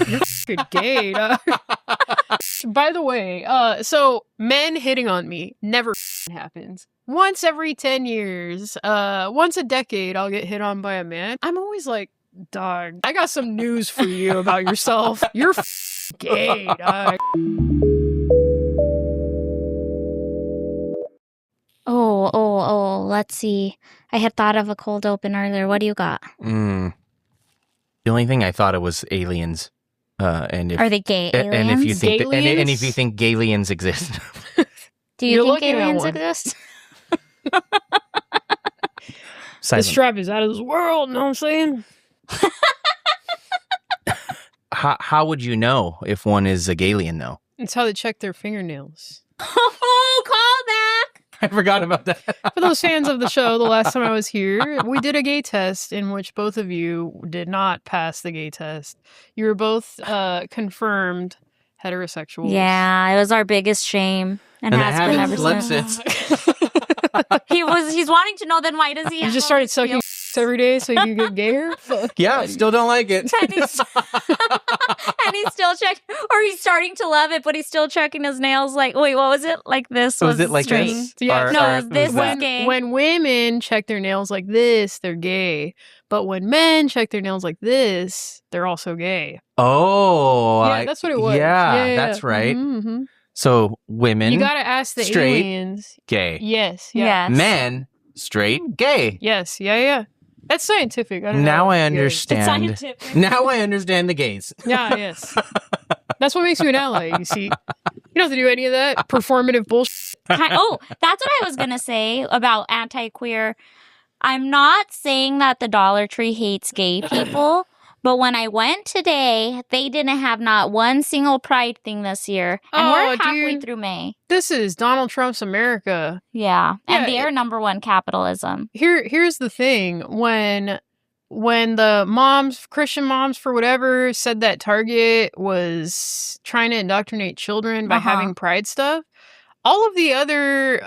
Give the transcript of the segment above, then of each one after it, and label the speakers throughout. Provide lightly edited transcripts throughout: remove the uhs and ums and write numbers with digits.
Speaker 1: You're fucking gay, dog. By the way, so men hitting on me never happens. Once every 10 years, once a decade, I'll get hit on by a man. I'm always like, dog, I got some news for you about yourself. You're gay, dog.
Speaker 2: Let's see. I had thought of a cold open earlier. What do you got?
Speaker 3: The only thing I thought it was aliens. And if,
Speaker 2: Are they gay aliens?
Speaker 3: And if you think
Speaker 1: Gaylians?
Speaker 3: and if you think gaylians exist.
Speaker 2: Do you
Speaker 1: You're
Speaker 2: think
Speaker 1: looking at
Speaker 2: aliens
Speaker 1: one.
Speaker 2: exist?
Speaker 1: This strap is out of this world, know what I'm saying?
Speaker 3: How would you know if one is a Gaylian, though?
Speaker 1: It's how they check their fingernails.
Speaker 2: Oh, call back!
Speaker 3: I forgot about that.
Speaker 1: For those fans of the show, the last time I was here, we did a gay test in which both of you did not pass the gay test. You were both confirmed heterosexuals.
Speaker 2: Yeah, it was our biggest shame. And
Speaker 3: I
Speaker 2: has been
Speaker 3: haven't
Speaker 2: ever
Speaker 3: slept
Speaker 2: since.
Speaker 3: since.
Speaker 2: He's wanting to know, then why does he
Speaker 1: You
Speaker 2: have
Speaker 1: just
Speaker 2: all
Speaker 1: started
Speaker 2: these
Speaker 1: sucking
Speaker 2: feelings?
Speaker 1: every day so you could get gayer? Fuck.
Speaker 3: Yeah, still don't like it.
Speaker 2: And he's still checking, or he's starting to love it, but he's still checking his nails. Like, wait, what was it? Like this
Speaker 3: Was it like
Speaker 2: string.
Speaker 3: this?
Speaker 1: Yeah.
Speaker 3: Or-
Speaker 2: No,
Speaker 3: or
Speaker 2: this
Speaker 3: was
Speaker 2: is
Speaker 3: that-
Speaker 2: gay.
Speaker 1: When women check their nails like this, they're gay. But when men check their nails like this, they're also gay.
Speaker 3: Oh,
Speaker 1: Yeah, that's what it was.
Speaker 3: Yeah, that's right.
Speaker 1: Mm-hmm.
Speaker 3: So women,
Speaker 1: You gotta ask the
Speaker 3: straight,
Speaker 1: aliens.
Speaker 3: gay.
Speaker 1: Yes. Yeah.
Speaker 2: Yes.
Speaker 3: Men, straight, gay.
Speaker 1: Yes. Yeah. That's scientific. I don't
Speaker 3: Now
Speaker 1: know.
Speaker 3: I
Speaker 2: It's
Speaker 3: understand.
Speaker 2: scientific.
Speaker 3: Now I understand the gays.
Speaker 1: Yeah. Yes. That's what makes you an ally. You see, you don't have to do any of that performative bullshit.
Speaker 2: That's what I was going to say about anti-queer. I'm not saying that the Dollar Tree hates gay people, but when I went today, they didn't have not one single pride thing this year. And
Speaker 1: Oh,
Speaker 2: we're halfway
Speaker 1: dude.
Speaker 2: through May.
Speaker 1: This is Donald Trump's America.
Speaker 2: Yeah. And
Speaker 1: Yeah,
Speaker 2: they're number one capitalism.
Speaker 1: Here's the thing: when the moms, Christian moms for whatever, said that Target was trying to indoctrinate children by
Speaker 2: Uh-huh.
Speaker 1: having pride stuff, all of the other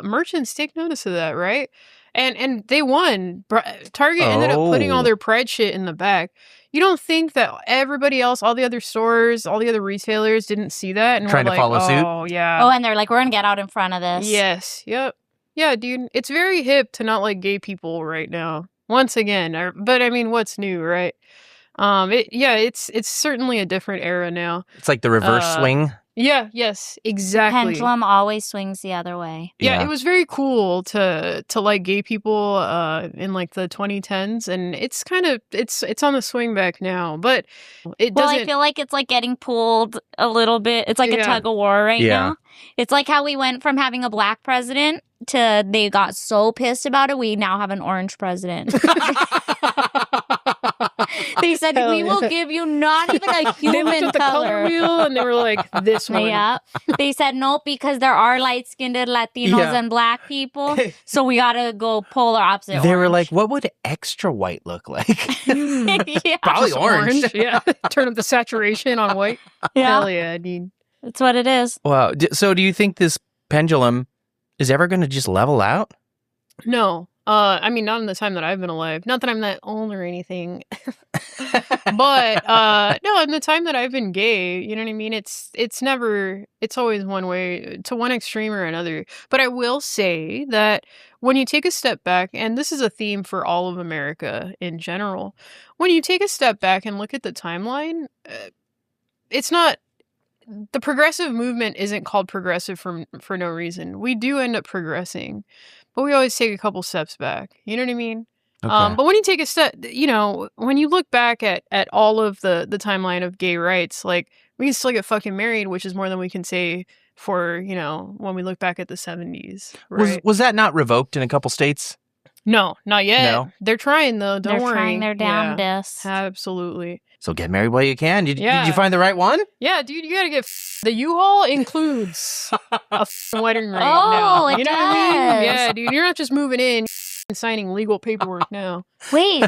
Speaker 1: merchants take notice of that, right? And they won. Target ended up putting all
Speaker 3: Oh.
Speaker 1: their pride shit in the back. You don't think that everybody else, all the other stores, all the other retailers didn't see that and
Speaker 3: Trying
Speaker 1: were
Speaker 3: to
Speaker 1: like,
Speaker 3: follow suit?
Speaker 1: Oh yeah.
Speaker 2: Oh, and they're like, we're going to get out in front of this.
Speaker 1: Yes. Yep. Yeah, dude. It's very hip to not like gay people right now. Once again, but I mean, what's new, right? It's certainly a different era now.
Speaker 3: It's like the reverse swing.
Speaker 1: Yeah. Yes. Exactly.
Speaker 2: Pendulum always swings the other way.
Speaker 1: Yeah, it was very cool to like gay people in like the 2010s, and it's kind of it's on the swing back now, but it
Speaker 2: Well,
Speaker 1: doesn't.
Speaker 2: I feel like it's like getting pulled a little bit. It's like a
Speaker 1: Yeah.
Speaker 2: tug of war right
Speaker 3: Yeah.
Speaker 2: now. It's like how we went from having a black president to they got so pissed about it. We now have an orange president. They said,
Speaker 1: Hell
Speaker 2: we
Speaker 1: yeah.
Speaker 2: will give you not even a
Speaker 1: They looked
Speaker 2: human
Speaker 1: at the color
Speaker 2: color.
Speaker 1: wheel and they were like, "This one."
Speaker 2: Yeah. They said, nope, because there are light-skinned Latinos
Speaker 3: Yeah.
Speaker 2: and black people. So we got to go polar opposite.
Speaker 3: They were
Speaker 2: orange.
Speaker 3: like, what would extra white look like?
Speaker 2: Yeah.
Speaker 3: Probably
Speaker 1: Just
Speaker 3: orange.
Speaker 1: Yeah. Turn up the saturation on white.
Speaker 2: Yeah.
Speaker 1: Hell yeah, dude.
Speaker 2: That's what it is.
Speaker 3: Wow. So do you think this pendulum is ever going to just level out?
Speaker 1: No. I mean, not in the time that I've been alive. Not that I'm that old or anything. But no, in the time that I've been gay, you know what I mean? It's always one way, to one extreme or another. But I will say that when you take a step back, and this is a theme for all of America in general, when you take a step back and look at the timeline, it's not, the progressive movement isn't called progressive for no reason. We do end up progressing, but we always take a couple steps back. You know what I mean?
Speaker 3: Okay.
Speaker 1: But when you take a step, you know, when you look back at all of the timeline of gay rights, like, we can still get fucking married, which is more than we can say for, you know, when we look back at the 70s. Right?
Speaker 3: Was that not revoked in a couple states?
Speaker 1: No, not yet.
Speaker 3: No?
Speaker 1: They're trying, though. Don't
Speaker 2: They're
Speaker 1: worry.
Speaker 2: trying their
Speaker 1: Yeah,
Speaker 2: damnedest.
Speaker 1: absolutely.
Speaker 3: So get married while you can. Did
Speaker 1: Yeah.
Speaker 3: you find the right one?
Speaker 1: Yeah, dude, you gotta get the U-Haul includes a wedding ring
Speaker 2: Oh,
Speaker 1: now.
Speaker 2: it
Speaker 1: You know what I mean?
Speaker 2: does.
Speaker 1: Yeah, dude, you're not just moving in and signing legal paperwork now.
Speaker 2: Wait.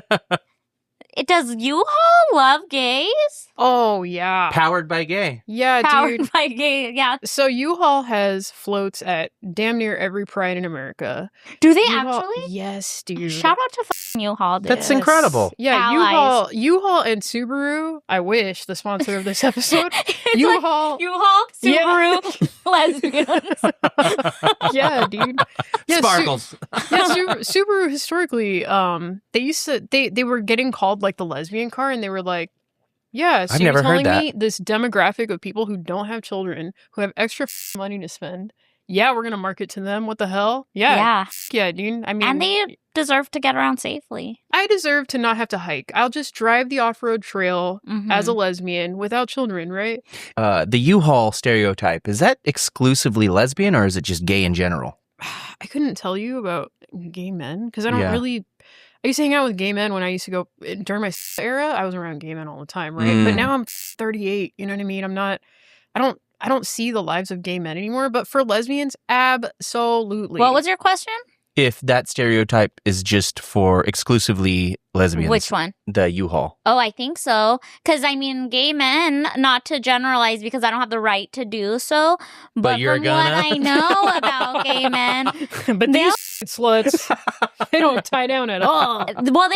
Speaker 2: Does U-Haul love gays?
Speaker 1: Oh, yeah.
Speaker 3: Powered by gay.
Speaker 1: Yeah,
Speaker 2: Powered
Speaker 1: dude.
Speaker 2: by gay, yeah.
Speaker 1: So U-Haul has floats at damn near every Pride in America.
Speaker 2: Do they
Speaker 1: U-Haul,
Speaker 2: actually?
Speaker 1: Yes, dude.
Speaker 2: Shout out to U-Haul, dude.
Speaker 3: That's incredible.
Speaker 1: Yeah,
Speaker 2: Allies.
Speaker 1: U-Haul and Subaru, I wish, the sponsor of this episode.
Speaker 2: It's
Speaker 1: U-Haul.
Speaker 2: like U-Haul,
Speaker 1: Yeah.
Speaker 2: Subaru, lesbians.
Speaker 1: Yeah, dude. Yeah,
Speaker 3: Sparkles.
Speaker 1: Subaru historically, they were getting called like the lesbian car, and they were like, yeah, so
Speaker 3: I've
Speaker 1: you're
Speaker 3: never heard
Speaker 1: telling me this demographic of people who don't have children, who have extra money to spend, yeah, we're gonna market to them. What the hell? Yeah, dude. I mean,
Speaker 2: And they deserve to get around safely.
Speaker 1: I deserve to not have to hike. I'll just drive the off-road trail as a lesbian without children, right?
Speaker 3: The U-Haul stereotype, is that exclusively lesbian or is it just gay in general?
Speaker 1: I couldn't tell you about gay men because I don't
Speaker 3: Yeah.
Speaker 1: really. I used to hang out with gay men when I used to go during my era. I was around gay men all the time, right? But now I'm 38. You know what I mean? I don't see the lives of gay men anymore. But for lesbians, absolutely.
Speaker 2: What was your question?
Speaker 3: If that stereotype is just for exclusively lesbians.
Speaker 2: Which one?
Speaker 3: The U-Haul.
Speaker 2: Oh, I think so. Because, I mean, gay men, not to generalize because I don't have the right to do so, but
Speaker 3: you're
Speaker 2: from
Speaker 3: gonna.
Speaker 2: what I know about gay men,
Speaker 1: but these sluts, they don't tie down at all.
Speaker 2: well,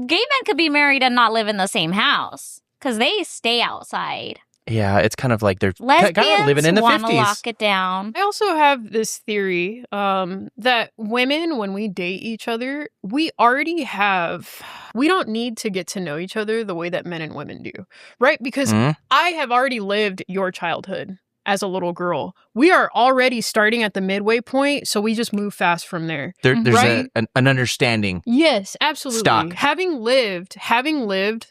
Speaker 2: gay men could be married and not live in the same house because they stay outside.
Speaker 3: Yeah, it's kind of like they're
Speaker 2: Lesbians
Speaker 3: kind of living in the
Speaker 2: want to
Speaker 3: 50s.
Speaker 2: lock it down.
Speaker 1: I also have this theory that women, when we date each other, we don't need to get to know each other the way that men and women do, right? Because I have already lived your childhood as a little girl. We are already starting at the midway point, so we just move fast from there.
Speaker 3: There's
Speaker 1: right?
Speaker 3: an understanding.
Speaker 1: Yes, absolutely.
Speaker 3: Stock.
Speaker 1: Having lived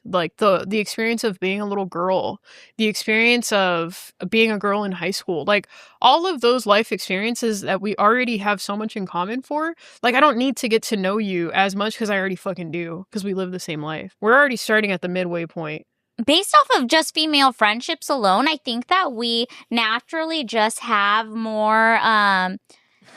Speaker 1: like the experience of being a little girl, the experience of being a girl in high school, like all of those life experiences that we already have so much in common for, like I don't need to get to know you as much because I already fucking do because we live the same life. We're already starting at the midway point.
Speaker 2: Based off of just female friendships alone, I think that we naturally just have more,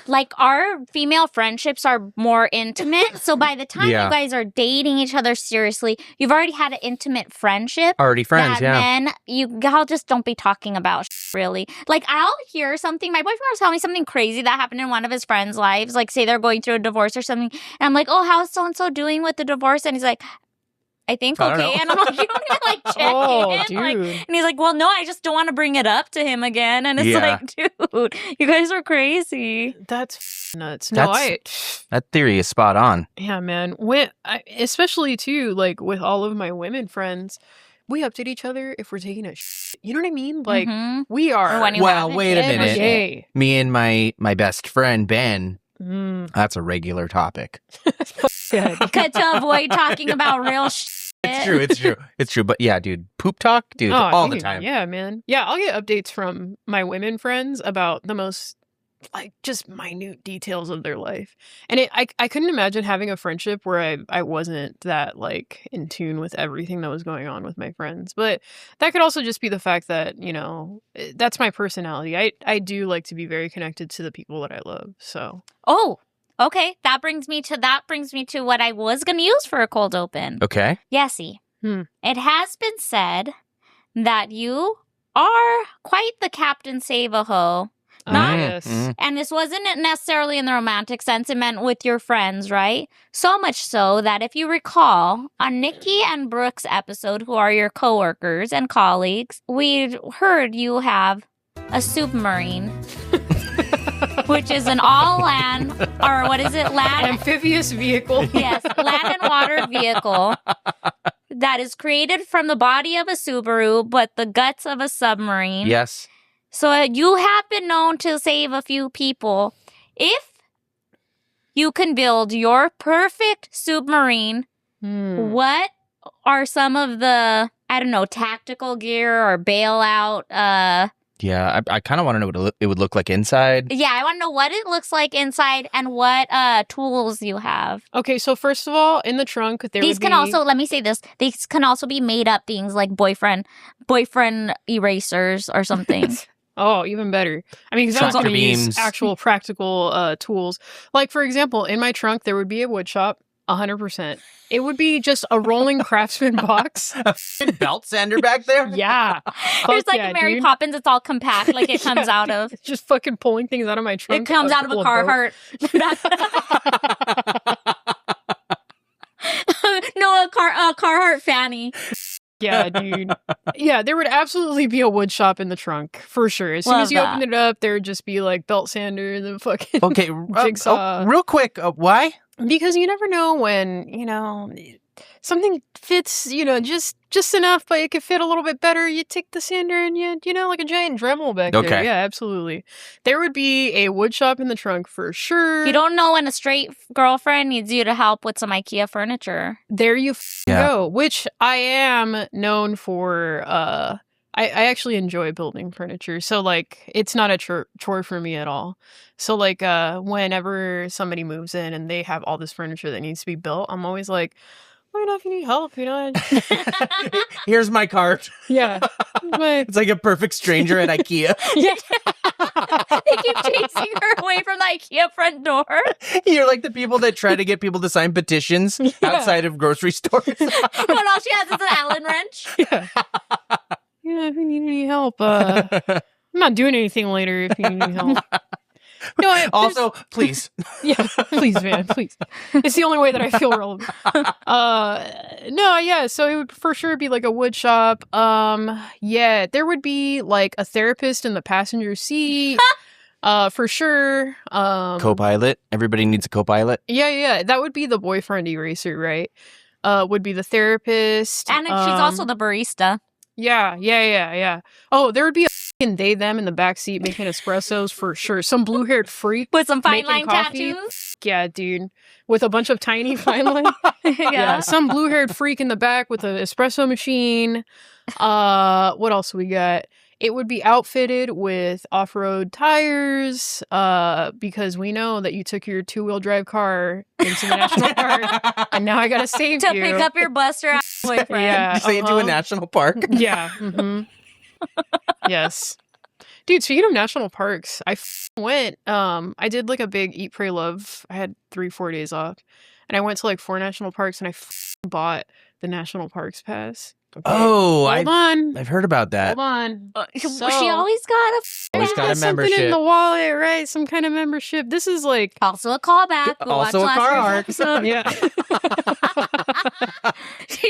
Speaker 2: like our female friendships are more intimate. So by the time you guys are dating each other seriously, you've already had an intimate friendship.
Speaker 3: Already friends,
Speaker 2: that then y'all just don't be talking about really. Like I'll hear something, my boyfriend was telling me something crazy that happened in one of his friends' lives. Like say they're going through a divorce or something. And I'm like, oh, how's so-and-so doing with the divorce? And he's like, I think okay. And I'm like, you don't even like check in. Like, and he's like, well, no, I just don't want to bring it up to him again. And it's like, dude, you guys are crazy.
Speaker 1: That's nuts.
Speaker 3: That theory is spot on.
Speaker 1: Yeah, man. Especially too, like with all of my women friends, we update each other if we're taking a you know what I mean? Like we are.
Speaker 3: Well, wait a minute.
Speaker 1: Gay.
Speaker 3: Me and my best friend Ben. That's a regular topic.
Speaker 2: Good to avoid talking about real shit.
Speaker 3: It's true. But yeah, dude, poop talk, dude, all the time.
Speaker 1: Yeah, man. Yeah, I'll get updates from my women friends about the most, like, just minute details of their life. And I couldn't imagine having a friendship where I wasn't that, like, in tune with everything that was going on with my friends. But that could also just be the fact that, you know, that's my personality. I do like to be very connected to the people that I love, so.
Speaker 2: Oh, okay. That brings me to what I was going to use for a cold open.
Speaker 3: Okay.
Speaker 2: Yesi, it has been said that you are quite the Captain Save-A-Ho. And this wasn't necessarily in the romantic sense. It meant with your friends, right? So much so that if you recall, on Nikki and Brooke's episode, who are your coworkers and colleagues, we heard you have a submarine. Which is an all-land, or what is it,
Speaker 1: amphibious vehicle.
Speaker 2: Yes, land and water vehicle that is created from the body of a Subaru, but the guts of a submarine.
Speaker 3: Yes.
Speaker 2: So you have been known to save a few people. If you can build your perfect submarine, what are some of the, I don't know, tactical gear or bailout,
Speaker 3: Yeah, I kind of want to know what it would look like inside.
Speaker 2: Yeah, I want to know what it looks like inside and what tools you have.
Speaker 1: Okay, so first of all, in the trunk,
Speaker 2: these can also, let me say this, these can also be made up things like boyfriend erasers or something.
Speaker 1: Oh, even better. I mean, because I was going to use actual practical tools. Like, for example, in my trunk, there would be a wood shop. 100%. It would be just a rolling Craftsman box.
Speaker 3: A belt sander back there?
Speaker 1: Yeah.
Speaker 2: There's
Speaker 1: Fuck
Speaker 2: like
Speaker 1: yeah,
Speaker 2: a Mary
Speaker 1: dude.
Speaker 2: Poppins. It's all compact, like it comes
Speaker 1: Yeah,
Speaker 2: out of.
Speaker 1: It's just fucking pulling things out of my trunk.
Speaker 2: It comes out of a
Speaker 1: Pull
Speaker 2: Carhartt. No, a Carharrt fanny.
Speaker 1: Yeah, dude. Yeah, there would absolutely be a wood shop in the trunk for sure. As soon
Speaker 2: Love
Speaker 1: as you
Speaker 2: that.
Speaker 1: opened it up, there would just be like belt sander and the fucking
Speaker 3: Okay,
Speaker 1: jigsaw.
Speaker 3: real quick, why?
Speaker 1: Because you never know when, something fits, just enough, but it could fit a little bit better. You take the sander and like a giant Dremel back there.
Speaker 3: Okay.
Speaker 1: Yeah, absolutely. There would be a wood shop in the trunk for sure.
Speaker 2: You don't know when a straight girlfriend needs you to help with some IKEA furniture.
Speaker 1: There you
Speaker 3: Yeah.
Speaker 1: go. Which I am known for. I actually enjoy building furniture, so like it's not a chore for me at all. So like whenever somebody moves in and they have all this furniture that needs to be built, I'm always like, well, if you need help,
Speaker 3: Here's my cart.
Speaker 1: yeah.
Speaker 3: It's like a perfect stranger at IKEA.
Speaker 1: Yeah.
Speaker 2: They keep chasing her away from the IKEA front door.
Speaker 3: You're like the people that try to get people to sign petitions outside of grocery stores.
Speaker 2: But all she has is an Allen wrench.
Speaker 1: Yeah. Yeah, if you need any help, I'm not doing anything later if you need any help. No,
Speaker 3: Also, please.
Speaker 1: Yeah, please, man, please. It's the only way that I feel relevant. No, yeah, so it would for sure be like a wood shop. Yeah, there would be like a therapist in the passenger seat. For sure.
Speaker 3: Co-pilot. Everybody needs a co-pilot.
Speaker 1: Yeah, that would be the boyfriend eraser, right? Would be the therapist.
Speaker 2: And she's also the barista.
Speaker 1: Yeah. Oh, there would be a fucking they, them in the back seat making espressos for sure. Some blue-haired freak
Speaker 2: With some fine
Speaker 1: making
Speaker 2: line
Speaker 1: coffee.
Speaker 2: tattoos.
Speaker 1: Yeah, dude. With a bunch of tiny fine line. Yeah. Some blue-haired freak in the back with an espresso machine. What else we got? It would be outfitted with off-road tires, because we know that you took your two-wheel drive car into the national park, and now I gotta save
Speaker 2: To
Speaker 1: you.
Speaker 2: pick up your buster ass boyfriend.
Speaker 1: Yeah.
Speaker 3: You say into a national park.
Speaker 1: Yeah. Yes. Dude, speaking of national parks, I went, I did like a big Eat, Pray, Love. I had 3-4 days off, and I went to like 4 national parks, and I bought the national parks pass. Okay.
Speaker 3: Oh,
Speaker 1: Hold on.
Speaker 3: I've heard about that.
Speaker 1: Hold on.
Speaker 2: She always got a
Speaker 3: Always got a
Speaker 1: something in
Speaker 3: membership.
Speaker 1: the wallet, right? Some kind of membership. This is like
Speaker 2: also a callback. Go
Speaker 3: Also
Speaker 2: watch
Speaker 3: a
Speaker 2: last year's
Speaker 3: Carhartt.
Speaker 2: episode.
Speaker 1: yeah.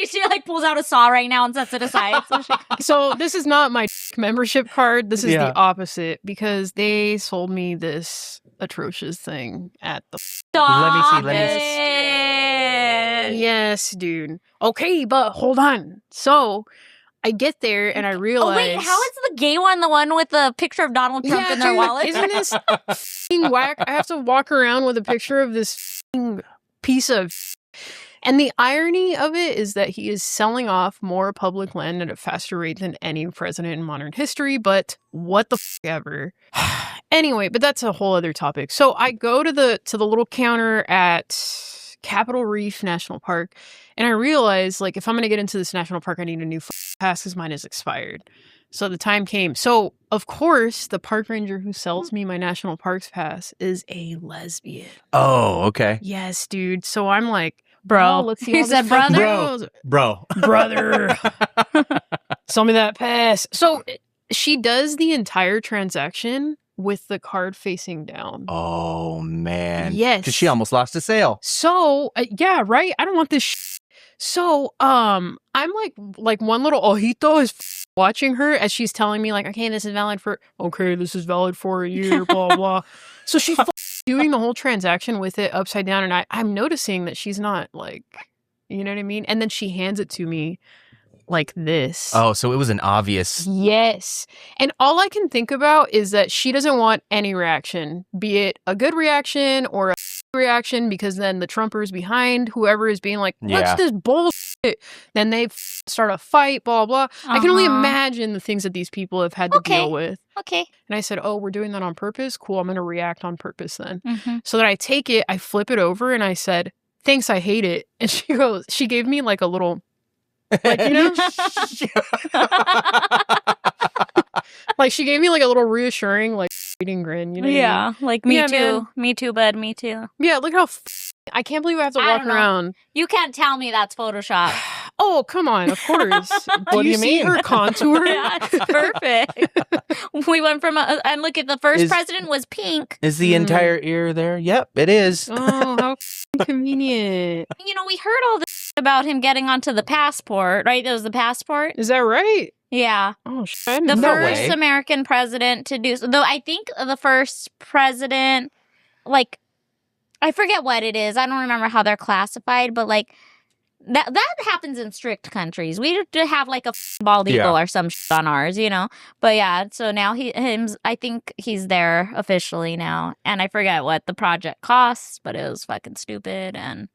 Speaker 2: she like pulls out a saw right now and sets it aside.
Speaker 1: So this is not my membership card. This is
Speaker 3: Yeah.
Speaker 1: the opposite, because they sold me this atrocious thing at the
Speaker 2: Stop
Speaker 3: Let me see.
Speaker 2: it.
Speaker 1: Yes, dude. Okay, but hold on. So I get there and I realize.
Speaker 2: Oh wait, how is the gay one the one with the picture of Donald Trump in their
Speaker 1: dude,
Speaker 2: wallet?
Speaker 1: Isn't this f***ing whack? I have to walk around with a picture of this f***ing piece of. And the irony of it is that he is selling off more public land at a faster rate than any president in modern history, but what the f*** ever. Anyway, but that's a whole other topic. So I go to the little counter at Capitol Reef National Park, and I realize, like, if I'm going to get into this national park, I need a new pass because mine is expired. So the time came. So, of course, the park ranger who sells me my national parks pass is a lesbian.
Speaker 3: Oh, okay.
Speaker 1: Yes, dude. So I'm like,
Speaker 2: Bro.
Speaker 1: oh, let's see
Speaker 2: He
Speaker 1: how
Speaker 2: said
Speaker 1: this
Speaker 2: brother.
Speaker 1: goes.
Speaker 3: Bro.
Speaker 1: Brother. Sell me that pass. So she does the entire transaction with the card facing down.
Speaker 3: Oh, man.
Speaker 1: Yes.
Speaker 3: Because she almost lost a sale.
Speaker 1: So, yeah, right? I don't want this So, I'm like one little ojito is watching her as she's telling me, like, okay, this is valid for a year, blah, blah. So she's doing the whole transaction with it upside down, and I'm noticing that she's not, like, you know what I mean? And then she hands it to me like this.
Speaker 3: Oh, so it was an obvious.
Speaker 1: Yes. And all I can think about is that she doesn't want any reaction, be it a good reaction or a reaction, because then the Trumpers behind whoever is being like, what's this bullshit? Then they start a fight, blah, blah. I can only imagine the things that these people have had to deal with.
Speaker 2: Okay.
Speaker 1: And I said, oh, we're doing that on purpose? Cool, I'm going to react on purpose then.
Speaker 2: Mm-hmm.
Speaker 1: So that I take it, I flip it over, and I said, thanks, I hate it. And she gave me like a little, like, you know? Like, she gave me like a little reassuring, like, eating grin, you know?
Speaker 2: Yeah, like me
Speaker 1: Yeah,
Speaker 2: too.
Speaker 1: man.
Speaker 2: Me too, bud. Me too.
Speaker 1: Yeah, look how I can't believe I have to
Speaker 2: I
Speaker 1: walk
Speaker 2: don't know.
Speaker 1: around.
Speaker 2: You can't tell me that's Photoshop.
Speaker 1: Oh, come on, of course.
Speaker 3: What do you
Speaker 1: see
Speaker 3: mean?
Speaker 1: her contour?
Speaker 2: Yeah, it's perfect. We went from and look at the first president was pink.
Speaker 3: Is the entire ear there? Yep, it is.
Speaker 1: Oh, how convenient.
Speaker 2: You know, we heard all this about him getting onto the passport, right? That was the passport.
Speaker 1: Is that right?
Speaker 2: Yeah.
Speaker 1: Oh, shit.
Speaker 2: The
Speaker 3: No
Speaker 2: first
Speaker 3: way.
Speaker 2: American president to do so. Though I think the first president, like, I forget what it is. I don't remember how they're classified, but like that happens in strict countries. We do have like a bald eagle or some shit on ours, you know. But yeah, so now I think he's there officially now, and I forget what the project costs, but it was fucking stupid, and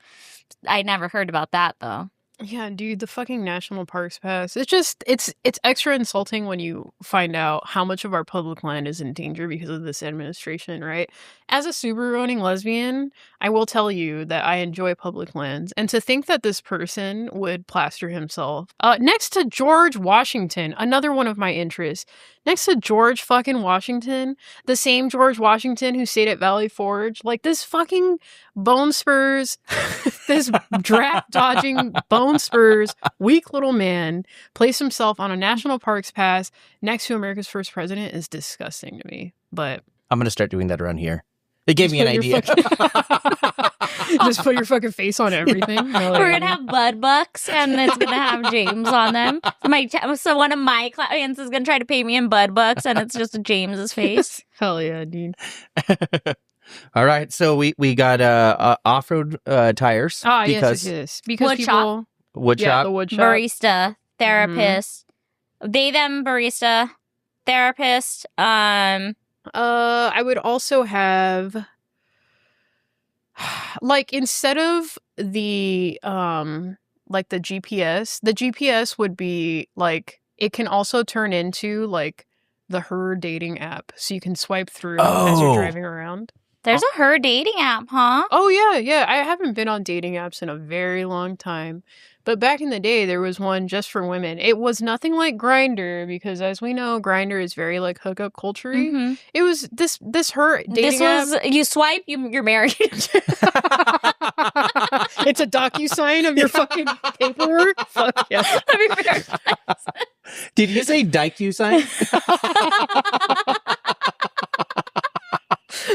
Speaker 2: I never heard about that though.
Speaker 1: Yeah, dude, the fucking National Parks Pass. It's extra insulting when you find out how much of our public land is in danger because of this administration, right? As a Subaru-owning lesbian, I will tell you that I enjoy public lands. And to think that this person would plaster himself next to George Washington, another one of my interests, next to George fucking Washington, the same George Washington who stayed at Valley Forge, like this fucking bone spurs, this draft-dodging bone spurs, weak little man placed himself on a National Parks Pass next to America's first president is disgusting to me. But
Speaker 3: I'm going to start doing that around here. It gave me an
Speaker 1: Just put
Speaker 3: idea.
Speaker 1: your just put your fucking face on everything.
Speaker 2: We're gonna have bud bucks, and it's gonna have James on them. So one of my clients is gonna try to pay me in bud bucks, and it's just James's face.
Speaker 1: Hell yeah, dude.
Speaker 3: All right, so we got off-road tires.
Speaker 1: Ah,
Speaker 3: because
Speaker 1: yes. Because
Speaker 2: Wood
Speaker 1: people,
Speaker 3: wood
Speaker 1: yeah,
Speaker 3: shop.
Speaker 1: the wood shop.
Speaker 2: Barista, therapist, they them barista, therapist.
Speaker 1: I would also have, like, instead of the like the GPS would be like, it can also turn into like the Her dating app, so you can swipe through as you're driving around.
Speaker 2: There's a Her dating app, huh?
Speaker 1: Oh yeah. I haven't been on dating apps in a very long time. But back in the day, there was one just for women. It was nothing like Grindr, because as we know, Grindr is very like hookup culture-y.
Speaker 2: Mm-hmm.
Speaker 1: It was this Her dating app.
Speaker 2: You swipe, you're married.
Speaker 1: It's a DocuSign of your fucking paperwork. Fuck yeah.
Speaker 2: That'd be very nice.
Speaker 3: Did you say DocuSign?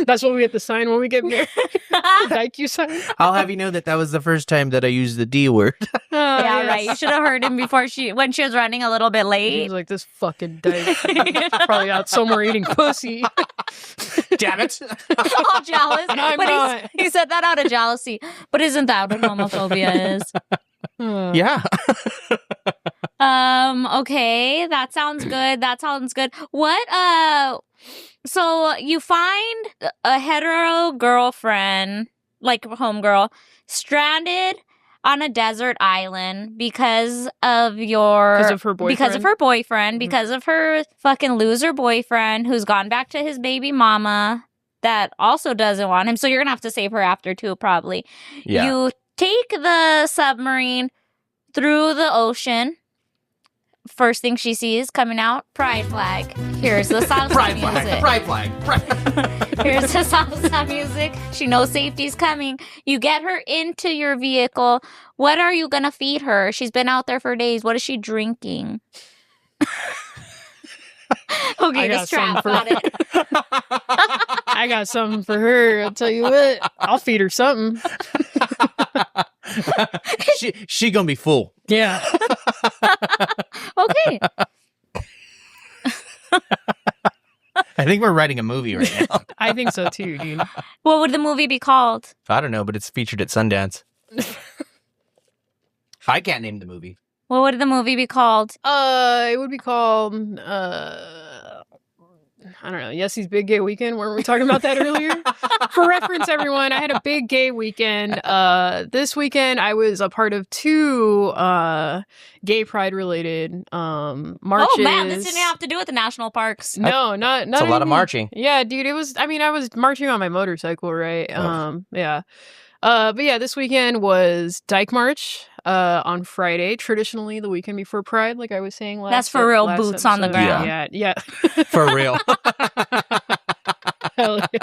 Speaker 1: That's what we have to sign when we get married. DocuSign.
Speaker 3: I'll have you know that was the first time that I used the D word.
Speaker 2: Yeah, right. You should have heard him when she was running a little bit
Speaker 1: He
Speaker 2: late.
Speaker 1: was like, this fucking dyke. Probably out somewhere eating pussy.
Speaker 3: Damn it.
Speaker 2: All jealous.
Speaker 1: And I'm
Speaker 2: but
Speaker 1: not.
Speaker 2: he said that out of jealousy. But isn't that what homophobia is?
Speaker 3: Yeah.
Speaker 2: Okay, that sounds good. What so you find a hetero girlfriend, like homegirl, stranded on a desert island because of her boyfriend,
Speaker 1: Mm-hmm.
Speaker 2: because of her fucking loser boyfriend who's gone back to his baby mama that also doesn't want him. So you're gonna have to save her after too, probably.
Speaker 3: Yeah.
Speaker 2: You take the submarine through the ocean. First thing she sees coming out, pride flag. Here's the salsa music.
Speaker 3: Pride flag.
Speaker 2: Here's the salsa music. She knows safety's coming. You get her into your vehicle. What are you gonna feed her? She's been out there for days. What is she drinking? Okay, this trap. Got it.
Speaker 1: I got something for her. I'll tell you what. I'll feed her something.
Speaker 3: she gonna be full.
Speaker 1: Yeah.
Speaker 2: Okay.
Speaker 3: I think we're writing a movie right now.
Speaker 1: I think so too, dude.
Speaker 2: What would the movie be called?
Speaker 3: I don't know, but it's featured at Sundance. I can't name the movie.
Speaker 2: What would the movie be called?
Speaker 1: It would be called I don't know, Yesi's Big Gay Weekend. Weren't we talking about that earlier? For reference, everyone, I had a big gay weekend. This weekend, I was a part of 2 gay pride-related marches.
Speaker 2: Oh, man, this didn't have to do with the national parks.
Speaker 1: No, not
Speaker 3: It's a lot of
Speaker 1: even-
Speaker 3: marching.
Speaker 1: Yeah, dude, it was, I was marching on my motorcycle, right? Yeah. But yeah, this weekend was Dyke March on Friday, traditionally the weekend before Pride, like I was saying last
Speaker 2: That's for real boots on the
Speaker 1: episode.
Speaker 2: ground.
Speaker 1: Yeah.
Speaker 3: For real.
Speaker 1: Hell yeah.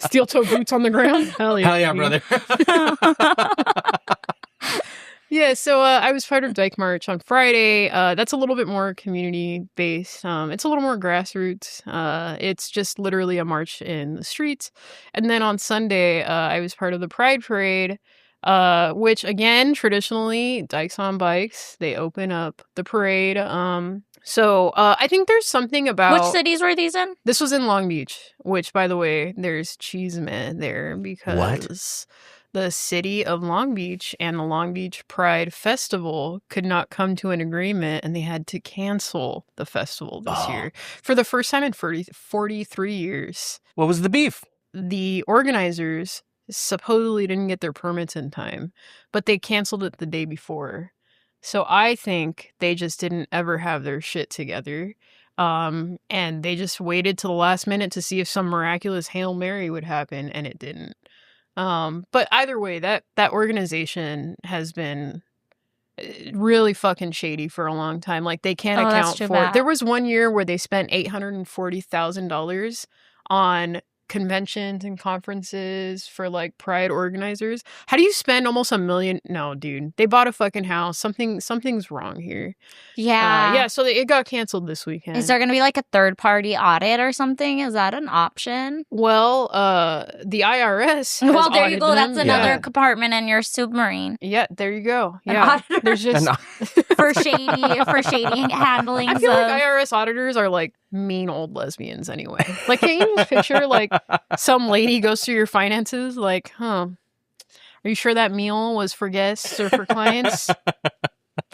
Speaker 1: Steel toe boots on the ground. Hell yeah.
Speaker 3: Hell yeah, brother.
Speaker 1: Yeah, so I was part of Dyke March on Friday. That's a little bit more community-based. It's a little more grassroots. It's just literally a march in the streets. And then on Sunday, I was part of the Pride Parade, which, again, traditionally, Dykes on Bikes. They open up the parade. So I think there's something about...
Speaker 2: Which cities were these in?
Speaker 1: This was in Long Beach, which, by the way, there's Cheeseman there because... The city of Long Beach and the Long Beach Pride Festival could not come to an agreement, and they had to cancel the festival this year for the first time in 43 years.
Speaker 3: What was the beef?
Speaker 1: The organizers supposedly didn't get their permits in time, but they canceled it the day before. So I think they just didn't ever have their shit together. And they just waited till the last minute to see if some miraculous Hail Mary would happen, and it didn't. But either way, that organization has been really fucking shady for a long time. Like, they can't account for it. There was one year where they spent $840,000 on conventions and conferences for like Pride organizers. How do you spend almost $1 million? No, dude, they bought a fucking house. Something's wrong here.
Speaker 2: Yeah.
Speaker 1: So it got canceled this weekend.
Speaker 2: Is there going to be like a third-party audit or something? Is that an option?
Speaker 1: Well, the IRS.
Speaker 2: Well, there you go.
Speaker 1: Them.
Speaker 2: That's another compartment in your submarine.
Speaker 1: Yeah, there you go. Yeah, there's just
Speaker 2: for shady handling.
Speaker 1: I feel like IRS auditors are like mean old lesbians anyway. Like, can you picture like some lady goes through your finances like, are you sure that meal was for guests or for clients?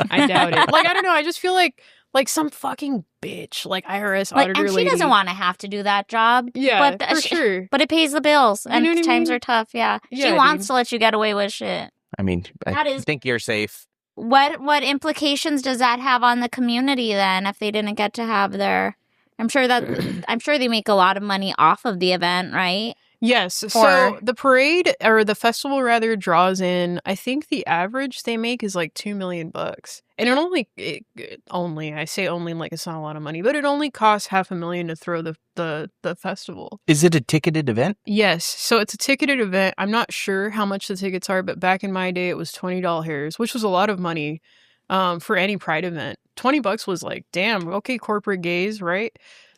Speaker 1: I doubt it. Like, I don't know. I just feel like some fucking bitch, like IRS auditor
Speaker 2: and she
Speaker 1: lady.
Speaker 2: doesn't want to have to do that job.
Speaker 1: Yeah, for sure.
Speaker 2: But it pays the bills, and times are tough. Yeah,
Speaker 1: she
Speaker 2: wants to let you get away with shit.
Speaker 3: I mean, I think you're safe.
Speaker 2: What implications does that have on the community then? If they didn't get to have their, I'm sure they make a lot of money off of the event, right?
Speaker 1: Yes. So the parade, or the festival rather, draws in, I think the average they make is like $2 million. And I say only like it's not a lot of money, but it only costs $500,000 to throw the festival.
Speaker 3: Is it a ticketed event?
Speaker 1: Yes. So it's a ticketed event. I'm not sure how much the tickets are, but back in my day it was $20, which was a lot of money for any Pride event. $20 was like, damn, okay, corporate gays, right?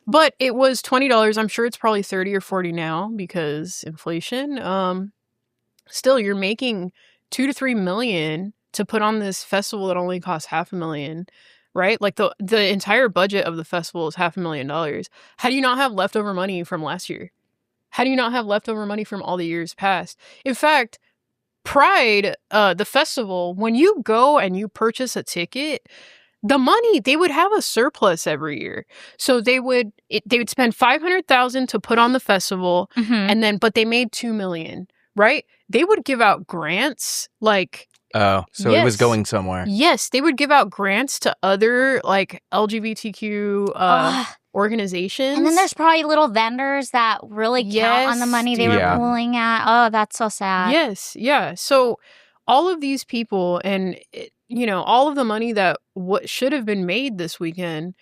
Speaker 1: But it was $20. I'm sure it's probably $30 or $40 now because inflation. Still, you're making $2 to $3 million to put on this festival that only costs $500,000, right? Like the entire budget of the festival is $500,000. How do you not have leftover money from last year? How do you not have leftover money from all the years past? In fact, Pride, the festival, when you go and you purchase a ticket, the money, they would have a surplus every year. So they would spend $500,000 to put on the festival, but they made $2 million, right? They would give out grants, like.
Speaker 3: Oh, so it was going somewhere.
Speaker 1: Yes, they would give out grants to other like LGBTQ organizations.
Speaker 2: And then there's probably little vendors that really count on the money they were pulling at. Oh, that's so sad.
Speaker 1: Yes, yeah. So all of these people and all of the money that what should have been made this weekend,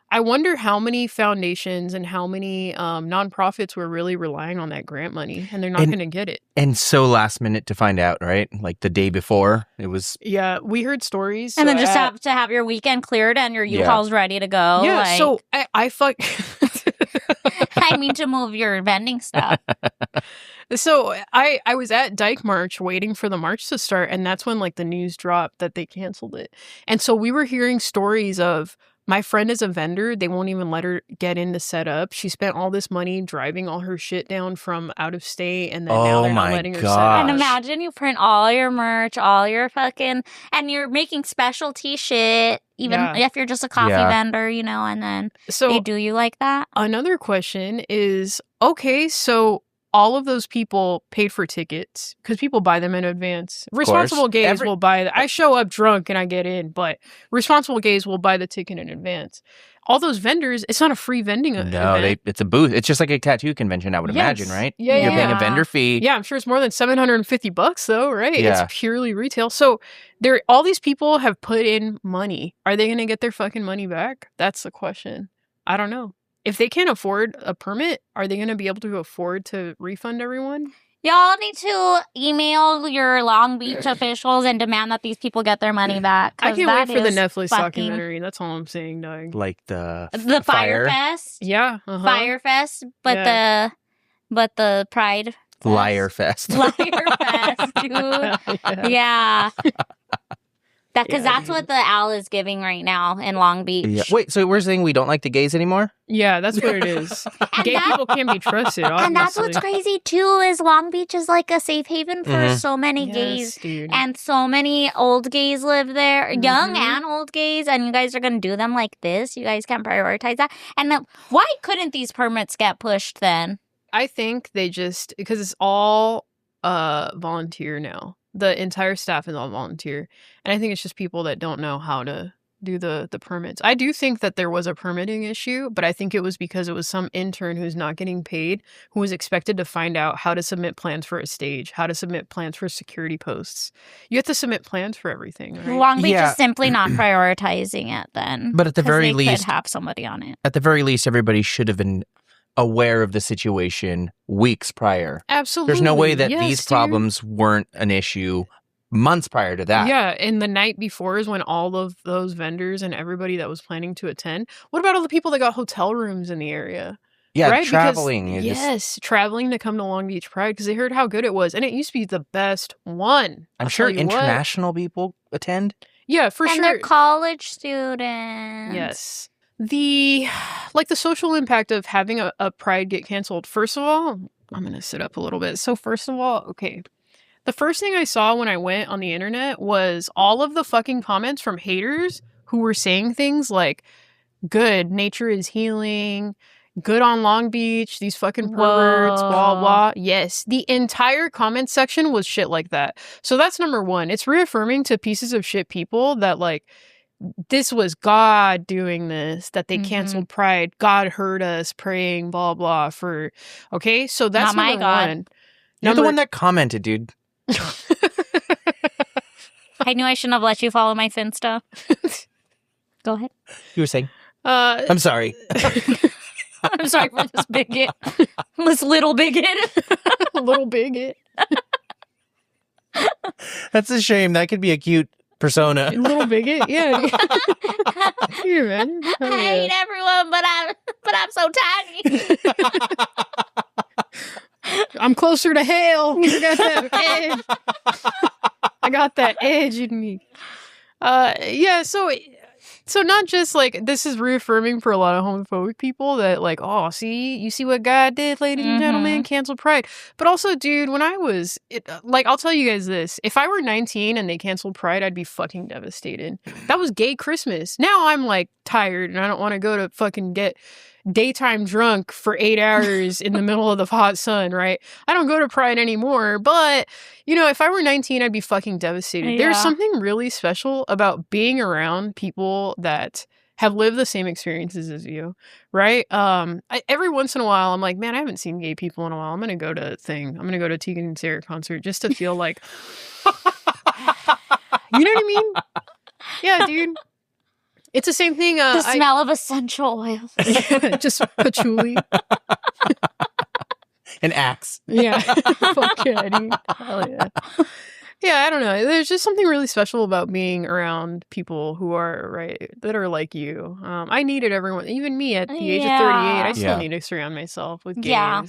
Speaker 1: I wonder how many foundations and how many nonprofits were really relying on that grant money, and they're not going to get it.
Speaker 3: And so last minute to find out, right? Like the day before, it was.
Speaker 1: Yeah, we heard stories.
Speaker 2: And then just have to have your weekend cleared and your U-Haul's ready to go.
Speaker 1: Yeah,
Speaker 2: like...
Speaker 1: so I fuck.
Speaker 2: I mean to move your vending stuff.
Speaker 1: So I was at Dyke March waiting for the march to start, and that's when like the news dropped that they canceled it. And so we were hearing stories of, my friend is a vendor. They won't even let her get in to set up. She spent all this money driving all her shit down from out of state, and then now they're not letting her set up.
Speaker 2: And imagine you print all your merch, all your fucking, and you're making specialty shit, even if you're just a coffee vendor, and then they do you like that.
Speaker 1: Another question is, okay, so all of those people paid for tickets because people buy them in advance. Responsible gays will buy I show up drunk and I get in, but responsible gays will buy the ticket in advance. All those vendors, it's not a free vending event.
Speaker 3: No, it's a booth. It's just like a tattoo convention, I would imagine, right?
Speaker 1: Yeah,
Speaker 3: You're paying a vendor fee.
Speaker 1: Yeah, I'm sure it's more than $750 though, right? Yeah. It's purely retail. So all these people have put in money. Are they going to get their fucking money back? That's the question. I don't know. if they can't afford a permit, are they going to be able to afford to refund everyone?
Speaker 2: Y'all need to email your Long Beach officials and demand that these people get their money back.
Speaker 1: I can't wait for the Netflix
Speaker 2: fucking...
Speaker 1: documentary. That's all I'm saying, Doug.
Speaker 3: Like the
Speaker 2: Fire Fest?
Speaker 1: Yeah.
Speaker 2: Fire Fest, but the Pride Fest?
Speaker 3: Liar Fest.
Speaker 2: Liar Fest, dude. Yeah. Because that's what the owl is giving right now in Long Beach.
Speaker 3: Yeah. Wait, so we're saying we don't like the gays anymore?
Speaker 1: Yeah, that's what it is. Gay people can't be trusted, obviously.
Speaker 2: And that's what's crazy, too, is Long Beach is like a safe haven for so many gays.
Speaker 1: Dude.
Speaker 2: And so many old gays live there, young and old gays, and you guys are going to do them like this? You guys can't prioritize that? And then, why couldn't these permits get pushed then?
Speaker 1: I think they just, because it's all volunteer now. The entire staff is all volunteer. And I think it's just people that don't know how to do the permits. I do think that there was a permitting issue, but I think it was because it was some intern who's not getting paid who was expected to find out how to submit plans for a stage, how to submit plans for security posts. You have to submit plans for everything, right?
Speaker 2: Long Beach is simply not prioritizing it then.
Speaker 3: But at the very least,
Speaker 2: could have somebody on it.
Speaker 3: At the very least, everybody should have been aware of the situation weeks prior.
Speaker 1: Absolutely.
Speaker 3: There's no way that these problems weren't an issue months prior to that.
Speaker 1: Yeah, and the night before is when all of those vendors and everybody that was planning to attend. What about all the people that got hotel rooms in the area?
Speaker 3: Yeah,
Speaker 1: right?
Speaker 3: Traveling.
Speaker 1: Traveling to come to Long Beach Pride because they heard how good it was. And it used to be the best one.
Speaker 3: I'm sure international people attend.
Speaker 1: Yeah, for sure.
Speaker 2: And they're college students.
Speaker 1: Yes. The social impact of having a Pride get canceled. First of all, I'm going to sit up a little bit. So first of all, okay. The first thing I saw when I went on the internet was all of the fucking comments from haters who were saying things like, good, nature is healing, good on Long Beach, these fucking perverts, blah, blah. Yes, the entire comment section was shit like that. So that's number one. It's reaffirming to pieces of shit people that, like, this was God doing this, that they canceled Pride. God heard us praying, blah, blah, for, okay? So that's
Speaker 2: not
Speaker 1: number
Speaker 2: my God.
Speaker 1: one.
Speaker 3: You're the one that commented, dude.
Speaker 2: I knew I shouldn't have let you follow my Finsta. Go ahead.
Speaker 3: You were saying? I'm sorry.
Speaker 2: I'm sorry for this bigot. This little bigot.
Speaker 1: Little bigot.
Speaker 3: That's a shame. That could be a cute persona.
Speaker 1: Little bigot? Yeah. Here, man.
Speaker 2: I hate everyone, but I'm so tiny.
Speaker 1: I'm closer to hell. I got that edge. I got that edge in me. Yeah, so not just like this is reaffirming for a lot of homophobic people that like, oh, you see what God did, ladies and gentlemen, cancel Pride. But also, dude, when I was I'll tell you guys this: if I were 19 and they canceled Pride, I'd be fucking devastated. That was gay Christmas. Now I'm like tired and I don't want to go to fucking get daytime drunk for 8 hours in the middle of the hot sun, right? I don't go to Pride anymore, but, if I were 19, I'd be fucking devastated. Yeah. There's something really special about being around people that have lived the same experiences as you, right? Every once in a while, I'm like, man, I haven't seen gay people in a while. I'm going to go to Tegan and Sarah concert just to feel like, you know what I mean? Yeah, dude. It's the same thing.
Speaker 2: The smell of essential oils.
Speaker 1: Just patchouli.
Speaker 3: An axe.
Speaker 1: Yeah. Fuck yeah, dude. Hell yeah. Yeah, I don't know. There's just something really special about being around people who are, that are like you. I needed everyone, even me at the age of 38, I still need to surround myself with gays. Yeah.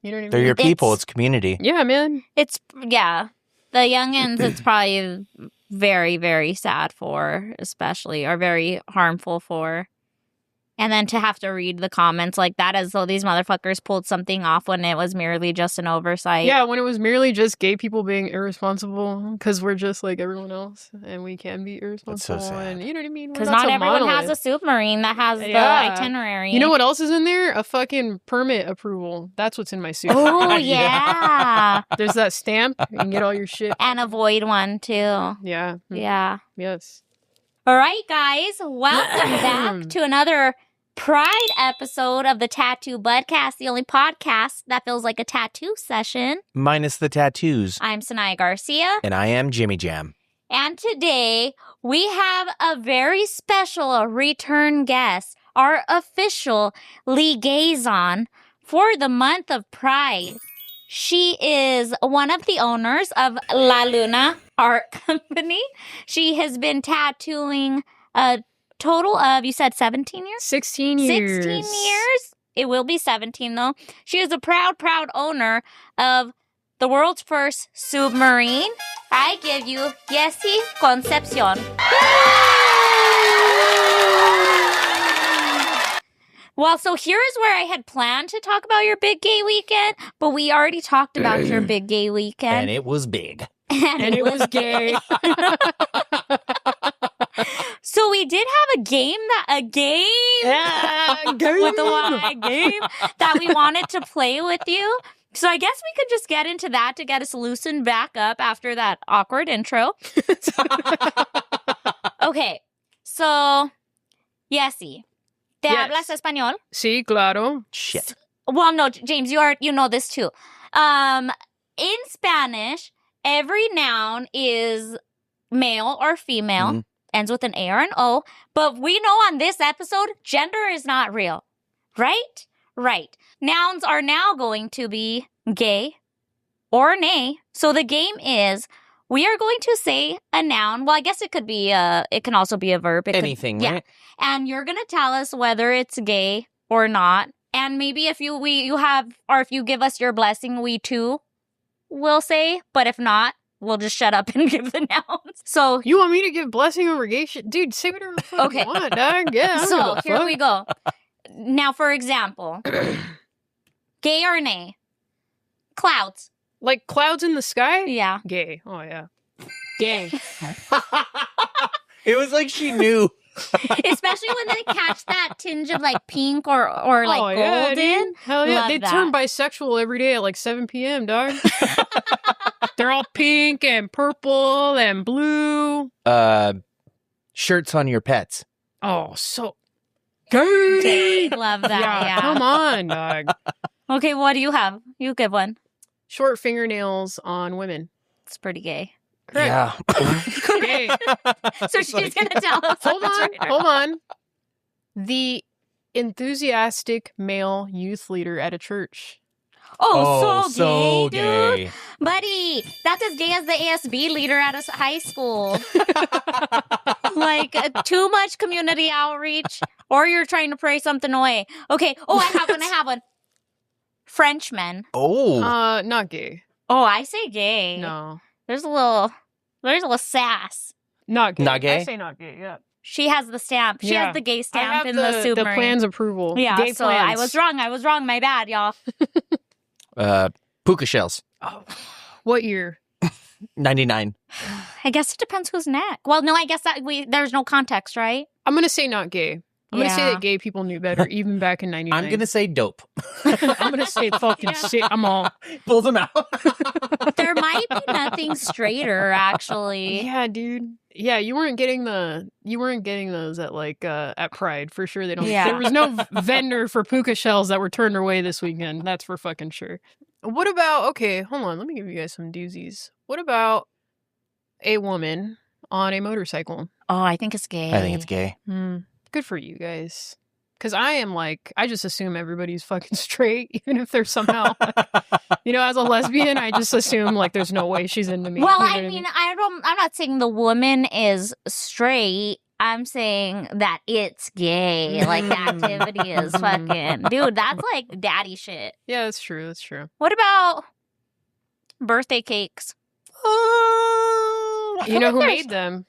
Speaker 1: You know what I mean?
Speaker 3: They're your people. It's community.
Speaker 1: Yeah, man.
Speaker 2: The youngins, it's probably very, very sad for, especially, or very harmful for. And then to have to read the comments like that as though these motherfuckers pulled something off when it was merely just an oversight.
Speaker 1: Yeah, when it was merely just gay people being irresponsible because we're just like everyone else and we can be irresponsible.
Speaker 3: That's so sad.
Speaker 1: And you know what I mean?
Speaker 2: Because not everyone has a submarine that has the itinerary.
Speaker 1: You know what else is in there? A fucking permit approval. That's what's in my suit.
Speaker 2: Oh, yeah.
Speaker 1: There's that stamp. You can get all your shit.
Speaker 2: And a void one, too.
Speaker 1: Yeah.
Speaker 2: Yeah.
Speaker 1: Yes.
Speaker 2: All right, guys. Welcome back to another Pride episode of the Tattoo Budcast, the only podcast that feels like a tattoo session.
Speaker 3: Minus the tattoos.
Speaker 2: I'm Sanaya Garcia.
Speaker 3: And I am Jimmy Jam.
Speaker 2: And today, we have a very special return guest, our official liaison for the month of Pride. She is one of the owners of La Luna Art Company. She has been tattooing a total of, you said 17 years?
Speaker 1: 16 years.
Speaker 2: 16 years? It will be 17, though. She is a proud, proud owner of the world's first submarine. I give you Yesi Concepcion. Well, so here is where I had planned to talk about your big gay weekend, but we already talked about your big gay weekend.
Speaker 3: And it was big.
Speaker 2: And
Speaker 1: it was gay.
Speaker 2: So we did have a game with the Y game that we wanted to play with you. So I guess we could just get into that to get us loosened back up after that awkward intro. Okay, so Yesi, ¿te hablas español?
Speaker 1: Sí, claro.
Speaker 3: Shit.
Speaker 2: Well, no, James, you know this too. In Spanish, every noun is male or female, ends with an A or an O. But we know on this episode, gender is not real. Right? Right. Nouns are now going to be gay or nay. So the game is, we are going to say a noun. Well, I guess it could be it can also be a verb.
Speaker 3: Anything,
Speaker 2: yeah.
Speaker 3: right?
Speaker 2: And you're going to tell us whether it's gay or not. And maybe if you give us your blessing, we too will say. But if not, we'll just shut up and give the nouns. So
Speaker 1: You want me to give blessing over gay shit? Dude, say whatever the fuck you want, dog. Yeah, I don't
Speaker 2: So
Speaker 1: give a
Speaker 2: here
Speaker 1: fuck.
Speaker 2: we go. Now, for example, gay or nay? Clouds.
Speaker 1: Like clouds in the sky?
Speaker 2: Yeah.
Speaker 1: Gay. Oh, yeah. Gay.
Speaker 3: It was like she knew.
Speaker 2: Especially when they catch that tinge of like pink or like
Speaker 1: oh, yeah,
Speaker 2: golden.
Speaker 1: dude. Hell yeah.
Speaker 2: Love
Speaker 1: They
Speaker 2: that.
Speaker 1: turn bisexual every day at like 7 p.m., dog. They're all pink and purple and blue.
Speaker 3: Shirts on your pets.
Speaker 1: Oh, so gay.
Speaker 2: Love that. Yeah.
Speaker 1: Come on, dog.
Speaker 2: Okay, what do you have? You give one.
Speaker 1: Short fingernails on women.
Speaker 2: It's pretty gay.
Speaker 1: Correct.
Speaker 3: Yeah.
Speaker 1: Gay.
Speaker 2: So she's gonna tell us.
Speaker 1: Hold
Speaker 2: what's
Speaker 1: on.
Speaker 2: right or
Speaker 1: Hold on. The enthusiastic male youth leader at a church.
Speaker 2: Oh, so gay, dude.
Speaker 3: gay.
Speaker 2: Buddy, that's as gay as the ASB leader at a high school. Like, too much community outreach, or you're trying to pray something away. Okay. Oh, I have one. Frenchmen.
Speaker 3: Oh.
Speaker 1: Not gay.
Speaker 2: Oh, I say gay.
Speaker 1: No.
Speaker 2: There's a little sass.
Speaker 1: Not gay.
Speaker 3: Not gay?
Speaker 1: I say not gay, yeah.
Speaker 2: She has the stamp. She
Speaker 1: Yeah.
Speaker 2: has the gay
Speaker 1: I
Speaker 2: stamp
Speaker 1: have
Speaker 2: in the
Speaker 1: the
Speaker 2: submarine.
Speaker 1: plans approval.
Speaker 2: Yeah,
Speaker 1: Gay
Speaker 2: so
Speaker 1: plans.
Speaker 2: I was wrong. My bad, y'all.
Speaker 3: Puka shells.
Speaker 1: Oh, what year?
Speaker 3: 99.
Speaker 2: I guess it depends whose neck. Well, no, I guess that there's no context, right?
Speaker 1: I'm going to say not gay. I'm going to say
Speaker 2: Yeah.
Speaker 1: that gay people knew better even back in 99.
Speaker 3: I'm going to say dope.
Speaker 1: I'm going to say fucking
Speaker 2: Yeah.
Speaker 1: shit. I'm all.
Speaker 3: Pull them out.
Speaker 2: There might be nothing straighter, actually.
Speaker 1: Yeah, dude. Yeah, you weren't getting those at like at Pride for sure. They don't.
Speaker 2: Yeah.
Speaker 1: There was no vendor for puka shells that were turned away this weekend. That's for fucking sure. What about? Okay, hold on. Let me give you guys some doozies. What about a woman on a motorcycle?
Speaker 2: Oh, I think it's gay.
Speaker 3: I think it's gay.
Speaker 1: Good for you guys. Because I am like, I just assume everybody's fucking straight, even if they're somehow, as a lesbian, I just assume like there's no way she's into me.
Speaker 2: Well,
Speaker 1: You know
Speaker 2: I
Speaker 1: what
Speaker 2: mean, I'm not saying the woman is straight. I'm saying that it's gay. Like, the activity is fucking... Dude, that's like daddy shit.
Speaker 1: Yeah, that's true. That's true.
Speaker 2: What about birthday cakes?
Speaker 1: You know who
Speaker 2: there's-
Speaker 1: made them?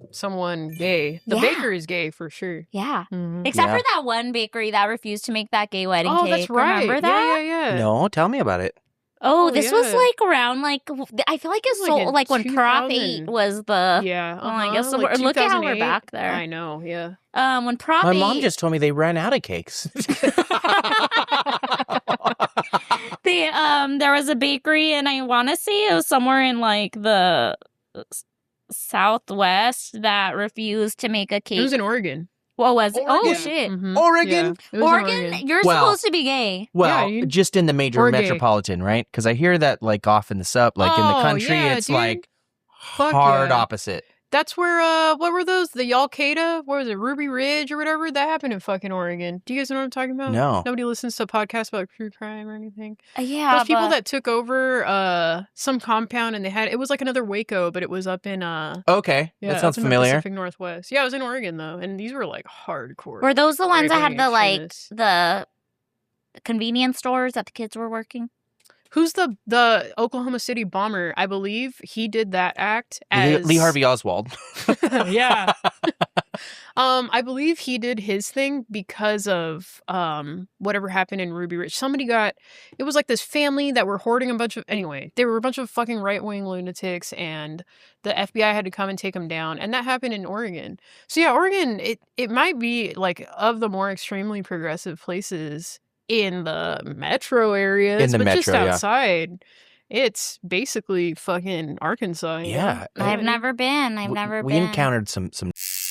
Speaker 1: Someone gay. The
Speaker 2: Yeah.
Speaker 1: baker is gay for sure.
Speaker 2: Yeah.
Speaker 1: Mhm.
Speaker 2: Except
Speaker 3: Yeah.
Speaker 2: for that one bakery that refused to make that gay wedding
Speaker 1: Oh,
Speaker 2: cake.
Speaker 1: that's right.
Speaker 2: Remember that?
Speaker 1: Yeah.
Speaker 3: No, tell me about it.
Speaker 2: Oh,
Speaker 1: Oh,
Speaker 2: this was
Speaker 1: yeah.
Speaker 2: like around I feel like it's
Speaker 1: Like
Speaker 2: so
Speaker 1: in
Speaker 2: like when Prop
Speaker 1: 2000.
Speaker 2: 8 was the
Speaker 1: Yeah.
Speaker 2: Oh, I guess
Speaker 1: like
Speaker 2: look at how we're
Speaker 1: 2008.
Speaker 2: back there.
Speaker 1: I know. Yeah.
Speaker 2: When Prop
Speaker 3: My
Speaker 2: 8
Speaker 3: mom just told me they ran out of cakes.
Speaker 2: there was a bakery and I want to say it was somewhere in like the Southwest that refused to make a cake.
Speaker 1: It was in Oregon.
Speaker 2: What was it? Oh
Speaker 3: Oregon.
Speaker 2: shit.
Speaker 1: Mhm.
Speaker 3: Oregon?
Speaker 1: Yeah, it was in
Speaker 2: Oregon, you're
Speaker 3: Well-
Speaker 2: supposed to be gay.
Speaker 3: Well,
Speaker 1: Yeah,
Speaker 3: just in the major
Speaker 1: Or gay.
Speaker 3: metropolitan, right? Because I hear that like off in the in the
Speaker 1: Oh,
Speaker 3: country,
Speaker 1: yeah,
Speaker 3: it's
Speaker 1: dude.
Speaker 3: like
Speaker 1: Fuck
Speaker 3: hard
Speaker 1: yeah.
Speaker 3: opposite.
Speaker 1: That's where, what were those? The Yalkata? What was it? Ruby Ridge or whatever? That happened in fucking Oregon. Do you guys know what I'm talking about?
Speaker 3: No.
Speaker 1: Nobody listens to podcasts about true crime or anything.
Speaker 2: Yeah,
Speaker 1: Those people that took over some compound and it was like another Waco, but it was up in
Speaker 3: Okay, that sounds
Speaker 1: up in the
Speaker 3: familiar.
Speaker 1: Pacific Northwest. Yeah, I was in Oregon though, and these were like hardcore.
Speaker 2: Were those the ones that had
Speaker 1: right-wing
Speaker 2: the
Speaker 1: extremists.
Speaker 2: the convenience stores that the kids were working?
Speaker 1: Who's the Oklahoma City bomber? I believe he did that act as
Speaker 3: Lee Harvey Oswald.
Speaker 1: Yeah. I believe he did his thing because of whatever happened in Ruby Ridge. It was like this family that were hoarding they were a bunch of fucking right-wing lunatics, and the FBI had to come and take them down, and that happened in Oregon. So yeah, Oregon, it might be like of the more extremely progressive places in the metro areas, but just outside, it's basically fucking Arkansas.
Speaker 3: Yeah.
Speaker 2: I've never been.
Speaker 3: We encountered some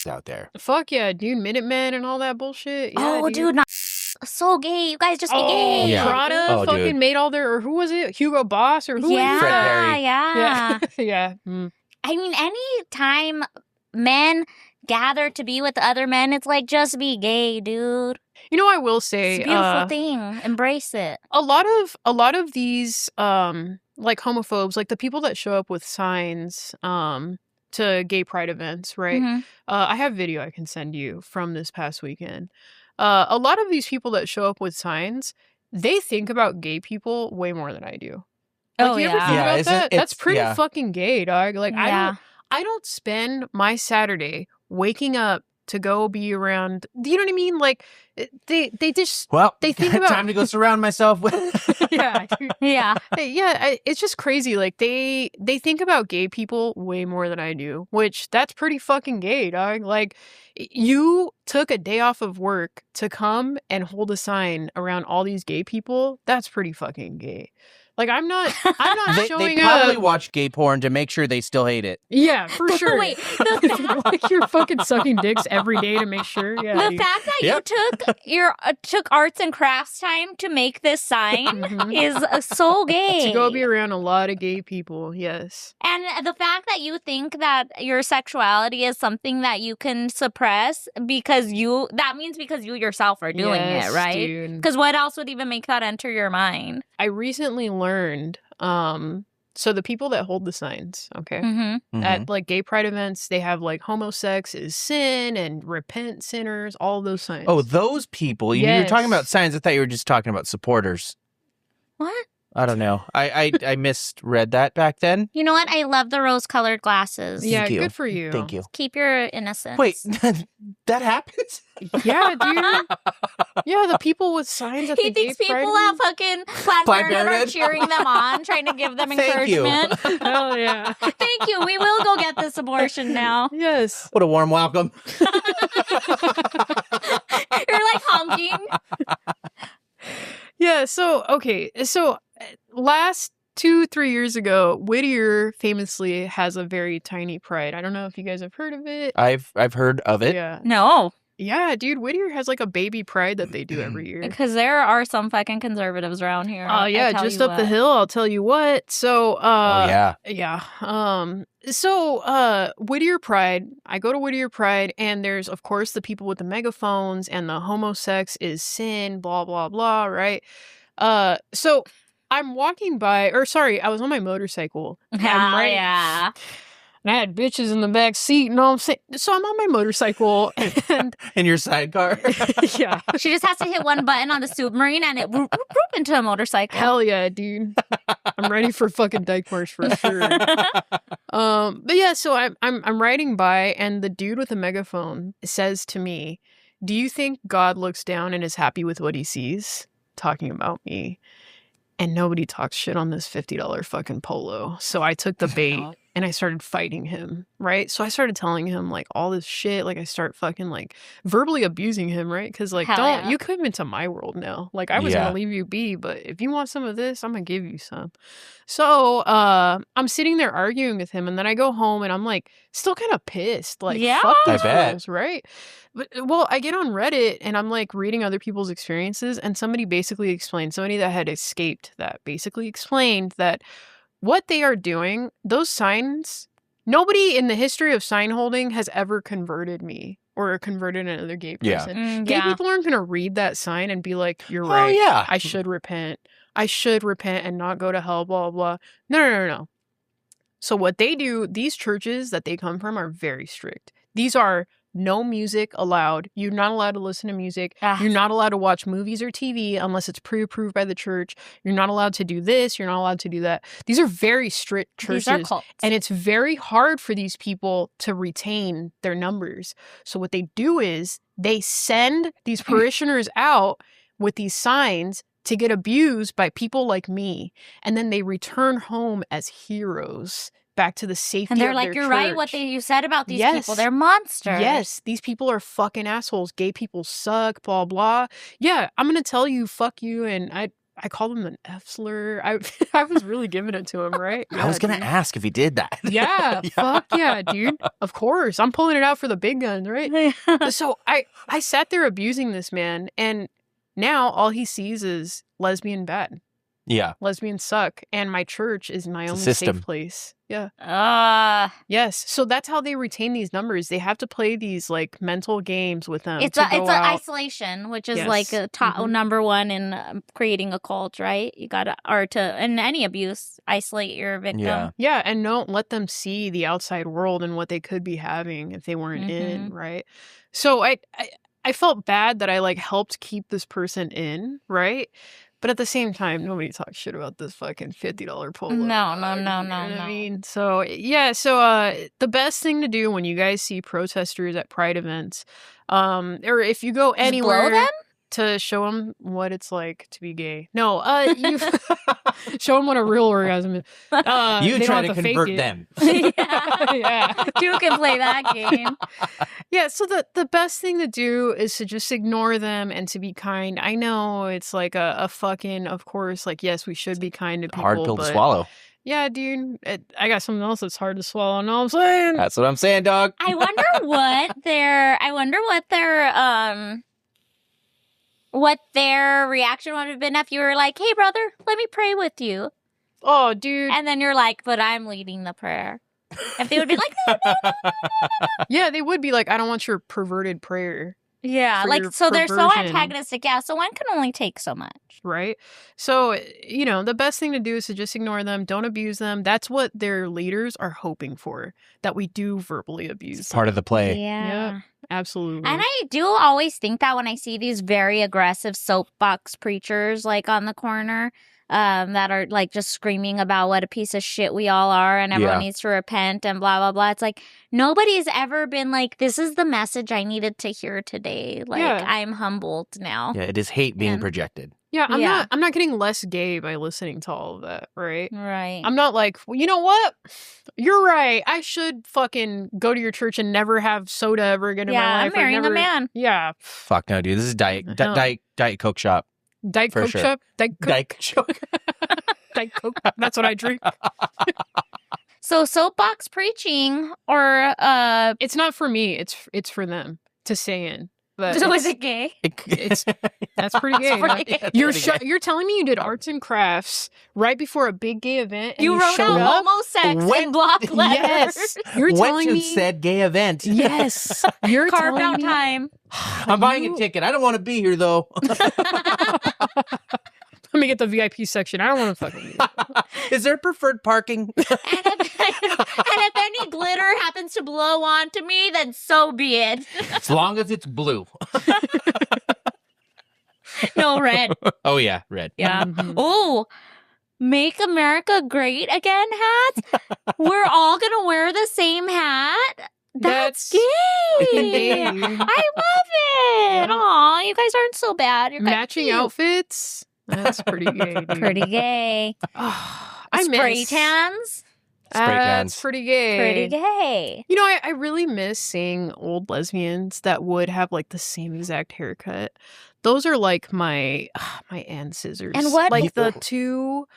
Speaker 3: out there.
Speaker 1: Fuck yeah, dude. Minutemen and all that bullshit. Yeah,
Speaker 2: dude, not so gay. You guys just be gay.
Speaker 3: Yeah.
Speaker 1: Prada fucking made all their, or who was it? Hugo Boss or who was it?
Speaker 3: Fred Perry.
Speaker 2: Yeah.
Speaker 1: Yeah. Mm.
Speaker 2: I mean, any time men gather to be with other men, it's like, just be gay, dude.
Speaker 1: You know, I will say,
Speaker 2: it's a beautiful thing. Embrace it.
Speaker 1: A lot of these like homophobes, like the people that show up with signs to gay pride events, right?
Speaker 2: Mm-hmm.
Speaker 1: I have video I can send you from this past weekend. A lot of these people that show up with signs, they think about gay people way more than I do. Like, you ever think about that? That's pretty fucking gay, dog. Like, I don't spend my Saturday waking up to go be around, you know what I mean? Like, they just, they think about
Speaker 3: time to go surround myself with.
Speaker 1: Yeah.
Speaker 2: Yeah.
Speaker 1: It's just crazy. Like, they think about gay people way more than I do, which that's pretty fucking gay, dog. Like, you took a day off of work to come and hold a sign around all these gay people. That's pretty fucking gay. Like, I'm not showing
Speaker 3: they
Speaker 1: up.
Speaker 3: probably watch gay porn to make sure they still hate it.
Speaker 1: Yeah, for sure.
Speaker 2: Wait,
Speaker 1: like, you're fucking sucking dicks every day to make sure. Yeah,
Speaker 2: the fact that you took arts and crafts time to make this sign is so gay.
Speaker 1: To go be around a lot of gay people, yes.
Speaker 2: And the fact that you think that your sexuality is something that you can suppress because you yourself are doing it, right? Because what else would even make that enter your mind?
Speaker 1: I recently learned, so the people that hold the signs, okay, at like gay pride events, they have like homosex is sin and repent sinners, all those signs.
Speaker 3: Oh, those people. You were talking about signs. I thought you were just talking about supporters.
Speaker 2: What?
Speaker 3: I don't know. I misread that back then.
Speaker 2: You know what? I love the rose-colored glasses.
Speaker 1: Yeah, good for you.
Speaker 3: Thank you.
Speaker 2: Keep your innocence.
Speaker 3: Wait, that happens?
Speaker 1: Yeah, dude. Yeah, the people with signs at the gay pride.
Speaker 2: He thinks people at fucking Planned Parenthood are cheering them on, trying to give them encouragement.
Speaker 1: Hell yeah.
Speaker 2: Thank you. We will go get this abortion now.
Speaker 1: Yes.
Speaker 3: What a warm welcome.
Speaker 2: You're like honking.
Speaker 1: Yeah, so last 2-3 years ago, Whittier famously has a very tiny pride. I don't know if you guys have heard of it.
Speaker 3: I've heard of it.
Speaker 1: Yeah.
Speaker 2: No.
Speaker 1: Yeah, dude, Whittier has like a baby pride that they do every year.
Speaker 2: Because there are some fucking conservatives around here.
Speaker 1: Yeah, just up the hill, I'll tell you what. So, yeah. So, Whittier Pride, I go to Whittier Pride, and there's, of course, the people with the megaphones, and the homosex is sin, blah, blah, blah, right? So I'm walking by, I was on my motorcycle.
Speaker 2: Yeah.
Speaker 1: And I had bitches in the back seat, and all I'm saying. So I'm on my motorcycle, and
Speaker 3: in your sidecar.
Speaker 1: Yeah,
Speaker 2: she just has to hit one button on the submarine, and it whoop into a motorcycle.
Speaker 1: Hell yeah, dude! I'm ready for fucking Dyke Marsh for sure. But yeah, so I'm riding by, and the dude with the megaphone says to me, "Do you think God looks down and is happy with what he sees?" Talking about me. And nobody talks shit on this $50 fucking polo. So I took the bait and I started fighting him, right? So I started telling him like all this shit. Like I start fucking like verbally abusing him, right? Because like, you come into my world now. Like I was going to leave you be, but if you want some of this, I'm going to give you some. So I'm sitting there arguing with him, and then I go home and I'm like still kind of pissed. Like, fuck these fools, right? But, well, I get on Reddit and I'm like reading other people's experiences, and somebody that had escaped that basically explained that what they are doing, those signs Nobody in the history of sign holding has ever converted me or converted another gay person. Gay people aren't going to read that sign and be like, you're right.
Speaker 3: Yeah.
Speaker 1: I should repent. I should repent and not go to hell, blah, blah. No. So what they do, these churches that they come from are very strict. These are no music allowed. You're not allowed to listen to music. You're not allowed to watch movies or TV unless it's pre-approved by the church. You're not allowed to do this. You're not allowed to do that. These are very strict churches.
Speaker 2: These are cults.
Speaker 1: And it's very hard for these people to retain their numbers. So what they do is they send these parishioners out with these signs to get abused by people like me. And then they return home as heroes. Back to the safety
Speaker 2: and they're
Speaker 1: of
Speaker 2: like,
Speaker 1: their
Speaker 2: you're
Speaker 1: church.
Speaker 2: right what you said about these people. They're monsters.
Speaker 1: Yes, these people are fucking assholes. Gay people suck, blah, blah. Yeah, I'm going to tell you, fuck you. And I called him an F slur. I was really giving it to him, right?
Speaker 3: I was going to ask if he did that.
Speaker 1: Yeah, fuck yeah, dude. Of course. I'm pulling it out for the big guns, right? So I sat there abusing this man. And now all he sees is lesbian bad.
Speaker 3: Yeah.
Speaker 1: Lesbians suck. And my church is my only safe place.
Speaker 2: Yeah.
Speaker 1: Yes. So that's how they retain these numbers. They have to play these like mental games with them.
Speaker 2: It's an isolation, which is like a number one in creating a cult, right? You gotta, in any abuse, isolate your victim.
Speaker 1: Yeah. And don't let them see the outside world and what they could be having if they weren't in, right? So I felt bad that I like helped keep this person in, right? But at the same time, nobody talks shit about this fucking $50 polo.
Speaker 2: No.
Speaker 1: I mean, so yeah. So the best thing to do when you guys see protesters at Pride events, or if you go anywhere,
Speaker 2: blow them?
Speaker 1: To show them what it's like to be gay. No, you show them what a real orgasm is.
Speaker 3: You try to convert them.
Speaker 1: Yeah.
Speaker 2: You can play that game.
Speaker 1: Yeah, so the best thing to do is to just ignore them and to be kind. I know it's like a fucking, of course, like, yes, we should be kind to people.
Speaker 3: Hard pill to swallow.
Speaker 1: Yeah, dude. I got something else that's hard to swallow. Know what I'm saying?
Speaker 3: That's what I'm saying, dog.
Speaker 2: I wonder what their reaction would have been if you were like, hey, brother, let me pray with you.
Speaker 1: Oh, dude.
Speaker 2: And then you're like, but I'm leading the prayer. If they would be like, no.
Speaker 1: Yeah, they would be like, I don't want your perverted prayer.
Speaker 2: Yeah, like, so they're so antagonistic. Yeah, so one can only take so much.
Speaker 1: Right? So, the best thing to do is to just ignore them. Don't abuse them. That's what their leaders are hoping for, that we do verbally abuse them.
Speaker 3: Part of the play.
Speaker 2: Yeah.
Speaker 1: Absolutely.
Speaker 2: And I do always think that when I see these very aggressive soapbox preachers like on the corner that are like just screaming about what a piece of shit we all are and everyone needs to repent and blah, blah, blah. It's like nobody's ever been like, this is the message I needed to hear today. Like I'm humbled now.
Speaker 3: Yeah, it is hate being projected.
Speaker 1: Yeah, I'm not getting less gay by listening to all of that, right?
Speaker 2: Right.
Speaker 1: I'm not like, well, you know what? You're right. I should fucking go to your church and never have soda ever again in my life.
Speaker 2: I'm marrying a man.
Speaker 1: Yeah.
Speaker 3: Fuck no, dude. This is Diet Coke shop.
Speaker 1: Diet Coke shop? Diet Coke. Diet Coke. That's what I drink.
Speaker 2: So soapbox preaching or
Speaker 1: it's not for me. It's for them to say in.
Speaker 2: So is it gay?
Speaker 1: That's pretty gay.
Speaker 2: Pretty
Speaker 1: You're telling me you did arts and crafts right before a big gay event and
Speaker 2: you wrote
Speaker 1: showed up?
Speaker 2: homosex in block letters.
Speaker 1: Yes. You're telling me
Speaker 3: said gay event.
Speaker 1: Yes. You're
Speaker 2: carved
Speaker 1: telling
Speaker 2: out
Speaker 1: me
Speaker 2: time.
Speaker 3: I'm buying a ticket. I don't want to be here though.
Speaker 1: Let me get the VIP section. I don't want to fucking
Speaker 3: Is there preferred parking?
Speaker 2: And if any glitter happens to blow onto me, then so be it.
Speaker 3: As long as it's blue.
Speaker 2: No, red.
Speaker 3: Oh, yeah, red.
Speaker 2: Yeah. Oh, Make America Great Again hats? We're all going to wear the same hat? That's gay. I love it. Aw, you guys aren't so bad. You're
Speaker 1: matching
Speaker 2: cute.
Speaker 1: Outfits. That's pretty gay, dude.
Speaker 2: Pretty gay.
Speaker 1: I
Speaker 2: Spray tans.
Speaker 1: That's pretty gay.
Speaker 2: Pretty gay.
Speaker 1: You know, I really miss seeing old lesbians that would have like the same exact haircut. Those are like my Aunt Scissors.
Speaker 2: And what?
Speaker 1: Like the two,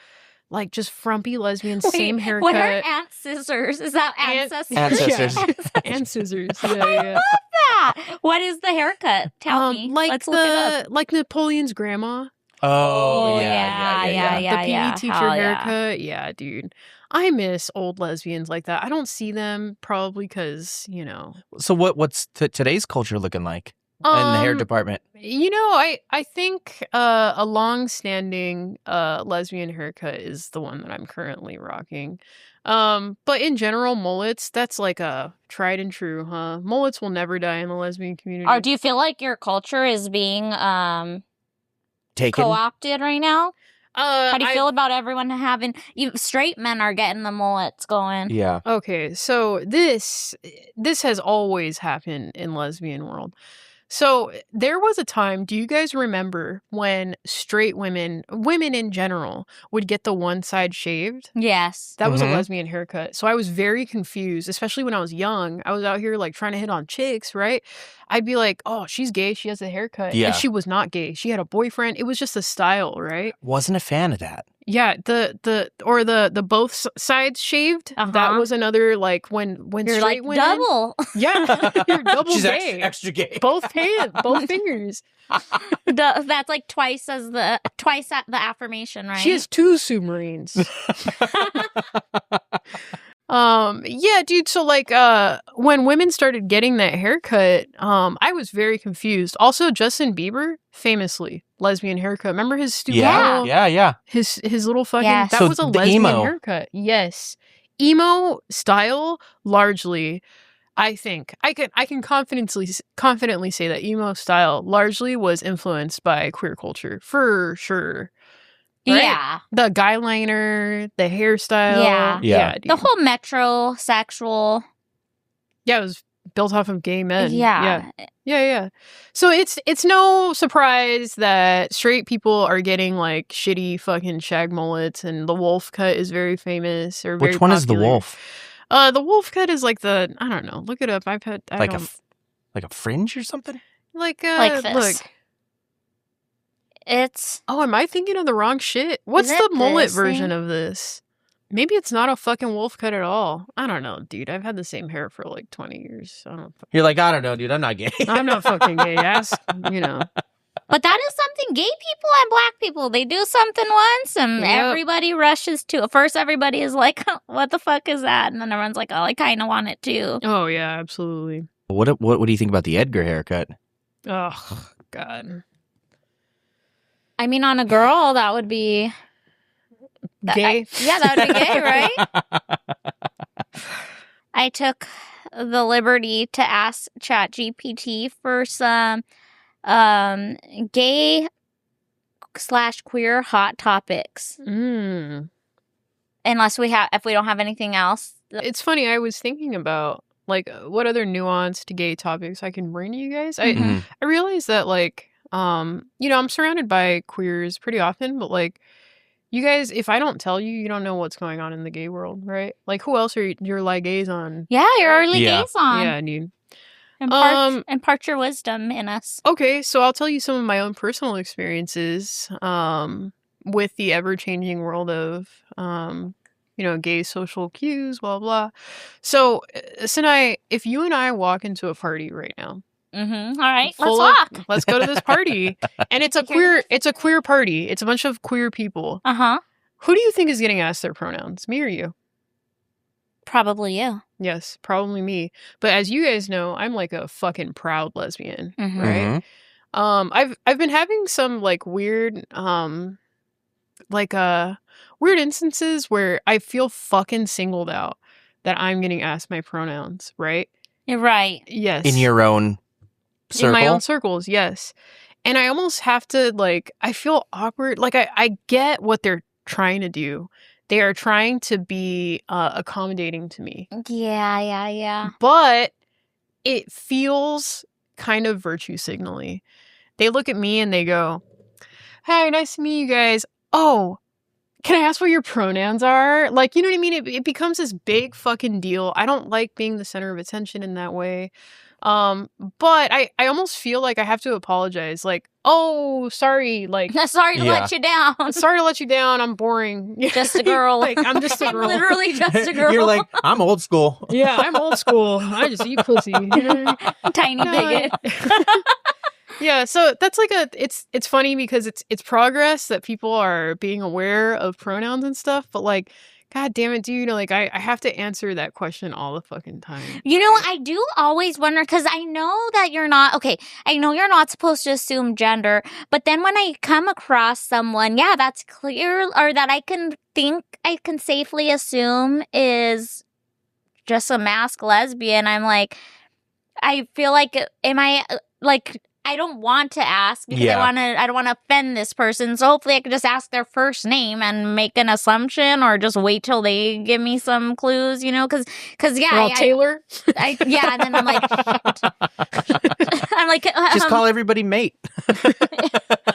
Speaker 1: like just frumpy lesbians, same haircut.
Speaker 2: What are Aunt Scissors? Is that ancestors?
Speaker 3: Ancestors.
Speaker 1: Aunt Scissors.
Speaker 2: I love that. What is the haircut? Tell me.
Speaker 1: Like
Speaker 2: Let's look it up.
Speaker 1: like Napoleon's grandma.
Speaker 3: Oh,
Speaker 2: yeah.
Speaker 1: The PE teacher
Speaker 2: Hell yeah.
Speaker 1: haircut. Yeah, dude. I miss old lesbians like that. I don't see them probably because, you know.
Speaker 3: So what's today's culture looking like in the hair department?
Speaker 1: You know, I think a long-standing lesbian haircut is the one that I'm currently rocking. But in general, mullets, that's like a tried and true, huh? Mullets will never die in the lesbian community.
Speaker 2: Or do you feel like your culture is being
Speaker 3: Taken?
Speaker 2: co-opted right now? How do you
Speaker 1: I-
Speaker 2: feel about everyone having... straight men are getting the mullets going.
Speaker 3: Yeah.
Speaker 1: Okay, so this has always happened in lesbian world. So there was a time, do you guys remember when straight women in general, would get the one side shaved?
Speaker 2: Yes.
Speaker 1: That was a
Speaker 3: Mhm.
Speaker 1: lesbian haircut. So I was very confused, especially when I was young. I was out here like trying to hit on chicks, right? I'd be like, oh, she's gay. She has a haircut.
Speaker 3: Yeah.
Speaker 1: And she was not gay. She had a boyfriend. It was just a style, right?
Speaker 3: Wasn't a fan of that.
Speaker 1: Yeah, the both sides shaved. That
Speaker 2: Uh-huh.
Speaker 1: was another like when
Speaker 2: You're
Speaker 1: straight
Speaker 2: like
Speaker 1: women,
Speaker 2: double.
Speaker 1: yeah, you're double
Speaker 3: She's
Speaker 1: gay.
Speaker 3: extra gay.
Speaker 1: Both fingers.
Speaker 2: That's like twice the affirmation, right?
Speaker 1: She has two submarines. Yeah, dude, so like when women started getting that haircut, I was very confused. Also, Justin Bieber, famously, lesbian haircut. Remember his stupid little,
Speaker 3: Yeah.
Speaker 1: his little fucking
Speaker 2: Yes.
Speaker 1: that
Speaker 3: So
Speaker 1: was a
Speaker 3: the
Speaker 1: lesbian
Speaker 3: emo.
Speaker 1: haircut. Yes. Emo style, largely, I think. I can confidently say that emo style largely was influenced by queer culture, for sure. Right?
Speaker 2: Yeah.
Speaker 1: The guy liner, the hairstyle.
Speaker 2: Yeah.
Speaker 1: Dude.
Speaker 2: The whole metrosexual.
Speaker 1: Yeah, it was built off of gay men.
Speaker 2: Yeah.
Speaker 1: Yeah. So it's no surprise that straight people are getting like shitty fucking shag mullets, and the wolf cut is very famous or very
Speaker 3: Which one is the
Speaker 1: popular.
Speaker 3: wolf?
Speaker 1: The wolf cut is like I don't know. Look it up.
Speaker 3: Like a fringe or something?
Speaker 2: Like this.
Speaker 1: Look.
Speaker 2: It's...
Speaker 1: Oh, am I thinking of the wrong shit? What's
Speaker 2: Is
Speaker 1: the
Speaker 2: it
Speaker 1: mullet
Speaker 2: this
Speaker 1: version
Speaker 2: thing?
Speaker 1: of this? Maybe it's not a fucking wolf cut at all. I don't know, dude. I've had the same hair for like 20 years.
Speaker 3: You're like, I don't know, dude. I'm not gay.
Speaker 1: I'm not fucking gay. Ask, you know.
Speaker 2: But that is something gay people and black people, they do something once and
Speaker 1: Yep.
Speaker 2: everybody rushes to it. First, everybody is like, what the fuck is that? And then everyone's like, oh, I kind of want it too.
Speaker 1: Oh, yeah, absolutely.
Speaker 3: What do you think about the Edgar haircut?
Speaker 1: Oh, God.
Speaker 2: I mean, on a girl, that would be...
Speaker 1: Gay?
Speaker 2: Yeah, that would be gay, right? I took the liberty to ask ChatGPT for some gay/queer hot topics.
Speaker 1: Mm.
Speaker 2: If we don't have anything else.
Speaker 1: It's funny. I was thinking about, like, what other nuanced gay topics I can bring to you guys.
Speaker 3: Mhm.
Speaker 1: I realized that, like, you know, I'm surrounded by queers pretty often, but, like, you guys, if I don't tell you, you don't know what's going on in the gay world, right? Like, who else are your liaison?
Speaker 2: Yeah, your early
Speaker 3: Yeah.
Speaker 2: liaison.
Speaker 1: Yeah, dude.
Speaker 2: Impart your wisdom in us.
Speaker 1: Okay, so I'll tell you some of my own personal experiences with the ever-changing world of, you know, gay social cues, blah, blah. So, Sinai, if you and I walk into a party right now,
Speaker 2: Mm-hmm. All right, let's
Speaker 1: full of-
Speaker 2: walk.
Speaker 1: let's go to this party, and it's a queer party. It's a bunch of queer people.
Speaker 2: Uh-huh.
Speaker 1: Who do you think is getting asked their pronouns? Me or you?
Speaker 2: Probably you.
Speaker 1: Yes, probably me. But as you guys know, I'm like a fucking proud lesbian,
Speaker 2: Mhm.
Speaker 1: right?
Speaker 3: Mhm.
Speaker 1: I've been having some like weird weird instances where I feel fucking singled out that I'm getting asked my pronouns, right?
Speaker 2: You're right.
Speaker 1: Yes.
Speaker 3: In your own circle?
Speaker 1: In my own circles, yes. And I almost have to, like, I feel awkward. Like, I get what they're trying to do. They are trying to be accommodating to me.
Speaker 2: Yeah.
Speaker 1: But it feels kind of virtue signaling. They look at me and they go, "Hi, nice to meet you guys. Oh, can I ask what your pronouns are?" Like, you know what I mean? It becomes this big fucking deal. I don't like being the center of attention in that way. But I almost feel like I have to apologize. Like, oh, sorry. Like,
Speaker 2: Sorry to
Speaker 3: Yeah.
Speaker 2: let you down.
Speaker 1: sorry to let you down. I'm boring.
Speaker 2: Just a girl.
Speaker 1: Like, I'm just a
Speaker 2: I'm
Speaker 1: girl.
Speaker 2: literally just a girl.
Speaker 3: You're like, I'm old school.
Speaker 1: Yeah, I'm old school. I just eat pussy. You know what I mean?
Speaker 2: Tiny
Speaker 1: No,
Speaker 2: bigot.
Speaker 1: Yeah, so that's like it's funny because it's progress that people are being aware of pronouns and stuff, but like, god damn it, dude, like I have to answer that question all the fucking time.
Speaker 2: You know, I do always wonder, because I know that you're not, okay, I know you're not supposed to assume gender, but then when I come across someone, yeah, that's clear, or that I can safely assume is just a masked lesbian, I'm like, I feel like, am I, like, I don't want to ask because
Speaker 3: Yeah.
Speaker 2: I don't want to offend this person. So hopefully I can just ask their first name and make an assumption, or just wait till they give me some clues, you know? Because yeah,
Speaker 1: Well, Taylor.
Speaker 2: yeah, and then I'm like,
Speaker 3: Just call everybody mate.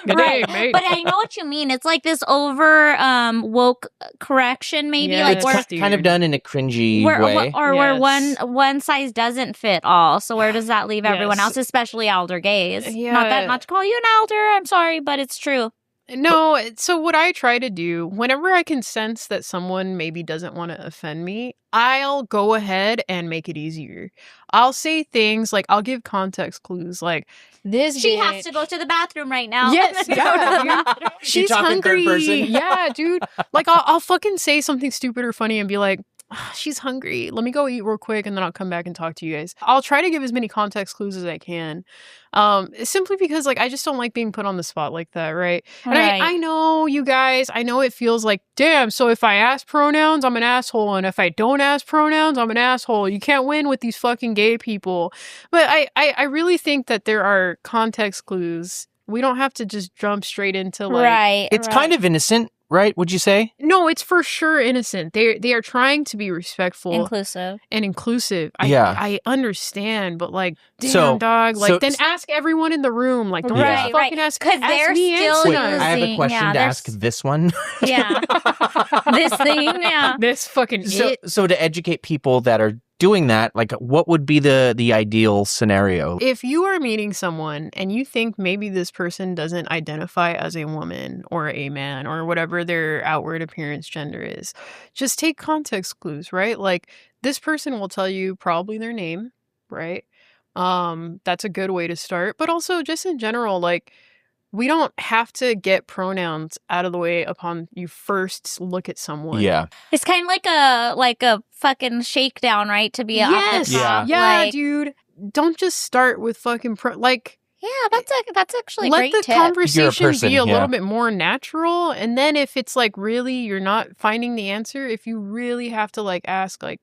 Speaker 2: right.
Speaker 1: Mate.
Speaker 2: But I know what you mean. It's like this over woke correction, maybe,
Speaker 1: Yeah,
Speaker 2: like
Speaker 3: It's
Speaker 2: where
Speaker 3: kind of done in a cringy way.
Speaker 2: where
Speaker 1: Yes.
Speaker 2: one size doesn't fit all. So where does that leave everyone
Speaker 1: Yes.
Speaker 2: else, especially elder gays?
Speaker 1: Yeah.
Speaker 2: Not to call you an elder, I'm sorry, but it's true.
Speaker 1: No, so what I try to do, whenever I can sense that someone maybe doesn't want to offend me, I'll go ahead and make it easier. I'll say things like, I'll give context clues like, this
Speaker 2: She
Speaker 1: bitch,
Speaker 2: has to go to the bathroom right now.
Speaker 1: Yes, yeah, dude. She's
Speaker 3: talk in third
Speaker 1: hungry.
Speaker 3: person?
Speaker 1: Yeah, dude. Like, I'll fucking say something stupid or funny and be like, she's hungry. Let me go eat real quick and then I'll come back and talk to you guys. I'll try to give as many context clues as I can. Simply because like I just don't like being put on the spot like that, right? And
Speaker 2: Right.
Speaker 1: I know you guys, I know it feels like, damn, so if I ask pronouns, I'm an asshole. And if I don't ask pronouns, I'm an asshole. You can't win with these fucking gay people. But I really think that there are context clues. We don't have to just jump straight into like
Speaker 2: Right.
Speaker 3: It's kind of innocent, right? Would you say?
Speaker 1: no, it's for sure innocent. They are trying to be respectful
Speaker 2: inclusive.
Speaker 1: and inclusive.
Speaker 3: Yeah.
Speaker 1: I understand, but like, damn,
Speaker 3: So-
Speaker 1: dog. Like,
Speaker 3: so-
Speaker 1: then ask everyone in the room. Like, don't
Speaker 2: Right,
Speaker 1: just
Speaker 2: right.
Speaker 1: fucking ask.
Speaker 2: 'Cause
Speaker 1: ask
Speaker 2: they're
Speaker 1: me
Speaker 2: still
Speaker 1: and
Speaker 3: Wait,
Speaker 1: Sinai.
Speaker 3: I have a
Speaker 2: using-
Speaker 3: question
Speaker 2: yeah,
Speaker 3: to
Speaker 2: there's-
Speaker 3: ask this one.
Speaker 2: Yeah. This thing, yeah.
Speaker 1: This fucking
Speaker 3: So to educate people that are doing that, like, what would be the ideal scenario?
Speaker 1: If you are meeting someone and you think maybe this person doesn't identify as a woman or a man or whatever their outward appearance gender is, just take context clues, right? Like this person will tell you probably their name, right? That's a good way to start. But also just in general, like we don't have to get pronouns out of the way upon you first look at someone.
Speaker 3: Yeah.
Speaker 2: It's kind of like a fucking shakedown, right? To be
Speaker 1: Yes.
Speaker 2: off the top.
Speaker 1: Yeah,
Speaker 2: like,
Speaker 1: dude. Don't just start with fucking
Speaker 2: yeah, that's actually a
Speaker 1: let
Speaker 2: great
Speaker 1: the
Speaker 2: tip.
Speaker 1: conversation
Speaker 3: person,
Speaker 1: be a
Speaker 3: yeah.
Speaker 1: little bit more natural, and then if it's like really you're not finding the answer, if you really have to like ask, like,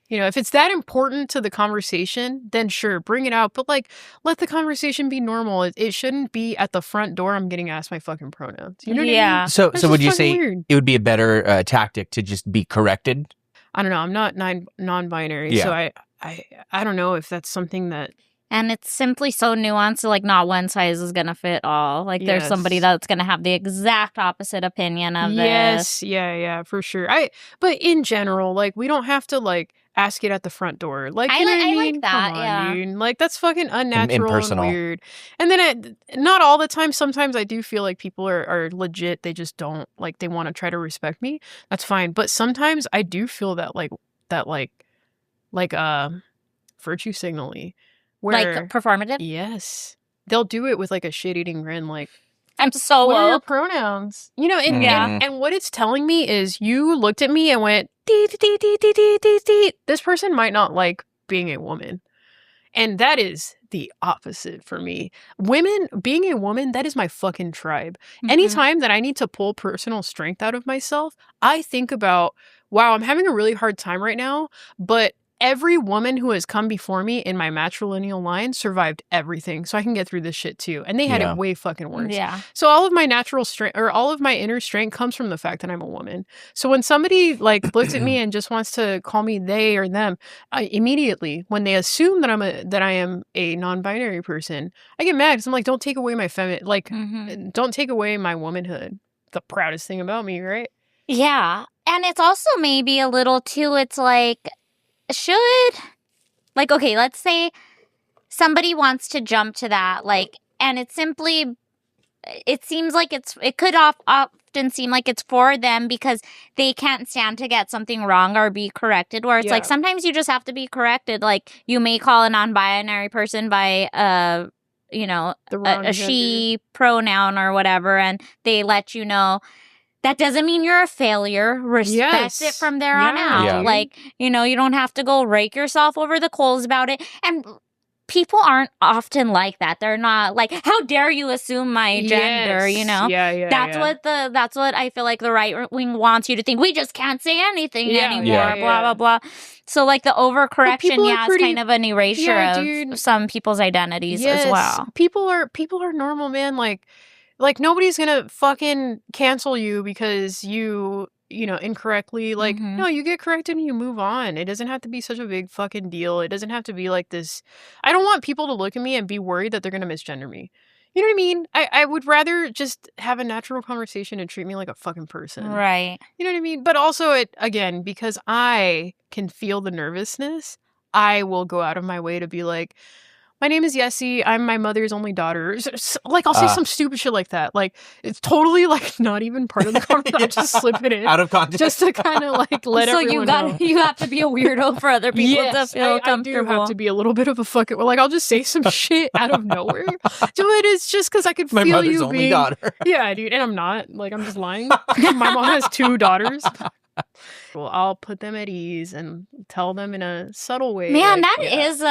Speaker 1: you know, if it's that important to the conversation, then sure, bring it out, but like let the conversation be normal. It shouldn't be at the front door I'm getting asked my fucking pronouns, you know what I
Speaker 2: Yeah.
Speaker 1: mean?
Speaker 3: So
Speaker 1: That's
Speaker 3: would
Speaker 1: just
Speaker 3: you
Speaker 1: fucking
Speaker 3: say
Speaker 1: weird.
Speaker 3: it would be a better tactic to just be corrected?
Speaker 1: I don't know, I'm not non-binary, so I don't know if that's something that
Speaker 2: And it's simply so nuanced, so like not one size is gonna fit all. Like there's somebody
Speaker 1: Yes.
Speaker 2: that's gonna have the exact opposite opinion of this.
Speaker 1: yes, yeah, for sure. But in general, like we don't have to like ask it at the front door. Like,
Speaker 2: I
Speaker 1: you know
Speaker 2: like-
Speaker 1: what I
Speaker 2: I like
Speaker 1: mean?
Speaker 2: that,
Speaker 1: Come on,
Speaker 2: yeah.
Speaker 1: dude. Like that's fucking unnatural and
Speaker 3: impersonal.
Speaker 1: weird. And then not all the time. Sometimes I do feel like people are legit. They just don't like. They want to try to respect me. That's fine. But sometimes I do feel that virtue signaling, where
Speaker 2: Like performative.
Speaker 1: yes, they'll do it with like a shit-eating grin, like.
Speaker 2: I'm so
Speaker 1: What are your
Speaker 2: woke.
Speaker 1: pronouns? You know, and,
Speaker 2: Yeah.
Speaker 1: and what it's telling me is you looked at me and went, dee, dee, dee, dee, dee, dee, dee, dee. This person might not like being a woman. And that is the opposite for me. Women, being a woman, that is my fucking tribe.
Speaker 2: Mhm.
Speaker 1: Anytime that I need to pull personal strength out of myself, I think about, wow, I'm having a really hard time right now, but every woman who has come before me in my matrilineal line survived everything, so I can get through this shit too. And they had
Speaker 3: Yeah.
Speaker 1: it way fucking worse.
Speaker 2: Yeah.
Speaker 1: So all of my natural strength or all of my inner strength comes from the fact that I'm a woman. So when somebody like looks at me and just wants to call me they or them, immediately when they assume that I am a non-binary person, I get mad because I'm like, don't take away my don't take away my womanhood. The proudest thing about me, right?
Speaker 2: Yeah. And it's also maybe a little too, it's like, okay, let's say somebody wants to jump to that, like, and it seems like it could often seem like it's for them because they can't stand to get something wrong or be corrected, where it's like
Speaker 1: Yeah.
Speaker 2: sometimes you just have to be corrected. Like you may call a non-binary person by
Speaker 1: The wrong
Speaker 2: a
Speaker 1: gender.
Speaker 2: she pronoun or whatever, and they let you know that doesn't mean you're a failure. Respect it from there on out.
Speaker 3: Yeah.
Speaker 2: Like, you don't have to go rake yourself over the coals about it. And people aren't often like that. They're not like, how dare you assume my gender,
Speaker 1: Yeah.
Speaker 2: That's what I feel like the right wing wants you to think. We just can't say anything anymore, blah, blah, blah. So, like, the overcorrection, is kind of an erasure of some people's identities as well.
Speaker 1: People are normal, man. Like nobody's gonna fucking cancel you because you incorrectly, like, no, you get corrected and you move on. It doesn't have to be such a big fucking deal. It doesn't have to be like this. I don't want people to look at me and be worried that they're gonna misgender me. You know what I mean? I would rather just have a natural conversation and treat me like a fucking person.
Speaker 2: Right.
Speaker 1: You know what I mean? But also, again, because I can feel the nervousness, I will go out of my way to be like, my name is Yesi. I'm my mother's only daughter. Like, I'll say some stupid shit like that. Like, it's totally, like, not even part of the conversation. I just slip it in.
Speaker 3: Out of context.
Speaker 1: Just to kind of, like, let everyone know.
Speaker 2: So you have to be a weirdo for other people to feel comfortable.
Speaker 1: I do have to be a little bit of a fucking... Like, I'll just say some shit out of nowhere. But it's just because I could feel you being...
Speaker 3: My mother's only daughter.
Speaker 1: Yeah, dude. And I'm not. Like, I'm just lying. My mom has 2 daughters. Well, I'll put them at ease and tell them in a subtle way.
Speaker 2: Man, like, that is a...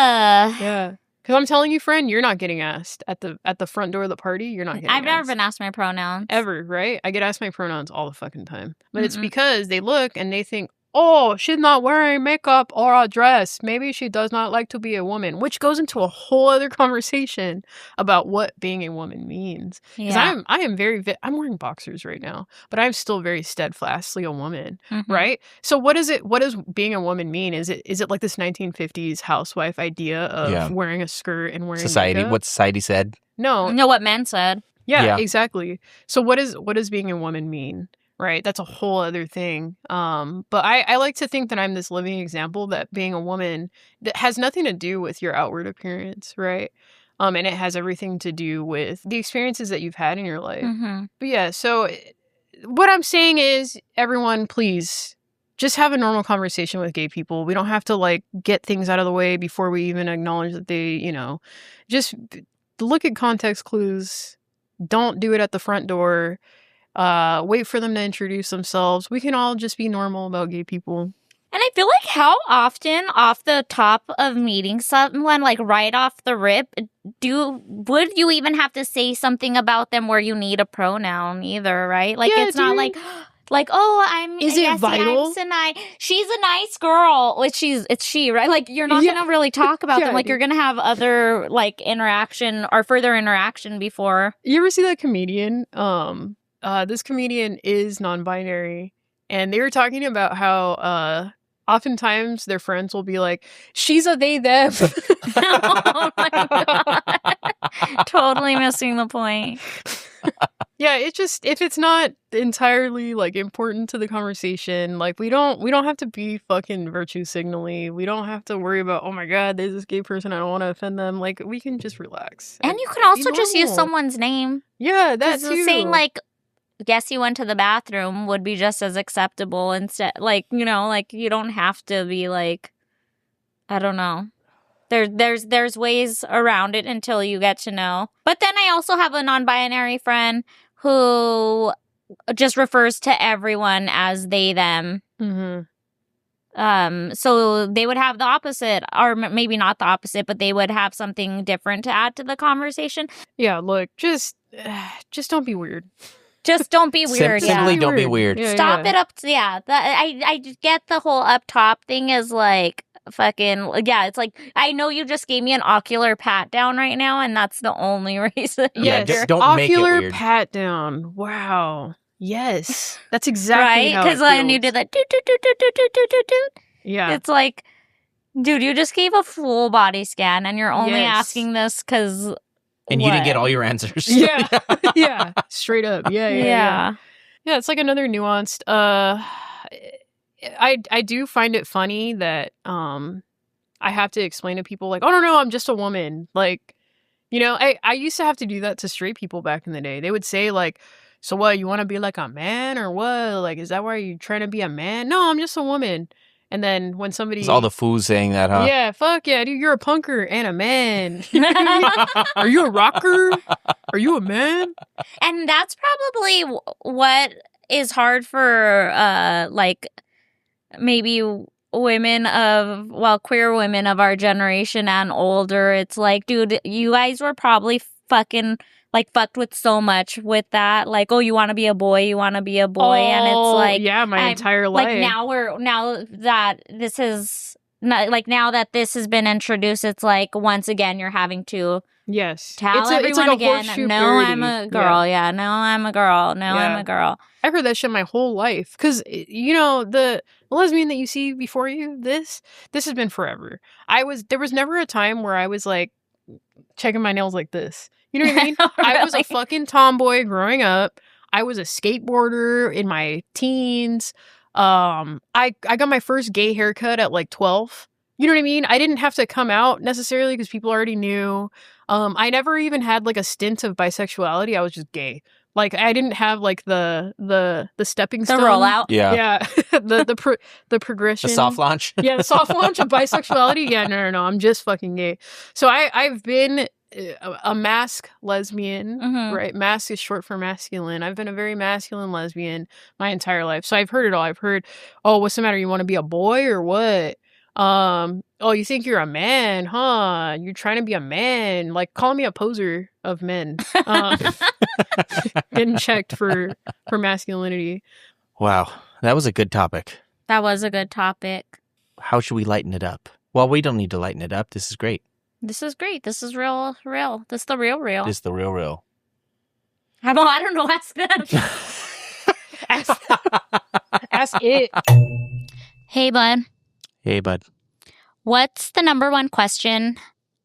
Speaker 1: Yeah. Because I'm telling you, friend, you're not getting asked at the front door of the party. You're not getting asked.
Speaker 2: I've never been asked my pronouns.
Speaker 1: Ever, right? I get asked my pronouns all the fucking time. But it's because they look and they think, oh, she's not wearing makeup or a dress. Maybe she does not like to be a woman, which goes into a whole other conversation about what being a woman means. Because I am very, I'm wearing boxers right now, but I'm still very steadfastly a woman, right? So what does being a woman mean? Is it like this 1950s housewife idea of wearing a skirt and wearing makeup?
Speaker 3: What society said?
Speaker 1: No,
Speaker 2: what men said.
Speaker 1: Yeah, exactly. So what does being a woman mean? Right, that's a whole other thing. But I like to think that I'm this living example that being a woman that has nothing to do with your outward appearance, right? And it has everything to do with the experiences that you've had in your life. But yeah, so what I'm saying is, everyone, please just have a normal conversation with gay people. We don't have to like get things out of the way before we even acknowledge that they, just look at context clues. Don't do it at the front door. Wait for them to introduce themselves. We can all just be normal about gay people.
Speaker 2: And I feel like how often off the top of meeting someone, like right off the rip, would you even have to say something about them where you need a pronoun either, right? Like, it's not like, oh,
Speaker 1: Is it vital?
Speaker 2: She's a nice girl. It's she, right? Like, you're not going to really talk about them. Like, you're going to have other, like, interaction or further interaction before.
Speaker 1: You ever see that comedian? This comedian is non-binary, and they were talking about how oftentimes their friends will be like, she's a they them.
Speaker 2: Oh my God. Totally missing the point.
Speaker 1: Yeah, it's just, if it's not entirely like important to the conversation, like we don't have to be fucking virtue signally. We don't have to worry about, oh my God, there's this gay person, I don't want to offend them. Like, we can just relax.
Speaker 2: And you can also just use someone's name.
Speaker 1: Yeah, that's
Speaker 2: saying like, guess you went to the bathroom would be just as acceptable instead. Like, like you don't have to be like, I don't know. There's ways around it until you get to know. But then I also have a non-binary friend who just refers to everyone as they, them. So they would have the opposite, or maybe not the opposite, but they would have something different to add to the conversation.
Speaker 1: Yeah, look, just don't be weird.
Speaker 2: Just don't be weird.
Speaker 3: Simply don't be weird.
Speaker 2: Stop it up. I get the whole up top thing is like fucking, it's like, I know you just gave me an ocular pat down right now, and that's the only reason.
Speaker 3: Just don't
Speaker 1: ocular
Speaker 3: make it weird.
Speaker 1: Pat down. Wow. Yes. That's exactly how it feels.
Speaker 2: Because when you do that,
Speaker 1: yeah,
Speaker 2: it's like, dude, you just gave a full body scan, and you're only asking this because...
Speaker 3: And you didn't get all your answers.
Speaker 1: Yeah. Yeah. Straight up. Yeah. Yeah, it's like another nuanced. I do find it funny that I have to explain to people like, oh no, I'm just a woman. Like, I used to have to do that to straight people back in the day. They would say like, so what, you want to be like a man or what? Like, is that why you're trying to be a man? No, I'm just a woman. And then when somebody...
Speaker 3: It's all the fools saying that, huh?
Speaker 1: Yeah, fuck yeah, dude, you're a punker and a man. Are you a rocker? Are you a man?
Speaker 2: And that's probably what is hard for, like, maybe queer women of our generation and older. It's like, dude, you guys were probably fucking... like, fucked with so much with that. Like, oh, you want to be a boy, and it's like...
Speaker 1: yeah, my entire life.
Speaker 2: Like, now that this is... now that this has been introduced, it's like, once again, you're having to...
Speaker 1: Yes.
Speaker 2: Tell everyone again, no, I'm a girl. Yeah, no, I'm a girl. No, I'm a girl.
Speaker 1: I've heard that shit my whole life. Because, you know, the lesbian that you see before you, this has been forever. There was never a time where I was, like, checking my nails like this. You know what I mean?
Speaker 2: Really?
Speaker 1: I was a fucking tomboy growing up. I was a skateboarder in my teens. I got my first gay haircut at, like, 12. You know what I mean? I didn't have to come out necessarily because people already knew. I never even had like a stint of bisexuality. I was just gay. Like I didn't have like the stepping stone.
Speaker 2: The rollout.
Speaker 3: Yeah.
Speaker 1: the progression.
Speaker 3: The soft launch.
Speaker 1: Yeah, the soft launch of bisexuality. Yeah, no. I'm just fucking gay. So I've been a mask lesbian, right? Mask is short for masculine. I've been a very masculine lesbian my entire life. So I've heard it all. I've heard, oh, what's the matter? You want to be a boy or what? Oh, you think you're a man, huh? You're trying to be a man. Like, call me a poser of men. Getting checked for masculinity.
Speaker 3: Wow, that was a good topic.
Speaker 2: That was a good topic.
Speaker 3: How should we lighten it up? Well, we don't need to lighten it up. This is great.
Speaker 2: This is great. This is real. This is the real.
Speaker 3: This is the real.
Speaker 2: I don't know. Ask them.
Speaker 1: Ask it.
Speaker 2: Hey, bud.
Speaker 3: Hey, bud.
Speaker 2: What's the number one question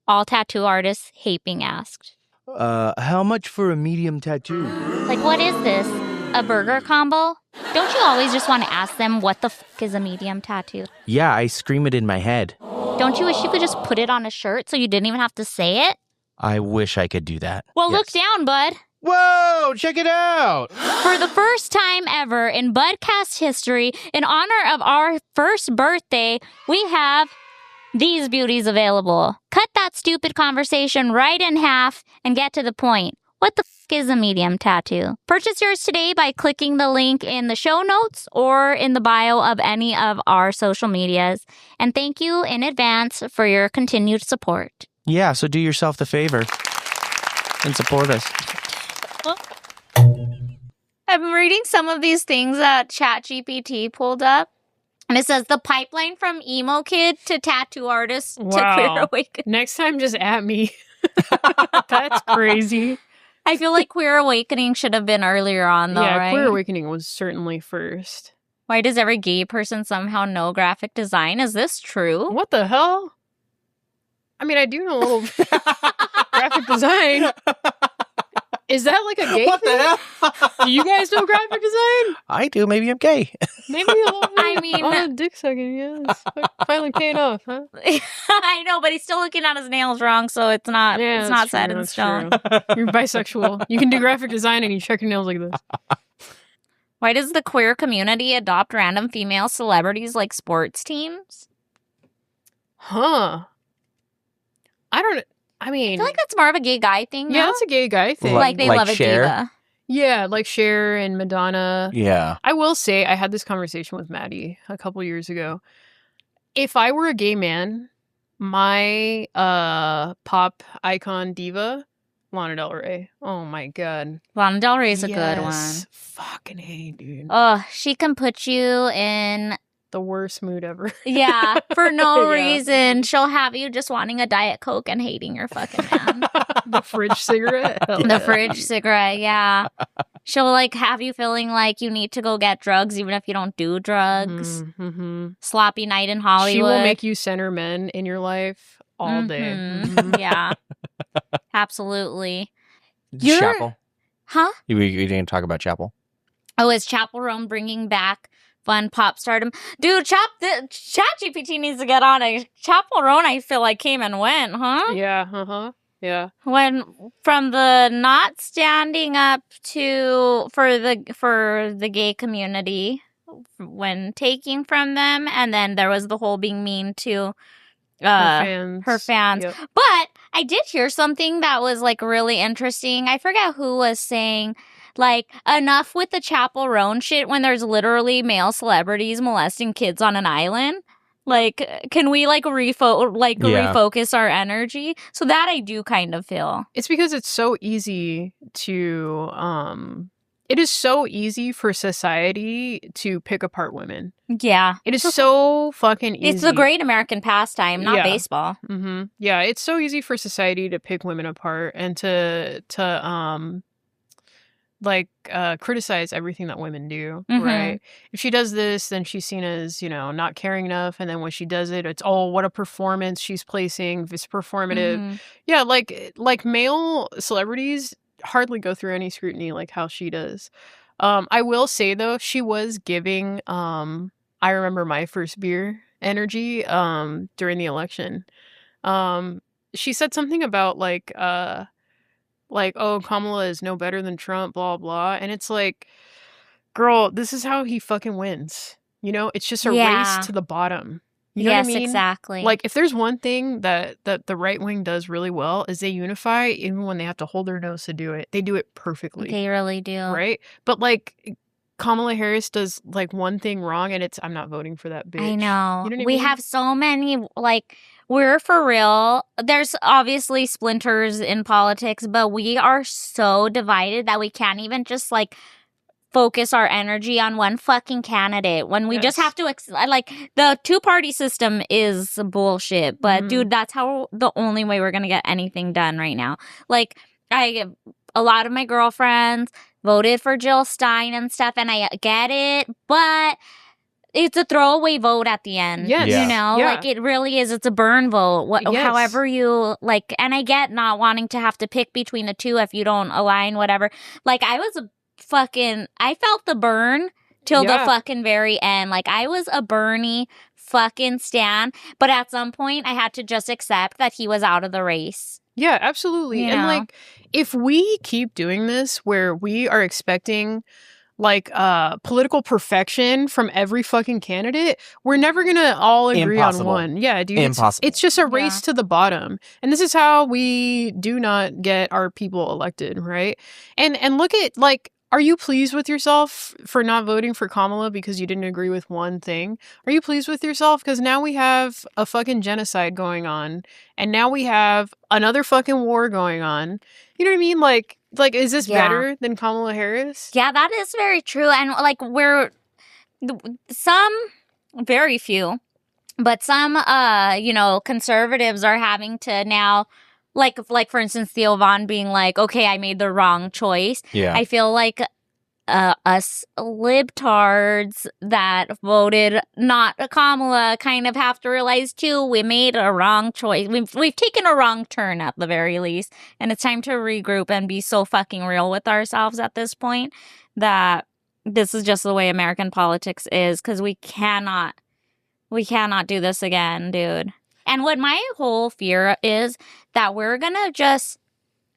Speaker 2: all tattoo artists hate being asked?
Speaker 3: How much for a medium tattoo?
Speaker 2: Like, what is this? A burger combo? Don't you always just want to ask them what the fuck is a medium tattoo?
Speaker 3: Yeah, I scream it in my head.
Speaker 2: Don't you wish you could just put it on a shirt so you didn't even have to say it?
Speaker 3: I wish I could do that.
Speaker 2: Well,
Speaker 3: Yes.
Speaker 2: Look down, bud.
Speaker 3: Whoa, check it out.
Speaker 2: For the first time ever in Budcast history, in honor of our first birthday, we have these beauties available. Cut that stupid conversation right in half and get to the point. What the f*** is a medium tattoo? Purchase yours today by clicking the link in the show notes or in the bio of any of our social medias. And thank you in advance for your continued support.
Speaker 3: Yeah, so do yourself the favor and support us.
Speaker 2: I'm reading some of these things that ChatGPT pulled up. And it says the pipeline from emo kid to tattoo artist to queer awakening.
Speaker 1: Next time, just at me. That's crazy.
Speaker 2: I feel like queer awakening should have been earlier on, though, right?
Speaker 1: Queer awakening was certainly first.
Speaker 2: Why does every gay person somehow know graphic design? Is this true?
Speaker 1: What the hell? I mean, I do know a little graphic design. Is that like a gay
Speaker 3: What
Speaker 1: thing?
Speaker 3: the hell?
Speaker 1: Do you guys know graphic design?
Speaker 3: I do. Maybe I'm gay.
Speaker 1: Maybe a little bit.
Speaker 2: I mean...
Speaker 1: Oh, dick sucking, yes. Finally paying off, huh?
Speaker 2: I know, but he's still looking at his nails wrong, so it's not set in stone.
Speaker 1: You're bisexual. You can do graphic design and you check your nails like this.
Speaker 2: Why does the queer community adopt random female celebrities like sports teams?
Speaker 1: Huh. I
Speaker 2: I
Speaker 1: mean...
Speaker 2: feel like that's more of a gay guy thing,
Speaker 1: yeah,
Speaker 2: no?
Speaker 1: that's a gay guy thing.
Speaker 2: Like they love a
Speaker 3: Cher?
Speaker 2: diva.
Speaker 1: Yeah, like Cher and Madonna.
Speaker 3: Yeah.
Speaker 1: I will say, I had this conversation with Maddie a couple years ago. If I were a gay man, my pop icon diva, Lana Del Rey. Oh my god.
Speaker 2: Lana Del Rey's a good
Speaker 1: Yes.
Speaker 2: one.
Speaker 1: Fucking hey, dude.
Speaker 2: Oh, she can put you in...
Speaker 1: The worst mood ever.
Speaker 2: Yeah, for no
Speaker 1: Yeah.
Speaker 2: reason. She'll have you just wanting a Diet Coke and hating your fucking man.
Speaker 1: The fridge cigarette. Hell
Speaker 2: The
Speaker 1: yeah.
Speaker 2: fridge cigarette, yeah. She'll like have you feeling like you need to go get drugs even if you don't do drugs.
Speaker 1: Mm-hmm.
Speaker 2: Sloppy night in Hollywood.
Speaker 1: She will make you center men in your life all day.
Speaker 2: Mhm.
Speaker 1: Mhm.
Speaker 2: Yeah. Absolutely. You're-
Speaker 3: Chapel.
Speaker 2: Huh?
Speaker 3: You didn't talk about Chapel?
Speaker 2: Oh, is Chapel Roan bringing back fun pop stardom? Dude, ChatGPT needs to get on it. Chapel Roan, I feel like came and went, huh?
Speaker 1: Yeah, uh-huh. Yeah.
Speaker 2: When from the not standing up to for the gay community, when taking from them, and then there was the whole being mean to
Speaker 1: Her
Speaker 2: fans.
Speaker 1: Yep.
Speaker 2: But I did hear something that was like really interesting. I forget who was saying, like, enough with the Chapel Roan shit when there's literally male celebrities molesting kids on an island. Like, can we refocus our energy? So that I do kind of feel.
Speaker 1: It's because it's so easy to it is so easy for society to pick apart women.
Speaker 2: Yeah.
Speaker 1: It is so fucking easy.
Speaker 2: It's a great American pastime, not baseball.
Speaker 1: Mm-hmm. Yeah, it's so easy for society to pick women apart and to criticize everything that women do, right? If she does this, then she's seen as, not caring enough. And then when she does it, it's, oh, what a performance she's placing. It's performative. Yeah, like male celebrities hardly go through any scrutiny like how she does. I will say, though, she was giving, I remember my first beer energy during the election. She said something about oh, Kamala is no better than Trump, blah, blah. And it's like, girl, this is how he fucking wins. It's just a race to the bottom. You know what I mean?
Speaker 2: Yes, exactly.
Speaker 1: Like, if there's one thing that the right wing does really well is they unify even when they have to hold their nose to do it. They do it perfectly.
Speaker 2: They really do.
Speaker 1: Right? But, Kamala Harris does, one thing wrong, and it's, I'm not voting for that bitch.
Speaker 2: I know.
Speaker 1: You know what I
Speaker 2: We
Speaker 1: mean?
Speaker 2: have so many, we're for real. There's obviously splinters in politics, but we are so divided that we can't even just, focus our energy on one fucking candidate when we just have to, the two-party system is bullshit. But, dude, that's the only way we're going to get anything done right now. A lot of my girlfriends voted for Jill Stein and stuff, and I get it, but it's a throwaway vote at the end.
Speaker 1: Yes. Yeah.
Speaker 2: It really is. It's a burn vote. However you, and I get not wanting to have to pick between the two if you don't align, whatever. I felt the burn till the fucking very end. I was a Bernie fucking stan, but at some point I had to just accept that he was out of the race.
Speaker 1: Yeah, absolutely. And if we keep doing this where we are expecting political perfection from every fucking candidate, we're never gonna all agree on one. Yeah, dude.
Speaker 3: Impossible.
Speaker 1: It's just a race to the bottom. And this is how we do not get our people elected, right? And look at are you pleased with yourself for not voting for Kamala because you didn't agree with one thing? Are you pleased with yourself? Because now we have a fucking genocide going on. And now we have another fucking war going on. You know what I mean? Is this better than Kamala Harris?
Speaker 2: Yeah, that is very true. And very few, but some, conservatives are having to now, for instance, Theo Von being okay, I made the wrong choice.
Speaker 3: Yeah.
Speaker 2: I feel like us libtards that voted not Kamala kind of have to realize too, we made a wrong choice. We've taken a wrong turn at the very least, and it's time to regroup and be so fucking real with ourselves at this point that this is just the way American politics is, because we cannot do this again, dude. And what my whole fear is that we're gonna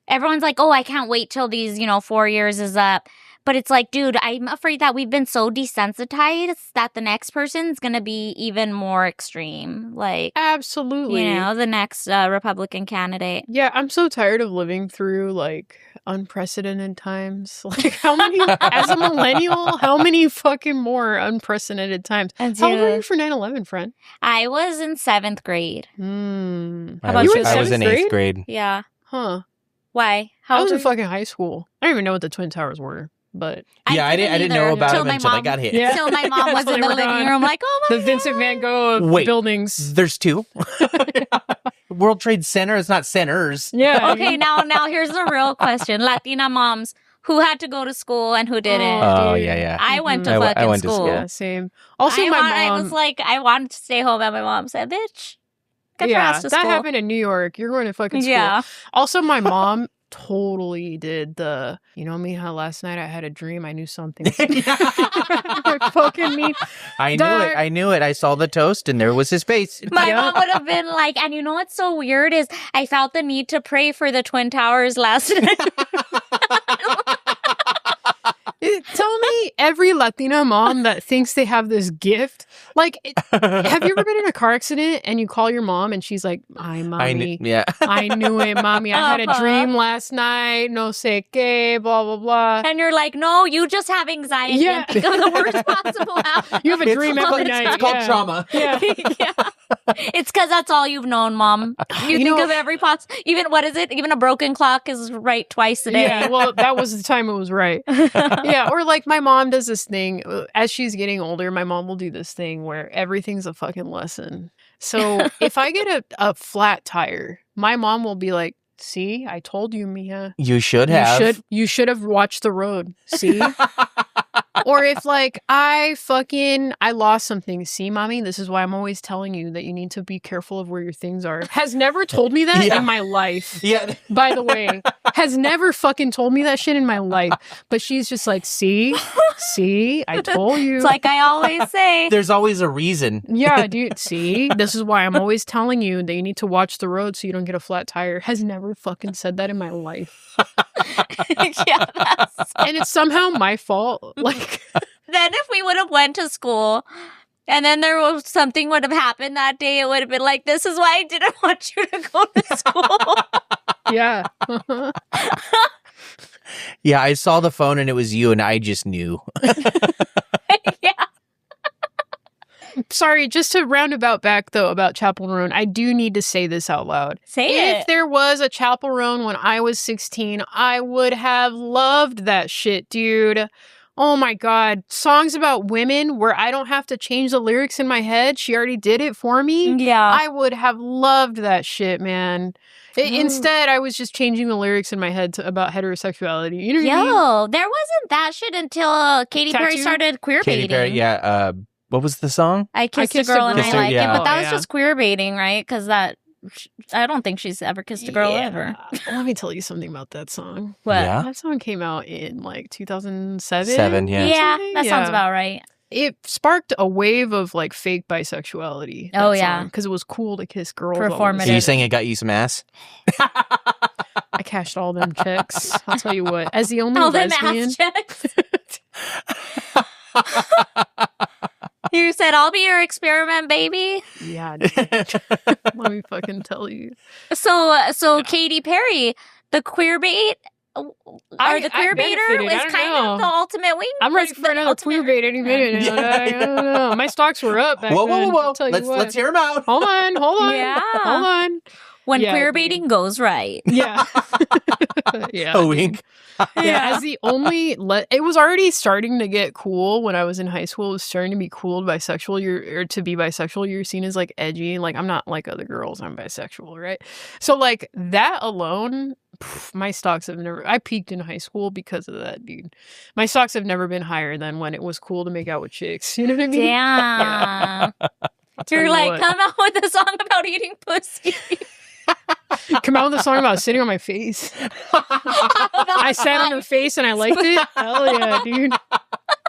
Speaker 2: everyone's like, oh, I can't wait till these 4 years is up. But it's dude, I'm afraid that we've been so desensitized that the next person's going to be even more extreme.
Speaker 1: Absolutely.
Speaker 2: The next Republican candidate.
Speaker 1: Yeah, I'm so tired of living through, unprecedented times. How many, as a millennial, how many fucking more unprecedented times? How old were you for 9/11, friend?
Speaker 2: I was in 7th grade.
Speaker 1: How about you?
Speaker 3: I was in 8th grade.
Speaker 2: Yeah.
Speaker 1: Huh.
Speaker 2: Why?
Speaker 1: I was in fucking high school. I don't even know what the Twin Towers were. But
Speaker 3: I didn't know about them until they got hit.
Speaker 1: Yeah.
Speaker 2: Until my mom was in the living room, oh my
Speaker 1: the Vincent Van Gogh of buildings.
Speaker 3: There's two. World Trade Center is not centers.
Speaker 1: Yeah.
Speaker 2: Okay, now here's the real question: Latina moms who had to go to school and who didn't.
Speaker 3: Oh yeah.
Speaker 2: I went to fucking school.
Speaker 1: Yeah, same. Also, my mom.
Speaker 2: I was I wanted to stay home, and my mom said, "Bitch, get your ass to school."
Speaker 1: That happened in New York. You're going to fucking school.
Speaker 2: Yeah.
Speaker 1: Also, my mom totally did the, how last night I had a dream I knew something. Fucking me.
Speaker 3: I knew it. I saw the toast and there was his face.
Speaker 2: My mom would have been and what's so weird is I felt the need to pray for the Twin Towers last night.
Speaker 1: Tell me every Latina mom that thinks they have this gift. Like, have you ever been in a car accident and you call your mom and she's like, "Ay, mommy, I knew it, mommy. I had a dream last night. No sé qué, blah, blah, blah."
Speaker 2: And you're like, no, you just have anxiety and think of the worst possible outcome.
Speaker 1: You have a dream every night.
Speaker 3: It's called trauma.
Speaker 1: Yeah.
Speaker 2: It's because that's all you've known, Mom. You think of every even, what is it? Even a broken clock is right twice a day.
Speaker 1: Yeah, well, that was the time it was right. Yeah, or like my mom does this thing. As she's getting older, my mom will do this thing where everything's a fucking lesson. So if I get a flat tire, my mom will be like, "See, I told you, Mia.
Speaker 3: You should have.
Speaker 1: You should have watched the road. See?" Or if like I lost something. "See, mommy, this is why I'm always telling you that you need to be careful of where your things are." Has never told me that in my life.
Speaker 3: Yeah.
Speaker 1: By the way, has never fucking told me that shit in my life. But she's just like, see, I told you.
Speaker 2: It's like I always say.
Speaker 3: There's always a reason.
Speaker 1: Yeah, dude, see, this is why I'm always telling you that you need to watch the road so you don't get a flat tire. Has never fucking said that in my life.
Speaker 2: Yeah,
Speaker 1: and it's somehow my fault. Like,
Speaker 2: then if we would have went to school and then there was something would have happened that day, it would have been like, this is why I didn't want you to go to school.
Speaker 1: Yeah.
Speaker 3: Yeah, I saw the phone and it was you and I just knew.
Speaker 2: Yeah.
Speaker 1: Sorry, just to roundabout back, though, about Chapel Roan, I do need to say this out loud.
Speaker 2: Say it.
Speaker 1: If there was a Chapel Roan when I was 16, I would have loved that shit, dude. Oh my God. Songs about women where I don't have to change the lyrics in my head. She already did it for me.
Speaker 2: Yeah.
Speaker 1: I would have loved that shit, man. Instead, I was just changing the lyrics in my head about heterosexuality. You know what I mean?
Speaker 2: There wasn't that shit until Katy Perry started queer
Speaker 3: Katy
Speaker 2: baiting.
Speaker 3: Perry, yeah. What was the song?
Speaker 2: I kissed a girl and I like it, but that was
Speaker 1: yeah.
Speaker 2: just queer baiting, right? Because I don't think she's ever kissed a girl ever.
Speaker 1: Let me tell you something about that song.
Speaker 2: What?
Speaker 3: Yeah.
Speaker 1: That song came out in like 2007.
Speaker 2: Yeah, that sounds about right.
Speaker 1: It sparked a wave of like fake bisexuality.
Speaker 2: Oh, yeah.
Speaker 1: Because it was cool to kiss girls.
Speaker 2: Performative.
Speaker 3: Are you saying it got you some ass?
Speaker 1: I cashed all them checks. I'll tell you what. As the only
Speaker 2: all
Speaker 1: lesbian.
Speaker 2: them ass checks. You said, "I'll be your experiment, baby."
Speaker 1: Yeah. Let me fucking tell you.
Speaker 2: So Katy Perry, the queer bait, the queer baiter was kind of the ultimate wing.
Speaker 1: I'm ready for another queer bait any minute. I don't know. My stocks were up back then.
Speaker 3: Whoa.
Speaker 1: Let's
Speaker 3: hear him out.
Speaker 1: Hold on.
Speaker 2: Yeah.
Speaker 1: Hold on.
Speaker 2: When queer baiting goes right.
Speaker 1: Yeah. Yeah.
Speaker 3: A wink.
Speaker 1: Yeah, as the only it was already starting to get cool when I was in high school. It was starting to be cool to to be bisexual. You're seen as like edgy. Like, I'm not like other girls. I'm bisexual, right? So like that alone, my stocks have never. I peaked in high school because of that, dude. My stocks have never been higher than when it was cool to make out with chicks. You know what I mean?
Speaker 2: Damn.
Speaker 1: Yeah.
Speaker 2: You're like, come out with a song about eating pussy.
Speaker 1: Come out with a song about sitting on my face. I sat on her face and I liked it. Hell yeah, dude.
Speaker 2: Let's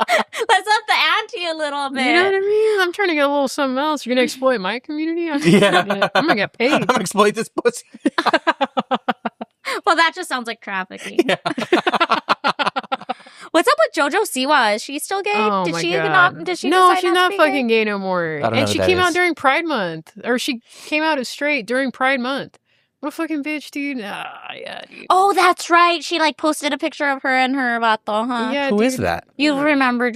Speaker 2: up the ante a little bit.
Speaker 1: You know what I mean? I'm trying to get a little something else. You're going to exploit my community? I'm going to get paid.
Speaker 3: I'm going to exploit this pussy.
Speaker 2: Well, that just sounds like trafficking. Yeah. What's up with JoJo Siwa? Is she still gay?
Speaker 1: Oh
Speaker 2: Did
Speaker 1: my
Speaker 2: she
Speaker 1: God.
Speaker 2: Did she
Speaker 1: No,
Speaker 2: decide
Speaker 1: she's not fucking gay no more.
Speaker 3: I don't know
Speaker 1: and she
Speaker 3: who that
Speaker 1: came out
Speaker 3: is.
Speaker 1: during Pride Month. Or she came out as straight during Pride Month. What a fucking bitch, dude. Yeah, dude.
Speaker 2: Oh, that's right. She like posted a picture of her and her vato, huh?
Speaker 1: Yeah,
Speaker 3: Who
Speaker 1: dude.
Speaker 3: is that?
Speaker 2: You remember,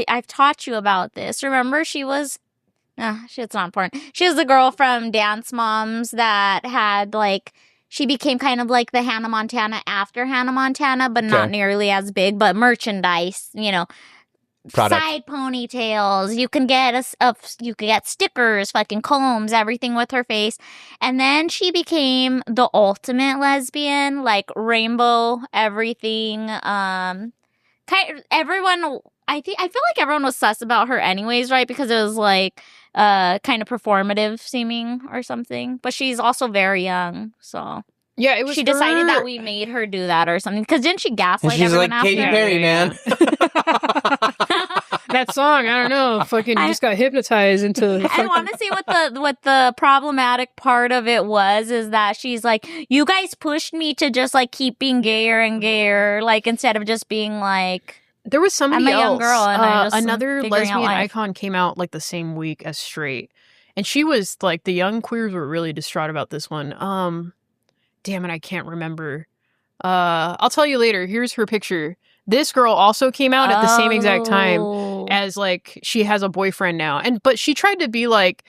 Speaker 2: I've taught you about this. Remember, she was, shit's not important. She was the girl from Dance Moms that had like, she became kind of like the Hannah Montana after Hannah Montana, but not nearly as big, but merchandise,
Speaker 3: Product.
Speaker 2: Side ponytails. You can get you can get stickers, fucking combs, everything with her face. And then she became the ultimate lesbian, like rainbow everything. Everyone. I feel like everyone was sus about her anyways, right? Because it was like kind of performative seeming or something. But she's also very young, so.
Speaker 1: Yeah, it was.
Speaker 2: She decided that we made her do that or something. Because didn't she gaslight
Speaker 3: She's
Speaker 2: everyone
Speaker 3: like,
Speaker 2: after?
Speaker 3: Katy Perry, man.
Speaker 1: That song, I don't know, fucking just got hypnotized into.
Speaker 2: I want to see what the problematic part of it was. Is that she's like, you guys pushed me to just like keep being gayer and gayer, like instead of just being like
Speaker 1: There was somebody
Speaker 2: I'm a
Speaker 1: else.
Speaker 2: young girl, and I just
Speaker 1: another
Speaker 2: figuring out
Speaker 1: lesbian
Speaker 2: life.
Speaker 1: icon came out like the same week as straight, and she was like, the young queers were really distraught about this one. Damn it, I can't remember. I'll tell you later. Here's her picture. This girl also came out at the same exact time
Speaker 2: Oh.
Speaker 1: as like she has a boyfriend now, but she tried to be like,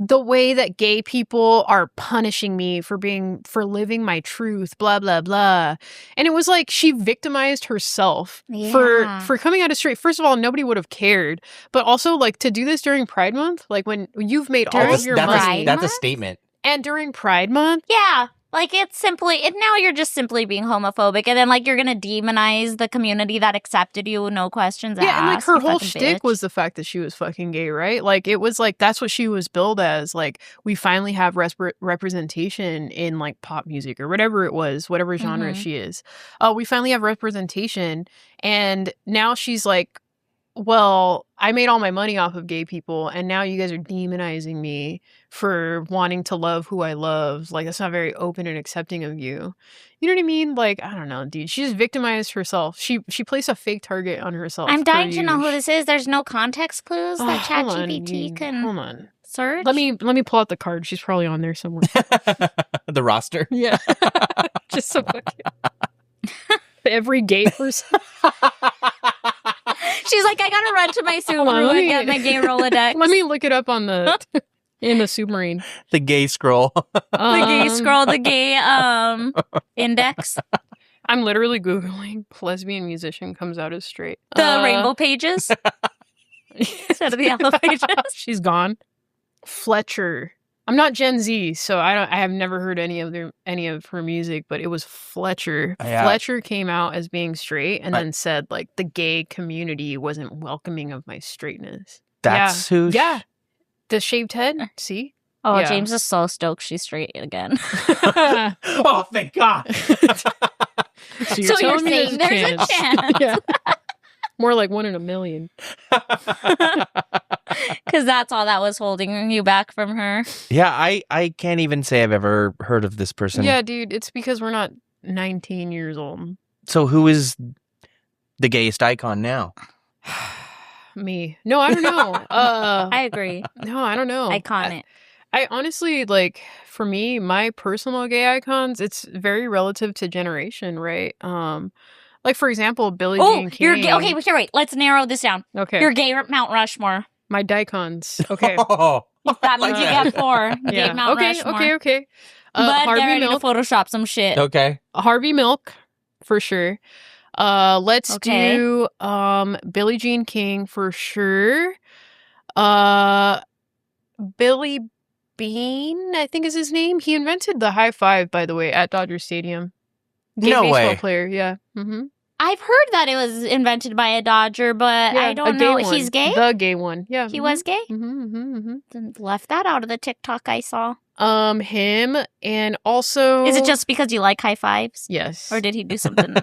Speaker 1: the way that gay people are punishing me for living my truth, blah blah blah. And it was like she victimized herself for coming out as straight. First of all, nobody would have cared, but also like to do this during Pride Month, like when you've made all of your money.
Speaker 3: That's a statement.
Speaker 1: And during Pride Month,
Speaker 2: Yeah. Like, it's simply, now you're just simply being homophobic, and then, like, you're gonna demonize the community that accepted you, no questions asked.
Speaker 1: yeah, and like her
Speaker 2: you
Speaker 1: whole
Speaker 2: fucking
Speaker 1: shtick
Speaker 2: bitch.
Speaker 1: was the fact that she was fucking gay, right? Like it was like that's what she was billed as. Like we finally have representation in like pop music or whatever it was, whatever genre
Speaker 2: Mhm.
Speaker 1: she is. We finally have representation, and now she's like, well, I made all my money off of gay people, and now you guys are demonizing me for wanting to love who I love. Like, that's not very open and accepting of you. You know what I mean? Like, I don't know, dude. She just victimized herself. She placed a fake target on herself.
Speaker 2: I'm dying
Speaker 1: per
Speaker 2: to know who
Speaker 1: usual.
Speaker 2: this is. There's no context clues that
Speaker 1: Hold on,
Speaker 2: ChatGPT can
Speaker 1: Hold on.
Speaker 2: search.
Speaker 1: Let me pull out the card. She's probably on there somewhere.
Speaker 3: The roster.
Speaker 1: Yeah. Just so fucking... Every gay person.
Speaker 2: She's like, I gotta run to my
Speaker 1: Hold on,
Speaker 2: Subaru
Speaker 1: let
Speaker 2: and
Speaker 1: me-
Speaker 2: get my gay Rolodex.
Speaker 1: Let me look it up on the in the submarine.
Speaker 3: The gay scroll.
Speaker 2: The gay scroll, the gay index,
Speaker 1: I'm literally Googling lesbian musician comes out as straight.
Speaker 2: the rainbow pages instead of the yellow pages.
Speaker 1: She's gone. Fletcher. I'm not Gen Z, so I have never heard any of her music, but it was Fletcher.
Speaker 3: Yeah.
Speaker 1: Fletcher came out as being straight and then said like the gay community wasn't welcoming of my straightness.
Speaker 3: That's who.
Speaker 1: Yeah. The shaved head. See?
Speaker 2: Oh,
Speaker 1: Yeah.
Speaker 2: James is so stoked she's straight again.
Speaker 3: Oh, thank God.
Speaker 1: So you're
Speaker 2: So you're
Speaker 1: telling me
Speaker 2: saying there's a chance.
Speaker 1: Yeah. More like 1 in a million.
Speaker 2: Because that's all that was holding you back from her.
Speaker 3: Yeah, I can't even say I've ever heard of this person.
Speaker 1: Yeah, dude, it's because we're not 19 years old.
Speaker 3: So who is the gayest icon now?
Speaker 1: Me. No, I don't know.
Speaker 2: I agree.
Speaker 1: No, I don't know.
Speaker 2: Iconic.
Speaker 1: I honestly, like, for me, my personal gay icons, it's very relative to generation, right? Like, for example, Billie Jean King.
Speaker 2: you're gay. Okay, here, wait. Let's narrow this down.
Speaker 1: Okay.
Speaker 2: You're gay Mount Rushmore.
Speaker 1: My dicons. Okay.
Speaker 3: Oh,
Speaker 2: That means you get 4. Gay Mount
Speaker 1: okay,
Speaker 2: Rushmore.
Speaker 1: okay.
Speaker 2: But get
Speaker 1: Harvey
Speaker 2: ready
Speaker 1: Milk.
Speaker 2: to Photoshop some shit.
Speaker 3: okay.
Speaker 1: Harvey Milk, for sure. Let's
Speaker 2: Okay.
Speaker 1: do Billie Jean King for sure. Billy Bean, I think is his name. He invented the high five, by the way, at Dodger Stadium. Gay
Speaker 3: No
Speaker 1: baseball
Speaker 3: way.
Speaker 1: player, yeah. Mm-hmm.
Speaker 2: I've heard that it was invented by a Dodger, but I don't know. He's gay?
Speaker 1: The gay one, yeah.
Speaker 2: He was gay? Then left that out of the TikTok I saw.
Speaker 1: Him, and also...
Speaker 2: Is it just because you like high fives?
Speaker 1: Yes.
Speaker 2: Or did he do something?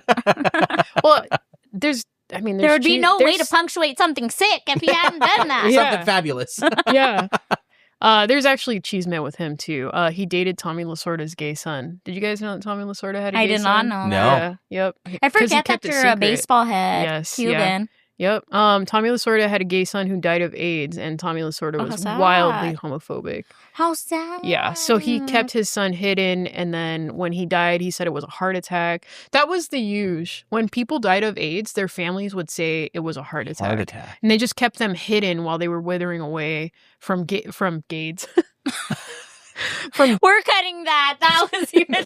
Speaker 1: Well, there's... I mean,
Speaker 2: There would be no way to
Speaker 1: there's-
Speaker 2: punctuate something sick if he hadn't done that.
Speaker 1: Yeah.
Speaker 3: Something fabulous.
Speaker 1: Yeah. There's actually Cheesemate with him too. He dated Tommy Lasorda's gay son. Did you guys know that Tommy Lasorda had a
Speaker 2: I
Speaker 1: gay
Speaker 2: did
Speaker 1: son?
Speaker 2: not know
Speaker 3: No.
Speaker 2: that.
Speaker 1: Yeah. Yep.
Speaker 2: I
Speaker 1: 'Cause he
Speaker 2: forget that
Speaker 1: kept it
Speaker 2: you're a
Speaker 1: secret.
Speaker 2: baseball head.
Speaker 1: Yes, yeah.
Speaker 2: Cuban.
Speaker 1: Yep. Tommy Lasorda had a gay son who died of AIDS, and Tommy Lasorda
Speaker 2: Oh,
Speaker 1: was
Speaker 2: sad.
Speaker 1: wildly homophobic.
Speaker 2: How sad.
Speaker 1: Yeah. So he kept his son hidden, and then when he died, he said it was a heart attack. That was the usual. When people died of AIDS, their families would say it was a heart attack.
Speaker 3: Heart attack.
Speaker 1: And they just kept them hidden while they were withering away from AIDS. From
Speaker 2: We're cutting that. That was even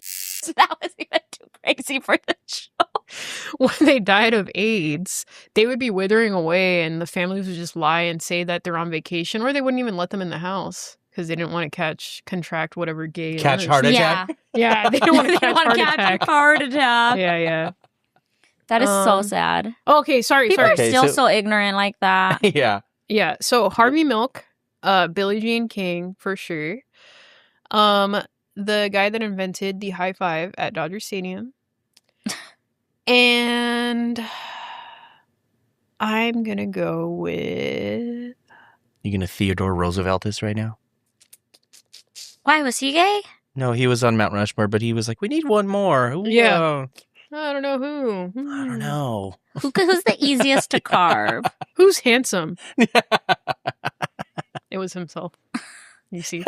Speaker 2: too crazy for the show.
Speaker 1: when they died of AIDS, they would be withering away, and the families would just lie and say that they're on vacation, or they wouldn't even let them in the house because they didn't want to contract whatever gay
Speaker 3: Catch
Speaker 1: illness.
Speaker 3: heart
Speaker 2: Yeah.
Speaker 3: attack.
Speaker 1: Yeah, they don't want to catch heart attack.
Speaker 2: a heart attack.
Speaker 1: Yeah.
Speaker 2: That is so
Speaker 1: Um,
Speaker 2: sad.
Speaker 1: Okay, sorry.
Speaker 2: People are
Speaker 3: Okay,
Speaker 2: still
Speaker 3: so-
Speaker 2: so ignorant like that.
Speaker 3: Yeah.
Speaker 1: Yeah, so Harvey Milk, Billie Jean King for sure. The guy that invented the high five at Dodger Stadium. And I'm going to go with...
Speaker 3: You gonna Theodore Roosevelt this right now?
Speaker 2: Why was he gay?
Speaker 3: No, he was on Mount Rushmore, but he was like, we need one more. Ooh,
Speaker 1: Yeah. I don't know who.
Speaker 3: I don't know.
Speaker 2: Who's the easiest to carve?
Speaker 1: Who's handsome? It was himself. You see.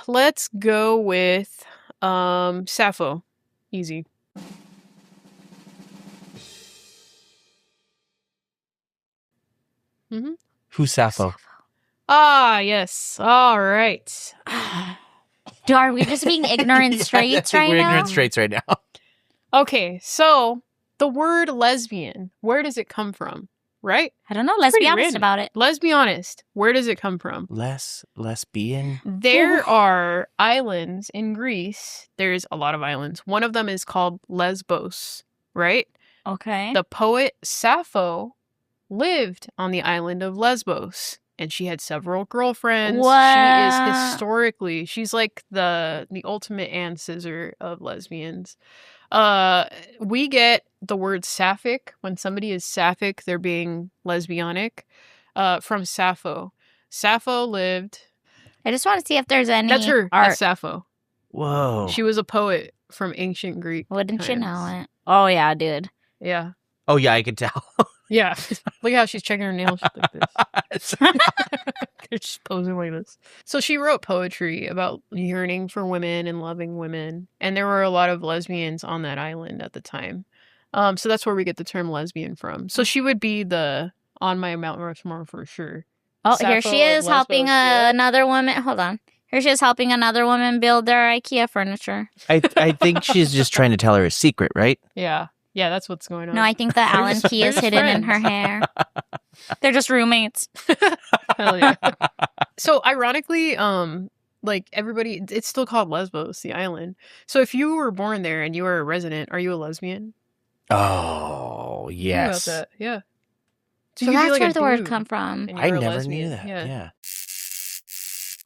Speaker 1: Let's go with Sappho. Easy. Mm-hmm.
Speaker 3: Who's Sappho?
Speaker 1: Ah, yes. All right.
Speaker 2: Are we just being ignorant straights right
Speaker 3: We're
Speaker 2: now?
Speaker 3: ignorant straights right now.
Speaker 1: Okay, so the word lesbian, where does it come from? Right?
Speaker 2: I don't know. Let's be
Speaker 1: Pretty
Speaker 2: honest
Speaker 1: random.
Speaker 2: about it.
Speaker 1: Let's be honest. Where does it come from?
Speaker 3: Lesbian?
Speaker 1: There are islands in Greece. There's a lot of islands. One of them is called Lesbos, right?
Speaker 2: Okay.
Speaker 1: The poet Sappho lived on the island of Lesbos, and she had several girlfriends.
Speaker 2: What?
Speaker 1: She's like the ultimate Anne Scissor of lesbians. We get the word sapphic. When somebody is sapphic, they're being lesbianic. From Sappho. Sappho lived.
Speaker 2: I just want to see if there's any
Speaker 1: That's her.
Speaker 2: art.
Speaker 1: That's Sappho.
Speaker 3: Whoa.
Speaker 1: She was a poet from ancient Greek.
Speaker 2: Wouldn't you know
Speaker 1: times.
Speaker 2: it? Oh, yeah, dude.
Speaker 1: Yeah.
Speaker 3: Oh, yeah, I could tell.
Speaker 1: Yeah. Look how she's checking her nails like this. They're just posing like this. So she wrote poetry about yearning for women and loving women. And there were a lot of lesbians on that island at the time. So that's where we get the term lesbian from. So she would be on my Mount Rushmore for sure.
Speaker 2: Oh,
Speaker 1: Sappho
Speaker 2: here she
Speaker 1: of
Speaker 2: is helping
Speaker 1: Lesbos, yeah.
Speaker 2: another woman. Hold on. Here she is helping another woman build their IKEA furniture.
Speaker 3: I think she's just trying to tell her a secret, right?
Speaker 1: Yeah. Yeah, that's what's going on.
Speaker 2: No, I think the Allen key is
Speaker 1: just
Speaker 2: hidden in
Speaker 1: friends.
Speaker 2: her hair. They're just roommates.
Speaker 1: Hell yeah. So ironically, like everybody, it's still called Lesbos, the island. So if you were born there and you were a resident, are you a lesbian?
Speaker 3: Oh,
Speaker 1: Think
Speaker 3: yes.
Speaker 1: about that. Yeah.
Speaker 2: So
Speaker 1: you could be
Speaker 2: that's
Speaker 1: like
Speaker 2: where
Speaker 1: a
Speaker 2: the word
Speaker 1: dude
Speaker 2: come from.
Speaker 1: and
Speaker 3: I
Speaker 1: you're a
Speaker 3: never
Speaker 1: lesbian.
Speaker 3: knew that.
Speaker 1: Yeah.
Speaker 3: Yeah.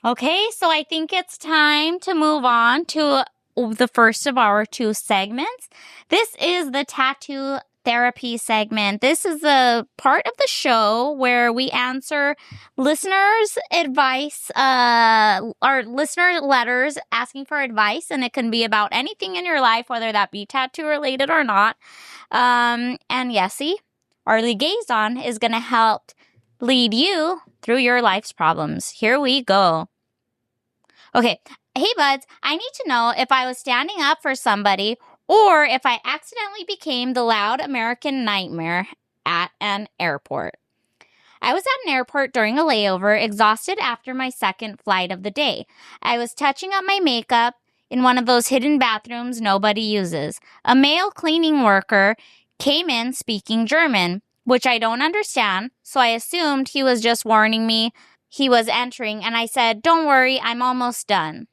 Speaker 2: Okay, so I think it's time to move on to the first of our two segments. This is the tattoo therapy segment. This is the part of the show where we answer listeners' advice, our listener letters asking for advice, and it can be about anything in your life, whether that be tattoo related or not. And Yesi, our liaison, is going to help lead you through your life's problems. Here we go. Okay. Hey, buds, I need to know if I was standing up for somebody or if I accidentally became the loud American nightmare at an airport. I was at an airport during a layover, exhausted after my second flight of the day. I was touching up my makeup in one of those hidden bathrooms nobody uses. A male cleaning worker came in speaking German, which I don't understand, so I assumed he was just warning me he was entering, and I said, "Don't worry, I'm almost done."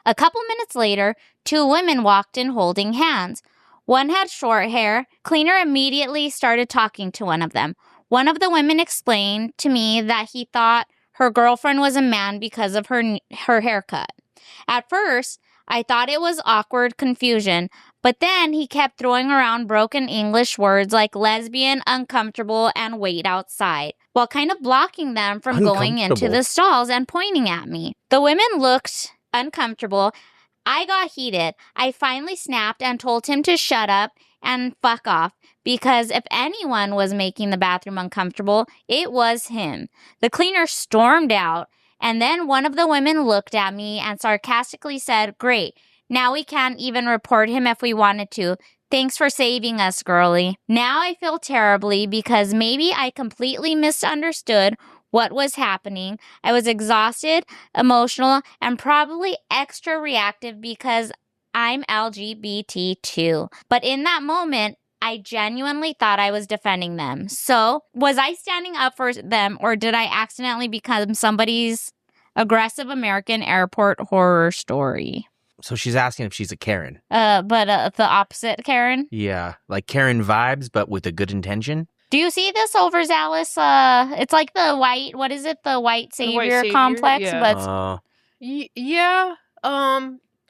Speaker 2: A couple minutes later, two women walked in holding hands. One had short hair. Cleaner immediately started talking to one of them. One of the women explained to me that he thought her girlfriend was a man because of her haircut. At first, I thought it was awkward confusion, but then he kept throwing around broken English words like lesbian, uncomfortable, and wait outside, while kind of blocking them from going into the stalls and pointing at me. The women looked uncomfortable. I got heated. I finally snapped and told him to shut up and fuck off, because if anyone was making the bathroom uncomfortable, it was him. The cleaner stormed out, and then one of the women looked at me and sarcastically said, "Great, now we can't even report him if we wanted to. Thanks for saving us, girlie." Now I feel terribly because maybe I completely misunderstood what was happening. I was exhausted, emotional, and probably extra reactive because I'm LGBT too. But in that moment, I genuinely thought I was defending them. So, was I standing up for them, or did I accidentally become somebody's aggressive American airport horror story?
Speaker 3: So she's asking if she's a Karen.
Speaker 2: But the opposite, Karen?
Speaker 3: Yeah, like Karen vibes, but with a good intention.
Speaker 2: Do you see this overzealous? It's like the white, what is it? The white savior complex?
Speaker 1: Yeah.
Speaker 2: But
Speaker 1: yeah.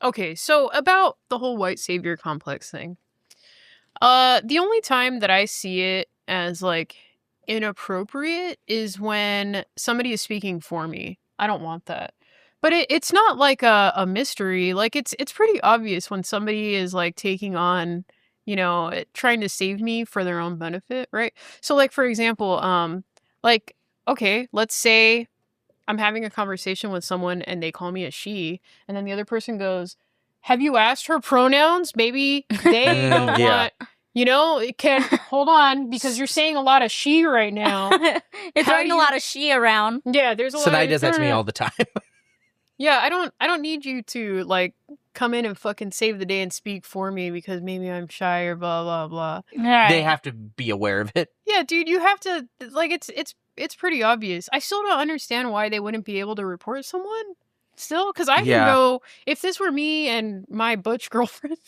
Speaker 1: Okay, so about the whole white savior complex thing. The only time that I see it as like inappropriate is when somebody is speaking for me. I don't want that. But it's not like a mystery. Like it's pretty obvious when somebody is like taking on, trying to save me for their own benefit, right? So like for example, like okay, let's say I'm having a conversation with someone and they call me a she, and then the other person goes, "Have you asked her pronouns? Maybe they don't want." It can hold on because you're saying a lot of she right now.
Speaker 2: You're throwing a lot of she around.
Speaker 1: Yeah, there's a lot.
Speaker 3: Sonai does that to me all the time.
Speaker 1: Yeah, I don't need you to like come in and fucking save the day and speak for me because maybe I'm shy or blah blah blah.
Speaker 2: Right.
Speaker 3: They have to be aware of it.
Speaker 1: Yeah, dude, you have to like it's pretty obvious. I still don't understand why they wouldn't be able to report someone. Still, because I can go if this were me and my butch girlfriend.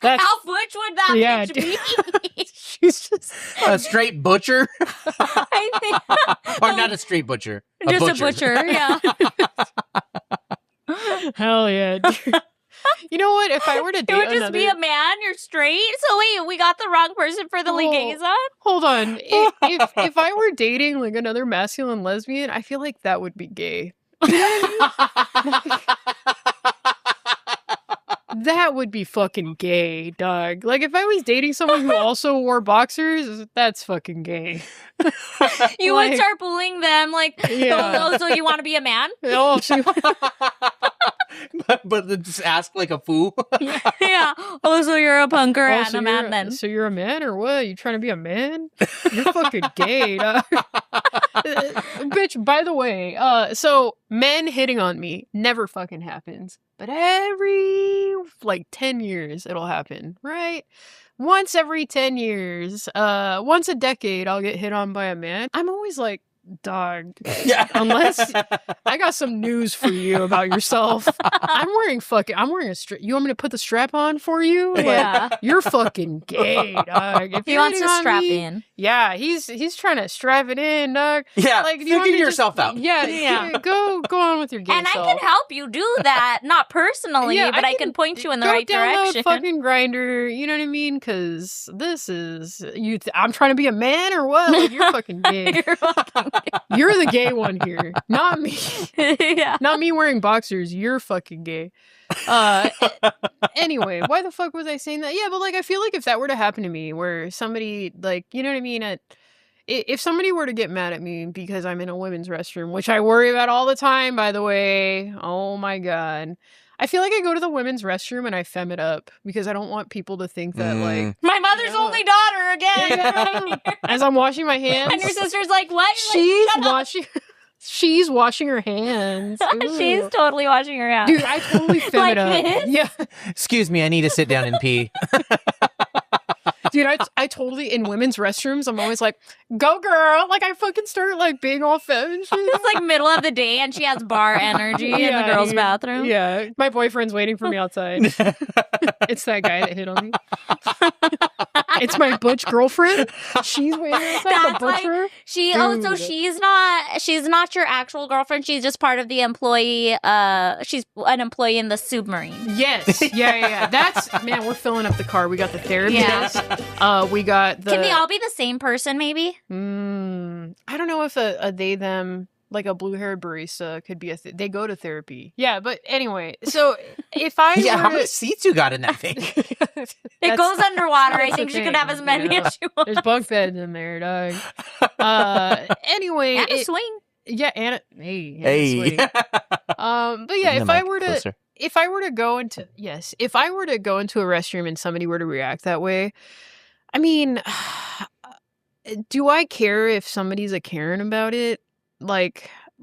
Speaker 2: How butch would that bitch be?
Speaker 1: She's just
Speaker 3: a straight butcher.
Speaker 2: I think,
Speaker 3: or not a straight butcher.
Speaker 2: Just a butcher, yeah.
Speaker 1: Hell yeah, dude. You know what? If I were to date
Speaker 2: it would just be a man. You're straight. So wait, we got the wrong person for the liaison.
Speaker 1: Hold on. If I were dating like another masculine lesbian, I feel like that would be gay. That would be fucking gay, dog. Like, if I was dating someone who also wore boxers, that's fucking gay.
Speaker 2: You would start bullying them, like, oh, so you want to be a man?
Speaker 1: Oh,
Speaker 3: but just ask like a fool.
Speaker 2: Yeah. Oh, so you're a punker and a man then.
Speaker 1: So you're a man or what? You trying to be a man? You're fucking gay, dog. Bitch, by the way, so men hitting on me never fucking happens. But every, 10 years, it'll happen, right? Once every 10 years, once a decade, I'll get hit on by a man. I'm always like, dog, unless I got some news for you about yourself. I'm wearing a strap. You want me to put the strap on for you? Like, you're fucking gay, dog. If
Speaker 2: he wants to strap in.
Speaker 1: Yeah, he's trying to strap it in, dog.
Speaker 3: Yeah, figure yourself out.
Speaker 1: Yeah. Go on with your gay
Speaker 2: and
Speaker 1: self.
Speaker 2: I can help you do that, not personally, but I can point you in the right direction.
Speaker 1: Go down the fucking grinder, you know what I mean? Because this is you. I'm trying to be a man or what? Like, you're fucking gay. You're the gay one here, not me. Not me wearing boxers. You're fucking gay. Anyway, why the fuck was I saying that? Yeah, but I feel like if that were to happen to me, where somebody you know what I mean? If somebody were to get mad at me because I'm in a women's restroom, which I worry about all the time, by the way. Oh my god. I feel like I go to the women's restroom and I femme it up because I don't want people to think that
Speaker 2: my mother's only daughter again.
Speaker 1: As I'm washing my hands.
Speaker 2: And your sister's like, what?
Speaker 1: She's washing her hands.
Speaker 2: She's totally washing her hands.
Speaker 1: Dude, I totally femme it up.
Speaker 2: This?
Speaker 1: Yeah.
Speaker 3: Excuse me, I need to sit down and pee.
Speaker 1: Dude, I totally, in women's restrooms, I'm always like, go girl. I fucking start being all femme and shit.
Speaker 2: It's middle of the day and she has bar energy in the girls' bathroom.
Speaker 1: Yeah. My boyfriend's waiting for me outside. It's that guy that hit on me. It's my butch girlfriend. She's waiting outside the butcher.
Speaker 2: So she's not your actual girlfriend. She's just part of the employee. She's an employee in the submarine.
Speaker 1: Yes. Yeah. That's, man, we're filling up the car. We got the therapist. We got the...
Speaker 2: Can they all be the same person, maybe?
Speaker 1: I don't know if a they, them, a blue-haired barista could be they go to therapy. Yeah, but anyway, so if I
Speaker 3: how many seats you got in that thing?
Speaker 2: It goes underwater. I think she could have as many as she wants.
Speaker 1: There's bunk beds in there, dog. Anyway.
Speaker 2: And a swing.
Speaker 1: Yeah, and a swing. But yeah, if I were to go into a restroom and somebody were to react that way, I mean, do I care if somebody's a Karen about it?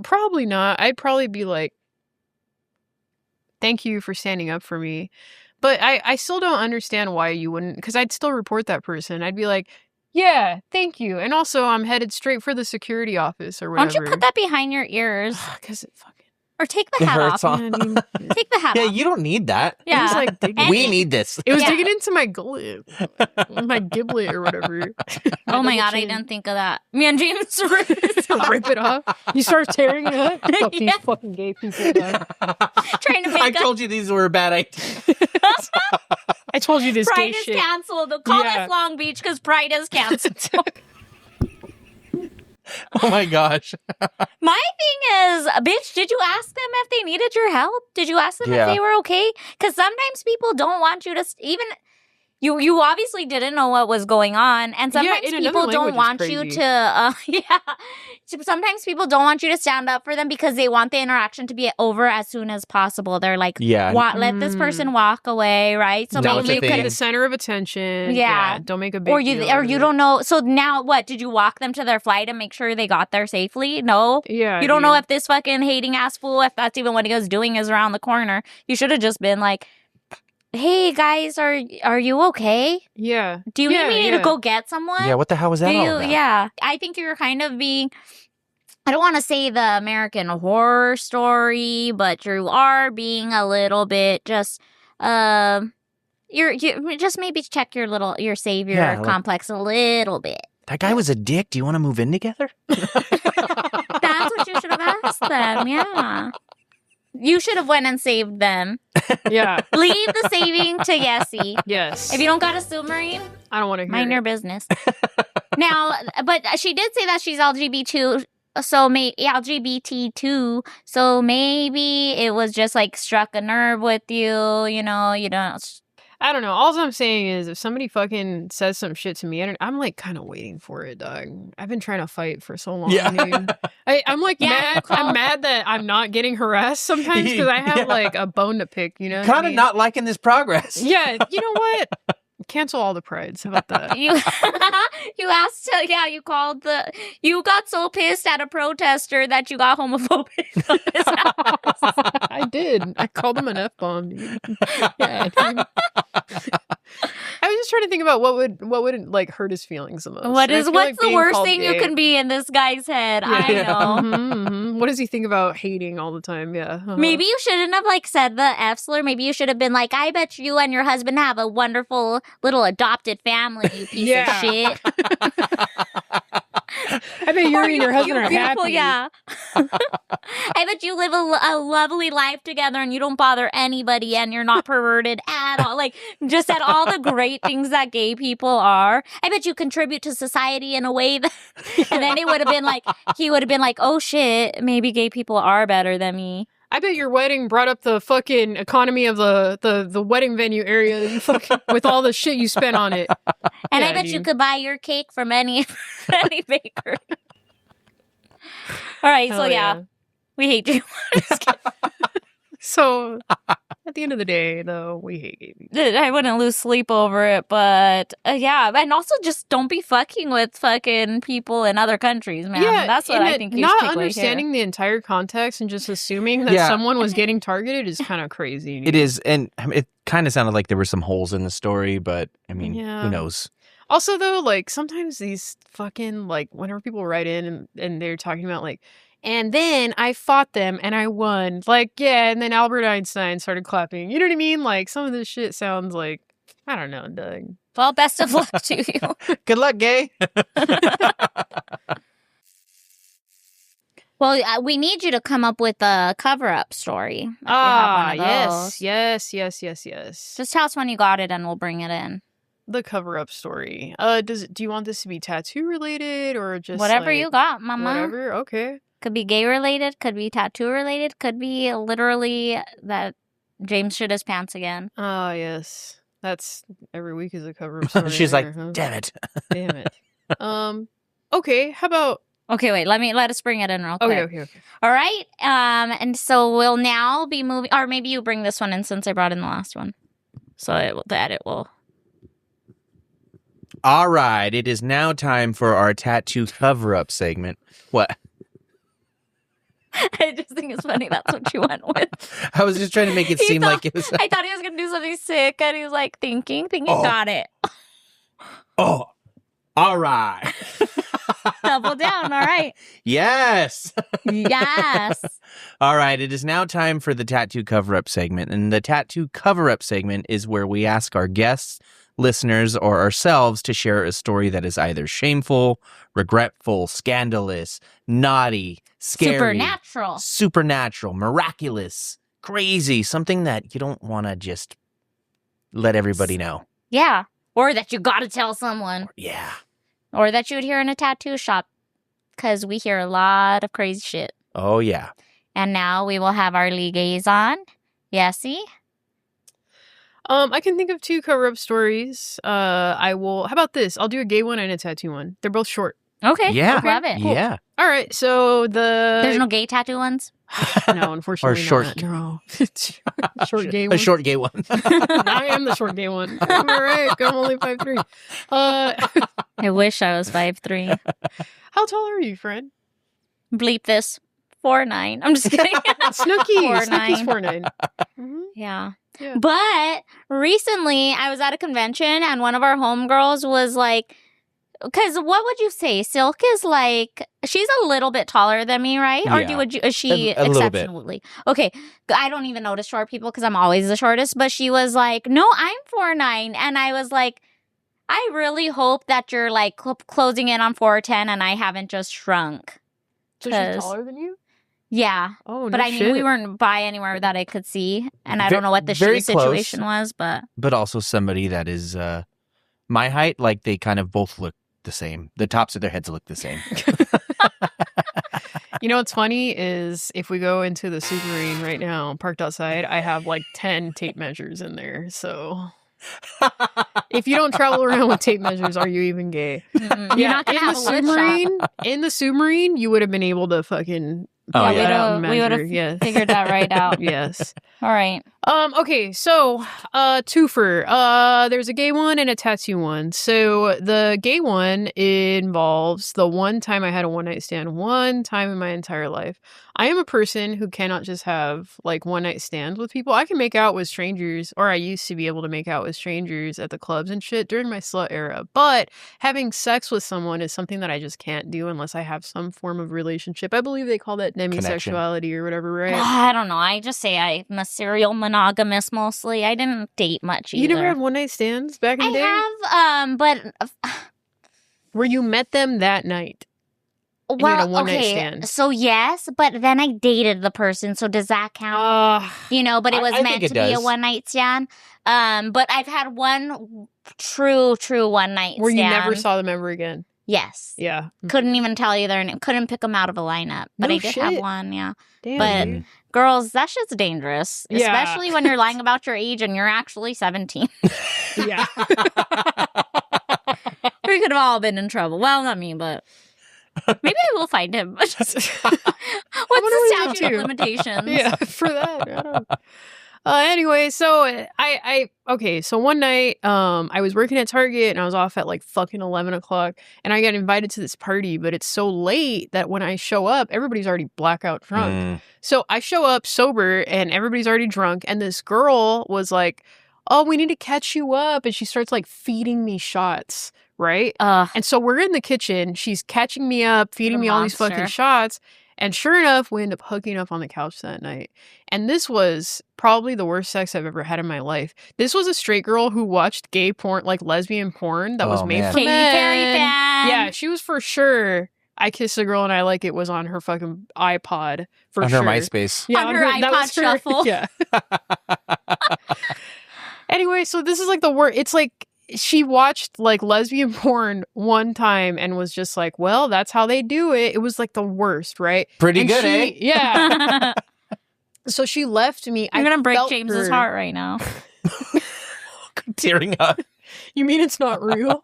Speaker 1: Probably not. I'd probably be like, thank you for standing up for me. But I still don't understand why you wouldn't, because I'd still report that person. I'd be like, yeah, thank you. And also, I'm headed straight for the security office or whatever.
Speaker 2: Why don't you put that behind your ears?
Speaker 1: Because it fucking...
Speaker 2: Or take the hat off. Take the hat off.
Speaker 3: Yeah, you don't need that.
Speaker 2: Yeah.
Speaker 3: We need this.
Speaker 1: It was digging into my giblet or whatever.
Speaker 2: Oh my god, I didn't think of that. Me and James
Speaker 1: rip it off. You start tearing it up. Fuck these fucking gay people.
Speaker 2: Trying to make
Speaker 3: I told you these were a bad idea.
Speaker 1: I told you this
Speaker 2: Pride
Speaker 1: gay
Speaker 2: is
Speaker 1: shit.
Speaker 2: canceled. Call this Long Beach because Pride is canceled.
Speaker 3: Oh my gosh.
Speaker 2: My thing is, bitch, did you ask them if they needed your help? Did you ask them if they were okay? Because sometimes people don't want you to even. You obviously didn't know what was going on, and sometimes people don't want you to. Sometimes people don't want you to stand up for them because they want the interaction to be over as soon as possible. They're like, let this person walk away, right?
Speaker 1: So don't make it the center of attention.
Speaker 2: Yeah,
Speaker 1: don't make a big deal.
Speaker 2: Or you don't know. So now what? Did you walk them to their flight and make sure they got there safely? No.
Speaker 1: Yeah,
Speaker 2: you don't know if this fucking hating ass fool, if that's even what he was doing, is around the corner. You should have just been like, hey guys, are you okay?
Speaker 1: Yeah.
Speaker 2: Do you need me to go get someone?
Speaker 3: Yeah, what the hell was that all about?
Speaker 2: Yeah. I think you're kind of being, I don't want to say the American Horror Story, but you are being a little bit just you just maybe check your savior complex a little bit.
Speaker 3: That guy was a dick. Do you want to move in together?
Speaker 2: That's what you should have asked them, yeah. You should have went and saved them.
Speaker 1: Yeah.
Speaker 2: Leave the saving to Yesi.
Speaker 1: Yes.
Speaker 2: If you don't got a submarine,
Speaker 1: I don't want to hear
Speaker 2: mind your business. Now, but she did say that she's LGBT, so LGBT2, so maybe it was just like struck a nerve with you, you don't.
Speaker 1: I don't know. All I'm saying is if somebody fucking says some shit to me, I'm like kind of waiting for it, dog. I've been trying to fight for so long.
Speaker 3: Yeah.
Speaker 1: Dude. I'm like mad. I'm mad that I'm not getting harassed sometimes because I have like a bone to pick, you know?
Speaker 3: Kind of not liking this progress.
Speaker 1: Yeah. You know what? Cancel all the prides. How about that?
Speaker 2: You asked, you called you got so pissed at a protester that you got homophobic on his house.
Speaker 1: I did. I called him an F-bomb, dude. Yeah, dude. I was just trying to think about what would like hurt his feelings the most.
Speaker 2: What's the worst thing you can be in this guy's head? Yeah. I know.
Speaker 1: Mm-hmm. What does he think about hating all the time? Yeah. Uh-huh.
Speaker 2: Maybe you shouldn't have like said the F slur. Maybe you should have been like, I bet you and your husband have a wonderful little adopted family, you piece of shit.
Speaker 1: I bet you and your husband are happy.
Speaker 2: Yeah. I bet you live a lovely life together and you don't bother anybody and you're not perverted at all. Like, just at all the great things that gay people are. I bet you contribute to society in a way that... And then he would have been like, oh shit, maybe gay people are better than me.
Speaker 1: I bet your wedding brought up the fucking economy of the wedding venue area that you fucking, with all the shit you spent on it.
Speaker 2: And I bet you could buy your cake from any bakery. All right,
Speaker 1: Hell yeah.
Speaker 2: We hate you.
Speaker 1: So, at the end of the day, though, we hate gay people.
Speaker 2: I wouldn't lose sleep over it, but yeah. And also just don't be fucking with fucking people in other countries, man. Yeah, that's what I think you should take away here.
Speaker 1: Not understanding the entire context and just assuming that someone was getting targeted is kind of crazy.
Speaker 3: It is, and it kind of sounded like there were some holes in the story, but I mean, who knows?
Speaker 1: Also, though, like, sometimes these fucking, like, whenever people write in and they're talking about, like, and then I fought them and I won. Like, yeah, and then Albert Einstein started clapping. You know what I mean? Like, some of this shit sounds like, I don't know, Doug.
Speaker 2: Well, best of luck to you.
Speaker 3: Good luck, gay.
Speaker 2: Well, we need you to come up with a cover-up story.
Speaker 1: Yes.
Speaker 2: Just tell us when you got it and we'll bring it in.
Speaker 1: The cover-up story. Do you want this to be tattoo related or just
Speaker 2: whatever you got, mama?
Speaker 1: Whatever. Okay.
Speaker 2: Could be gay related. Could be tattoo related. Could be literally that James shit his pants again.
Speaker 1: Oh yes, that's every week is a cover-up story.
Speaker 3: She's like, damn it,
Speaker 1: damn it. Okay. How about?
Speaker 2: Okay, wait. Let us bring it in real quick.
Speaker 1: Okay.
Speaker 2: All right. And so we'll now be moving, or maybe you bring this one in since I brought in the last one, so the edit will.
Speaker 3: All right, it is now time for our tattoo cover-up segment. What?
Speaker 2: I just think it's funny that's what you went with.
Speaker 3: I was just trying to make it seem like it was...
Speaker 2: I thought he was going to do something sick, and he was like thinking, got it.
Speaker 3: Oh, all right.
Speaker 2: Double down, all right.
Speaker 3: Yes.
Speaker 2: Yes.
Speaker 3: All right, it is now time for the tattoo cover-up segment, and the tattoo cover-up segment is where we ask our guests, listeners, or ourselves to share a story that is either shameful, regretful, scandalous, naughty, scary, supernatural, miraculous, crazy, something that you don't want to just let everybody know.
Speaker 2: Yeah. Or that you got to tell someone.
Speaker 3: Yeah.
Speaker 2: Or that you would hear in a tattoo shop. because we hear a lot of crazy shit.
Speaker 3: Oh, yeah.
Speaker 2: And now we will have our liaison, Yesi.
Speaker 1: I can think of 2 cover-up stories. How about this? I'll do a gay one and a tattoo one. They're both short.
Speaker 2: Okay.
Speaker 3: Yeah.
Speaker 2: Love it.
Speaker 1: Cool.
Speaker 3: Yeah.
Speaker 1: All right, so
Speaker 2: There's no gay tattoo ones?
Speaker 1: No, unfortunately
Speaker 3: Or short.
Speaker 1: not. No. Short gay one.
Speaker 3: A short gay one.
Speaker 1: I am the short gay one. All right, I'm only 5'3".
Speaker 2: I wish I was 5'3".
Speaker 1: How tall are you, friend?
Speaker 2: Bleep this. 4'9". I'm just kidding.
Speaker 1: Snooky.
Speaker 2: 4'9".
Speaker 1: Snooky's 4'9". Mm-hmm.
Speaker 2: Yeah.
Speaker 1: Yeah.
Speaker 2: But recently I was at a convention and one of our homegirls was like, because what would you say? Silk is like, she's a little bit taller than me, right? Or
Speaker 3: Yeah.
Speaker 2: is she
Speaker 3: A little bit.
Speaker 2: exceptionally? Okay. I don't even notice short people because I'm always the shortest. But she was like, no, I'm 4'9". And I was like, I really hope that you're like closing in on 4'10" and I haven't just shrunk.
Speaker 1: So she's taller than you?
Speaker 2: Yeah.
Speaker 1: Oh,
Speaker 2: But
Speaker 1: no
Speaker 2: I mean,
Speaker 1: shit.
Speaker 2: we weren't by anywhere that I could see. And I
Speaker 3: Ve-
Speaker 2: don't know what the
Speaker 3: very
Speaker 2: shoe situation was, but.
Speaker 3: But also somebody that is my height, like they kind of both look the same. The tops of their heads look the same.
Speaker 1: You know what's funny is if we go into the Subaru right now, parked outside, I have like 10 tape measures in there. So if you don't travel around with tape measures, are you even gay?
Speaker 2: You're not going to have a lid shot.
Speaker 1: In the Submarine, you would have been able to fucking
Speaker 3: Oh,
Speaker 1: figure
Speaker 3: yeah.
Speaker 1: that out and
Speaker 2: We would
Speaker 1: measure.
Speaker 2: have
Speaker 1: Yes.
Speaker 2: figured that right out.
Speaker 1: Yes.
Speaker 2: All right.
Speaker 1: Okay, so twofer. There's a gay one and a tattoo one. So the gay one involves the one time I had a one-night stand, one time in my entire life. I am a person who cannot just have like one-night stands with people. I can make out with strangers, or I used to be able to make out with strangers at the clubs and shit during my slut era. But having sex with someone is something that I just can't do unless I have some form of relationship. I believe they call that demisexuality or whatever, right?
Speaker 2: I don't know. I just say I'm a serial monogamous mostly. I didn't date much either.
Speaker 1: You never had one-night stands back in the day?
Speaker 2: I have, but
Speaker 1: Where you met them that night? And you had a one-night stand.
Speaker 2: So yes, but then I dated the person. So does that count? But it was
Speaker 3: I
Speaker 2: meant
Speaker 3: think
Speaker 2: to
Speaker 3: it
Speaker 2: be a
Speaker 3: does.
Speaker 2: one-night stand. But I've had one true one-night stand.
Speaker 1: Where you never saw them ever again.
Speaker 2: Yes.
Speaker 1: Yeah.
Speaker 2: Couldn't even tell you their name. Couldn't pick them out of a lineup. But
Speaker 1: No
Speaker 2: I did have
Speaker 1: shit.
Speaker 2: one, yeah.
Speaker 1: Damn.
Speaker 2: But
Speaker 1: dude.
Speaker 2: girls, that shit's dangerous.
Speaker 1: Yeah.
Speaker 2: Especially when you're lying about your age and you're actually 17.
Speaker 1: Yeah.
Speaker 2: We could have all been in trouble. Well, not me, but maybe I will find him. What's the statute of limitations?
Speaker 1: Yeah, for that. I don't know. Anyway, so so one night, I was working at Target and I was off at like fucking 11 o'clock and I got invited to this party, but it's so late that when I show up, everybody's already blackout drunk. So I show up sober and everybody's already drunk. And this girl was like, oh, we need to catch you up. And she starts like feeding me shots. Right? And so we're in the kitchen. She's catching me up, feeding me all these fucking shots. And sure enough, we end up hooking up on the couch that night. And this was probably the worst sex I've ever had in my life. This was a straight girl who watched gay porn, like lesbian porn that was made for
Speaker 2: Katy
Speaker 1: men.
Speaker 2: Perry fan.
Speaker 1: Yeah, she was for sure. I Kissed a Girl and I Like It was on her fucking iPod for
Speaker 3: on
Speaker 1: sure.
Speaker 3: her MySpace.
Speaker 1: Yeah,
Speaker 2: On her
Speaker 1: that
Speaker 2: iPod
Speaker 1: was her-
Speaker 2: shuffle.
Speaker 1: Yeah. Anyway, so this is like the worst. It's like she watched like lesbian porn one time and was just like, well, that's how they do it. It was like the worst, right?
Speaker 3: Pretty
Speaker 1: And
Speaker 3: good,
Speaker 1: she-
Speaker 3: eh?
Speaker 1: Yeah. So she left me.
Speaker 2: I'm going to break
Speaker 1: felt
Speaker 2: James's
Speaker 1: her-
Speaker 2: heart right now.
Speaker 3: Tearing up.
Speaker 1: You mean it's not real?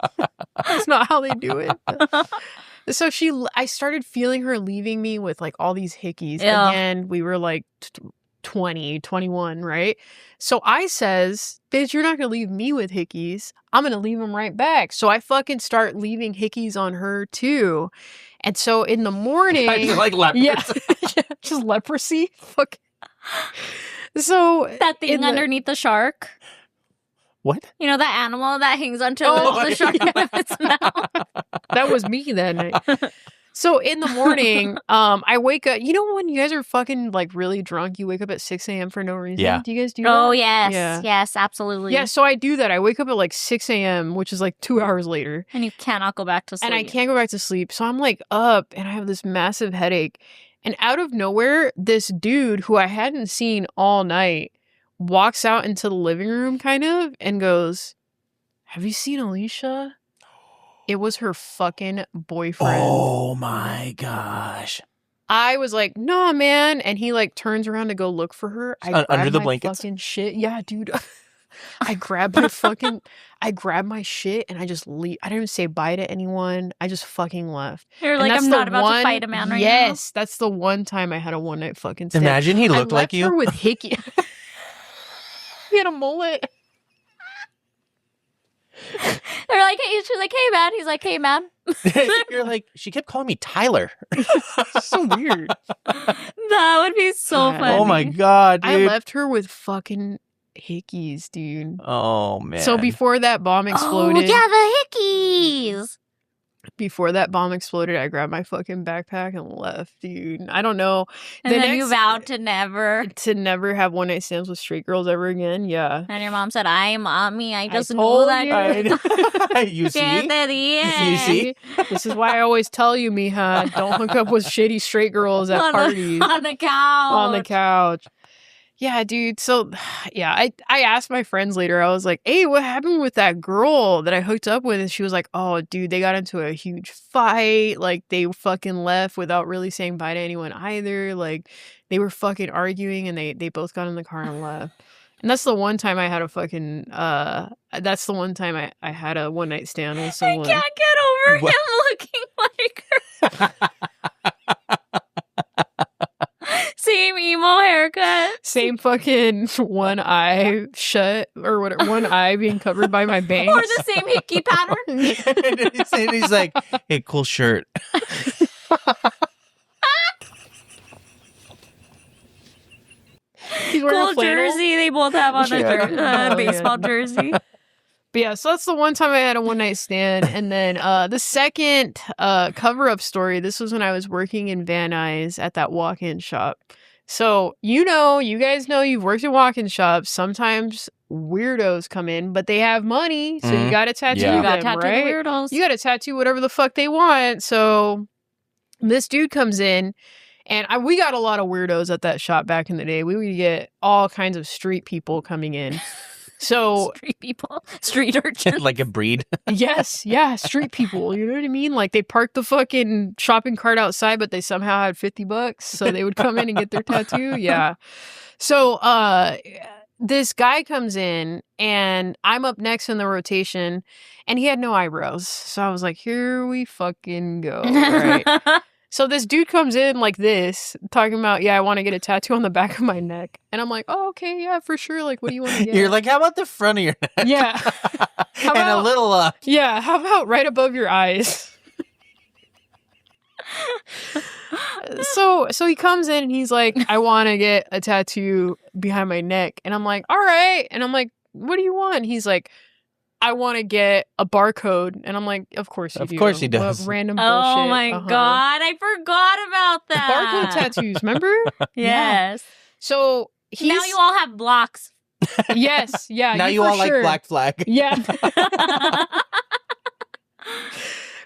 Speaker 1: It's not how they do it. So I started feeling her leaving me with like all these hickeys.
Speaker 2: Yeah.
Speaker 1: Again, we were like 20, 21, right? So I says, bitch, you're not going to leave me with hickeys. I'm going to leave them right back. So I fucking start leaving hickeys on her too. And so in the morning.
Speaker 3: Like leopards.
Speaker 1: Yeah. Just leprosy. Fuck. So
Speaker 2: That thing underneath the shark.
Speaker 3: What?
Speaker 2: You know, that animal that hangs onto
Speaker 1: Oh,
Speaker 2: the shark with its mouth.
Speaker 1: that was me that night. So in the morning, I wake up. You know when you guys are fucking like really drunk, you wake up at 6 a.m. for no reason?
Speaker 3: Yeah.
Speaker 1: Do you guys do that?
Speaker 2: Oh, yes.
Speaker 1: Yeah.
Speaker 2: Yes, absolutely.
Speaker 1: Yeah, so I do that. I wake up at like 6 a.m., which is like 2 hours later.
Speaker 2: And you cannot go back to sleep.
Speaker 1: And I can't go back to sleep. So I'm like up and I have this massive headache. And out of nowhere, this dude who I hadn't seen all night walks out into the living room kind of and goes, have you seen Alicia? It was her fucking boyfriend.
Speaker 3: Oh my gosh.
Speaker 1: I was like, nah, man. And he like turns around to go look for her. I
Speaker 3: Under
Speaker 1: grabbed
Speaker 3: the
Speaker 1: my
Speaker 3: blankets?
Speaker 1: fucking shit. Yeah, dude. I grabbed my shit and I just leave. I didn't even say bye to anyone. I just fucking left.
Speaker 2: You're
Speaker 1: And
Speaker 2: like,
Speaker 1: that's
Speaker 2: I'm
Speaker 1: the
Speaker 2: not about to fight a man right now.
Speaker 1: Yes, that's the one time I had a one night fucking stand.
Speaker 3: Imagine he
Speaker 1: I
Speaker 3: looked like
Speaker 1: left her
Speaker 3: you.
Speaker 1: with hickey. He had a mullet.
Speaker 2: They're like, hey, she's like, hey, man. He's like, hey, man.
Speaker 3: You're like, she kept calling me Tyler.
Speaker 1: So weird.
Speaker 2: That would be so
Speaker 1: God.
Speaker 2: funny.
Speaker 3: Oh my God, dude.
Speaker 1: I left her with fucking hickeys, dude.
Speaker 3: Oh man.
Speaker 1: So before that bomb exploded,
Speaker 2: Oh, yeah, the hickeys.
Speaker 1: before that bomb exploded, I grabbed my fucking backpack and left, dude. I don't know.
Speaker 2: And
Speaker 1: The
Speaker 2: then you
Speaker 1: next-
Speaker 2: vowed to never.
Speaker 1: to never have one night stands with straight girls ever again. Yeah.
Speaker 2: And your mom said, "Ay, mommy, I just knew
Speaker 1: told
Speaker 2: that."
Speaker 3: You see?
Speaker 2: ¿Qué te dije?
Speaker 3: You see?
Speaker 1: This is why I always tell you, mija, don't hook up with shitty straight girls at parties.
Speaker 2: On the couch.
Speaker 1: On the couch. Yeah, dude. So, yeah, I asked my friends later. I was like, hey, what happened with that girl that I hooked up with? And she was like, oh, dude, they got into a huge fight. Like, they fucking left without really saying bye to anyone either. Like, they were fucking arguing and they both got in the car and left. And that's the one time I had a fucking, that's the one time I had a one night stand with
Speaker 2: I
Speaker 1: someone.
Speaker 2: can't get over
Speaker 3: What?
Speaker 2: him looking like her. Same emo haircut.
Speaker 1: Same fucking one eye shut or whatever, one eye being covered by my bangs.
Speaker 2: Or the same hickey pattern.
Speaker 3: And he's like, hey, cool shirt.
Speaker 1: He's wearing a
Speaker 2: Cool
Speaker 1: flannel.
Speaker 2: jersey. They both have on a
Speaker 1: Yeah. Oh,
Speaker 2: baseball
Speaker 1: yeah.
Speaker 2: jersey.
Speaker 1: But yeah, so that's the one time I had a one night stand. And then the second cover up story, this was when I was working in Van Nuys at that walk in shop. So, you guys know you've worked in walk in shops. Sometimes weirdos come in, but they have money. So you got to tattoo
Speaker 3: Yeah.
Speaker 1: them,
Speaker 2: You got tattooed
Speaker 1: right?
Speaker 2: weirdos.
Speaker 1: You got to tattoo whatever the fuck they want. So this dude comes in. And we got a lot of weirdos at that shop back in the day. We would get all kinds of street people coming in. So,
Speaker 2: Street people. Street urchins.
Speaker 3: Like a breed.
Speaker 1: yes, yeah, street people. You know what I mean? Like they parked the fucking shopping cart outside, but they somehow had $50. So they would come in and get their tattoo. Yeah. So, this guy comes in and I'm up next in the rotation and he had no eyebrows. So I was like, here we fucking go. Right. So this dude comes in like this, talking about, yeah, I want to get a tattoo on the back of my neck. And I'm like, oh, okay, yeah, for sure. Like, what do you want to get?
Speaker 3: You're like, how about the front of your neck?
Speaker 1: Yeah.
Speaker 3: And a
Speaker 1: about-
Speaker 3: little,
Speaker 1: Yeah, how about right above your eyes? So he comes in and he's like, I want to get a tattoo behind my neck. And I'm like, all right. And I'm like, what do you want? He's like, I want to get a barcode. And I'm like, of course you
Speaker 3: Of
Speaker 1: do.
Speaker 3: course he
Speaker 1: What
Speaker 3: does.
Speaker 1: random bullshit.
Speaker 2: Oh my
Speaker 1: Uh-huh.
Speaker 2: God. I forgot about that.
Speaker 1: Barcode tattoos, remember?
Speaker 2: Yes.
Speaker 1: So he's...
Speaker 2: Now you all have blocks.
Speaker 1: Yes, yeah.
Speaker 3: now you
Speaker 1: for
Speaker 3: all
Speaker 1: sure.
Speaker 3: like Black Flag.
Speaker 1: Yeah.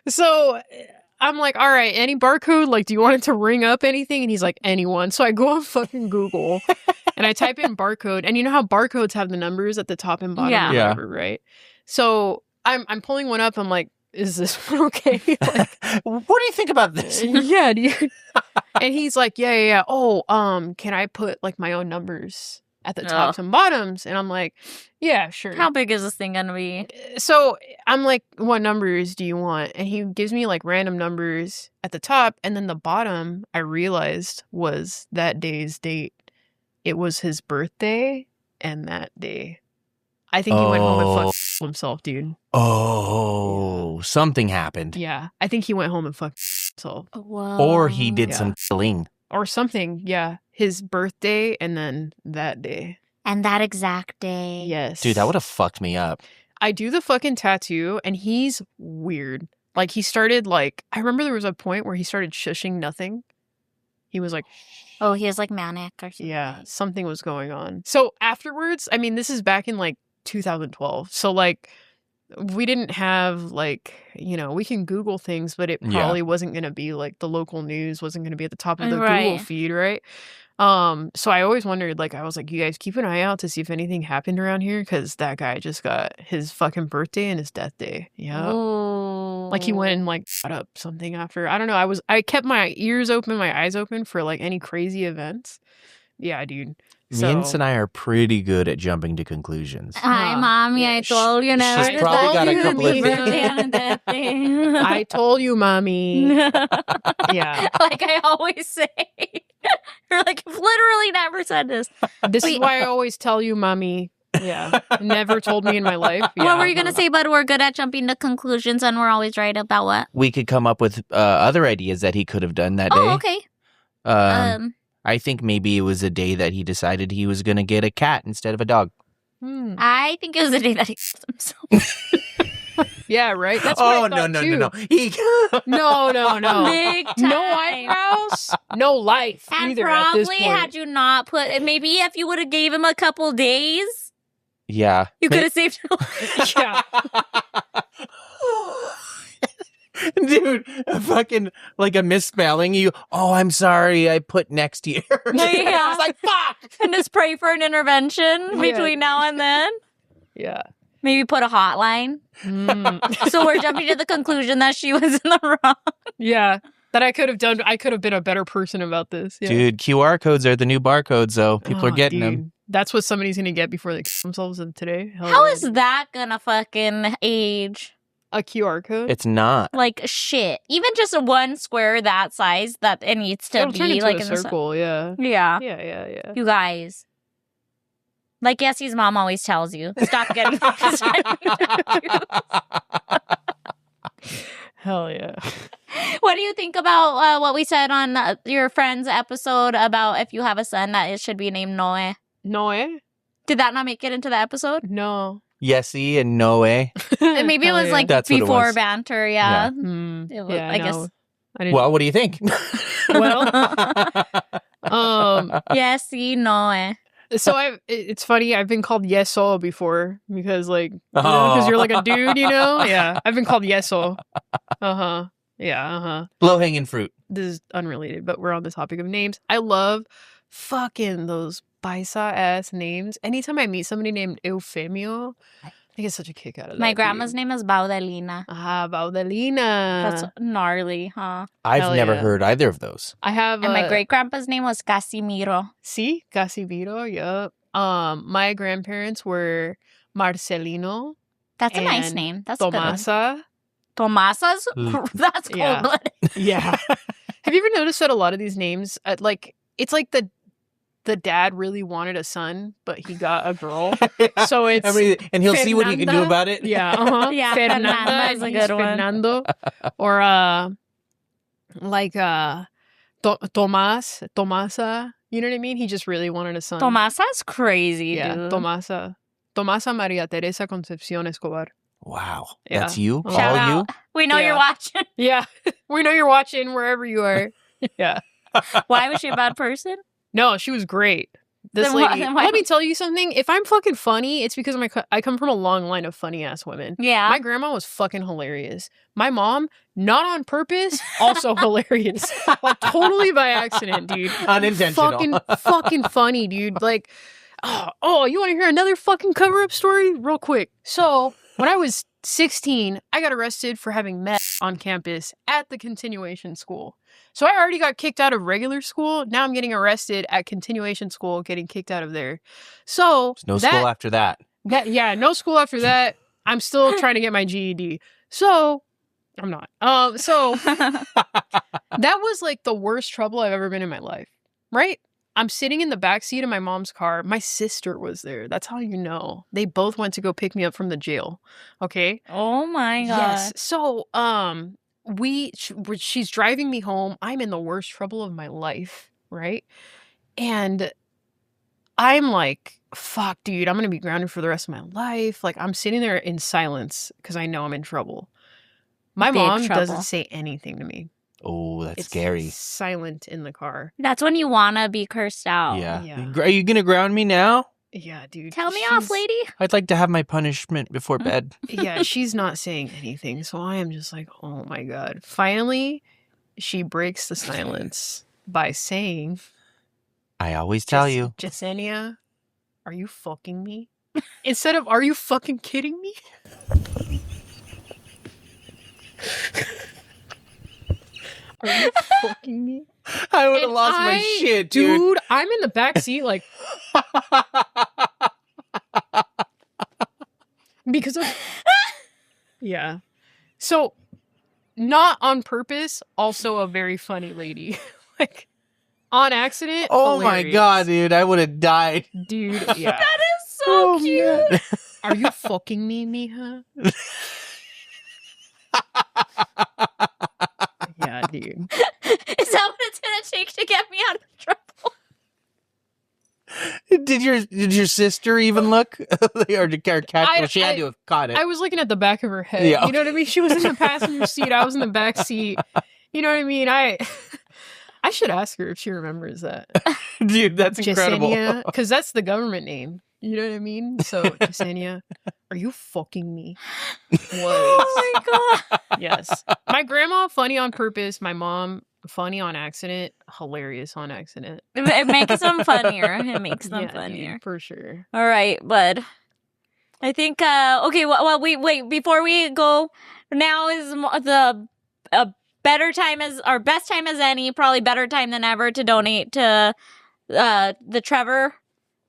Speaker 1: So I'm like, all right, any barcode? Like, do you want it to ring up anything? And he's like, anyone. So I go on fucking Google and I type in barcode. And you know how barcodes have the numbers at the top and bottom
Speaker 2: Yeah.
Speaker 1: or
Speaker 3: Yeah.
Speaker 1: whatever, right? So I'm pulling one up. I'm like, is this one okay? Like,
Speaker 3: What do you think about this?
Speaker 1: yeah, dude. And he's like, yeah. Oh, can I put like my own numbers at the tops and bottoms? And I'm like, yeah, sure.
Speaker 2: How big is this thing going to be?
Speaker 1: So I'm like, what numbers do you want? And he gives me like random numbers at the top. And then the bottom, I realized was that day's date. It was his birthday and that day. I think he went home and fucked himself, dude.
Speaker 3: Oh, something happened.
Speaker 1: Yeah. I think he went home and fucked himself.
Speaker 2: Whoa.
Speaker 3: Or he did
Speaker 1: Yeah.
Speaker 3: some killing.
Speaker 1: Or something. Yeah. His birthday and then that day.
Speaker 2: And that exact day.
Speaker 1: Yes.
Speaker 3: Dude, that would have fucked me up.
Speaker 1: I do the fucking tattoo and he's weird. Like he started like, I remember there was a point where he started shushing nothing. He was like,
Speaker 2: Oh, he was like manic or something.
Speaker 1: yeah, something was going on. So afterwards, I mean, this is back in like 2012. So like we didn't have like, we can Google things, but it
Speaker 3: Yeah.
Speaker 1: probably wasn't going to be like the local news wasn't going to be at the top of the Google
Speaker 2: Right.
Speaker 1: feed, right? So I always wondered, like, I was like, you guys keep an eye out to see if anything happened around here because that guy just got his fucking birthday and his death day. Yeah.
Speaker 2: Oh.
Speaker 1: Like he went and like got up something after. I don't know. I kept my ears open, my eyes open for like any crazy events. Yeah, dude.
Speaker 3: Mince and I are pretty good at jumping to conclusions.
Speaker 2: Hi, mommy. I told you never.
Speaker 3: She's probably got a couple of
Speaker 2: things.
Speaker 1: I told you, mommy. Yeah.
Speaker 2: Like I always say. You're like, I've literally never said this.
Speaker 1: This is why I always tell you, mommy. Yeah. Never told me in my life. Yeah,
Speaker 2: what were you going to say, bud? We're good at jumping to conclusions and we're always right about what?
Speaker 3: We could come up with other ideas that he could have done that day.
Speaker 2: Oh, okay.
Speaker 3: I think maybe it was a day that he decided he was going to get a cat instead of a dog.
Speaker 2: I think it was the day that he killed himself.
Speaker 1: Yeah, right? That's what I thought,
Speaker 3: no.
Speaker 1: No.
Speaker 2: Big time.
Speaker 1: No eyebrows, no life.
Speaker 2: And
Speaker 1: either at this
Speaker 2: probably
Speaker 1: point.
Speaker 2: had you not put, maybe if you would have gave him a couple days,
Speaker 3: Yeah.
Speaker 2: you could have saved him.
Speaker 1: Yeah.
Speaker 3: Dude, fucking like a misspelling. Oh, I'm sorry. I put next year.
Speaker 2: Yeah.
Speaker 3: I was like, fuck.
Speaker 2: And just pray for an intervention between now and then.
Speaker 1: Yeah.
Speaker 2: Maybe put a hotline. So we're jumping to the conclusion that she was in the wrong.
Speaker 1: Yeah. That I could have done. I could have been a better person about this. Yeah.
Speaker 3: Dude, QR codes are the new barcodes, though. People are getting them.
Speaker 1: That's what somebody's going to get before they kill themselves today.
Speaker 2: How is that gonna fucking age?
Speaker 1: A QR code?
Speaker 3: It's not.
Speaker 2: Like shit. Even just one square that size that it needs to
Speaker 1: It'll
Speaker 2: be
Speaker 1: turn into
Speaker 2: like
Speaker 1: a
Speaker 2: in the
Speaker 1: circle, yeah.
Speaker 2: Yeah.
Speaker 1: Yeah.
Speaker 2: You guys. Like Yesi's mom always tells you. Stop getting
Speaker 1: Hell yeah.
Speaker 2: What do you think about what we said on your friend's episode about if you have a son that it should be named Noe?
Speaker 1: Noe?
Speaker 2: Did that not make it into the episode?
Speaker 1: No.
Speaker 3: Yesi and Noe.
Speaker 2: Maybe it was like
Speaker 3: That's what it
Speaker 2: before
Speaker 3: was.
Speaker 2: banter, yeah.
Speaker 1: Yeah.
Speaker 2: It was, I guess.
Speaker 1: I didn't.
Speaker 3: Well, what do you think?
Speaker 1: Well,
Speaker 2: Yesi Noe.
Speaker 1: so it's funny. I've been called Yeso before because because you're like a dude, you know? Yeah. I've been called Yeso. Yeah.
Speaker 3: Low hanging fruit.
Speaker 1: This is unrelated, but we're on the topic of names. I love fucking those paisa ass names. Anytime I meet somebody named Eufemio, I get such a kick out of that.
Speaker 2: My grandma's name is Baudelina.
Speaker 1: Baudelina.
Speaker 2: That's gnarly, huh?
Speaker 3: I've
Speaker 1: Hell
Speaker 3: never
Speaker 1: yeah.
Speaker 3: heard either of those.
Speaker 1: I have
Speaker 2: And my great grandpa's name was Casimiro.
Speaker 1: See, Casimiro. Yup. My grandparents were Marcelino.
Speaker 2: That's a nice
Speaker 1: and
Speaker 2: name. That's a good one.
Speaker 1: Tomasa.
Speaker 2: Tomasa's? That's
Speaker 1: Yeah.
Speaker 2: cold-blooded.
Speaker 1: Yeah. Have you ever noticed that a lot of these names, it's like the dad really wanted a son, but he got a girl. So it's
Speaker 3: and he'll see what he can do
Speaker 1: Fernanda.
Speaker 3: about it.
Speaker 1: Yeah,
Speaker 2: Yeah,
Speaker 1: Fernanda
Speaker 2: Fernanda is a
Speaker 1: and
Speaker 2: good
Speaker 1: he's
Speaker 2: one.
Speaker 1: Fernando, or Tomasa. You know what I mean? He just really wanted a son.
Speaker 2: Tomasa's crazy,
Speaker 1: Yeah,
Speaker 2: dude.
Speaker 1: Tomasa Maria Teresa Concepcion Escobar.
Speaker 3: Wow.
Speaker 1: Yeah.
Speaker 3: That's you?
Speaker 1: Shout
Speaker 2: Shout
Speaker 3: All you?
Speaker 2: out. We know
Speaker 1: Yeah.
Speaker 2: you're watching.
Speaker 1: Yeah, we know you're watching wherever you are. Yeah.
Speaker 2: Why was she a bad person?
Speaker 1: No, she was great. This
Speaker 2: Then
Speaker 1: lady.
Speaker 2: then why-
Speaker 1: Let me tell you something. If I'm fucking funny, it's because I come from a long line of funny ass women.
Speaker 2: Yeah.
Speaker 1: My grandma was fucking hilarious. My mom, not on purpose, also hilarious. Like totally by accident, dude.
Speaker 3: Unintentional.
Speaker 1: Fucking funny, dude. Like, oh, you want to hear another fucking cover up story? Real quick. So when I was 16, I got arrested for having meth on campus at the continuation school. So I already got kicked out of regular school. Now I'm getting arrested at continuation school, getting kicked out of there. So
Speaker 3: There's no school after that.
Speaker 1: no school after that. I'm still trying to get my GED. So I'm not. So that was like the worst trouble I've ever been in my life. Right? I'm sitting in the backseat of my mom's car. My sister was there. That's how you know. They both went to go pick me up from the jail. Okay?
Speaker 2: Oh my god.
Speaker 1: Yes. So, she's driving me home. I'm in the worst trouble of my life, right? And I'm like, fuck, dude, I'm going to be grounded for the rest of my life. Like, I'm sitting there in silence because I know I'm in trouble. My
Speaker 2: Big
Speaker 1: mom
Speaker 2: trouble.
Speaker 1: doesn't say anything to me.
Speaker 3: Oh, that's
Speaker 1: It's
Speaker 3: scary.
Speaker 1: silent in the car.
Speaker 2: That's when you wanna be cursed out.
Speaker 3: Yeah. Are you going to ground me now?
Speaker 1: Yeah, dude.
Speaker 2: Tell me off, lady.
Speaker 3: I'd like to have my punishment before bed.
Speaker 1: Yeah, she's not saying anything. So I am just like, oh my God. Finally, she breaks the silence by saying,
Speaker 3: I always tell you.
Speaker 1: Jasenia, are you fucking me? Instead of, are you fucking kidding me? Are you fucking me?
Speaker 3: I would have lost my shit, dude.
Speaker 1: I'm in the back seat, like, because of, yeah. So, not on purpose, also a very funny lady. Like, on accident.
Speaker 3: Oh
Speaker 1: hilarious.
Speaker 3: my god, dude. I would have died.
Speaker 1: Dude, yeah.
Speaker 2: That is so cute.
Speaker 3: Man.
Speaker 1: Are you fucking me, mija? Yeah, dude.
Speaker 2: Is that what it's gonna take to get me out of trouble?
Speaker 3: Did your sister even look? Or catch? Well, she had to have caught it.
Speaker 1: I was looking at the back of her head.
Speaker 3: Yeah.
Speaker 1: You know what I mean? She was in the passenger seat. I was in the back seat. You know what I mean? I should ask her if she remembers that.
Speaker 3: Dude, that's incredible.
Speaker 1: Because that's the government name. You know what I mean? So, Yesenia, are you fucking me?
Speaker 2: Oh my god.
Speaker 1: Yes. My grandma, funny on purpose. My mom, funny on accident. Hilarious on accident.
Speaker 2: It makes them funnier. It makes them
Speaker 1: Yeah,
Speaker 2: funnier.
Speaker 1: dude, for sure.
Speaker 2: All right, bud. I think, okay, well, wait, before we go, now is the better time or best time as any, probably better time than ever to donate to the Trevor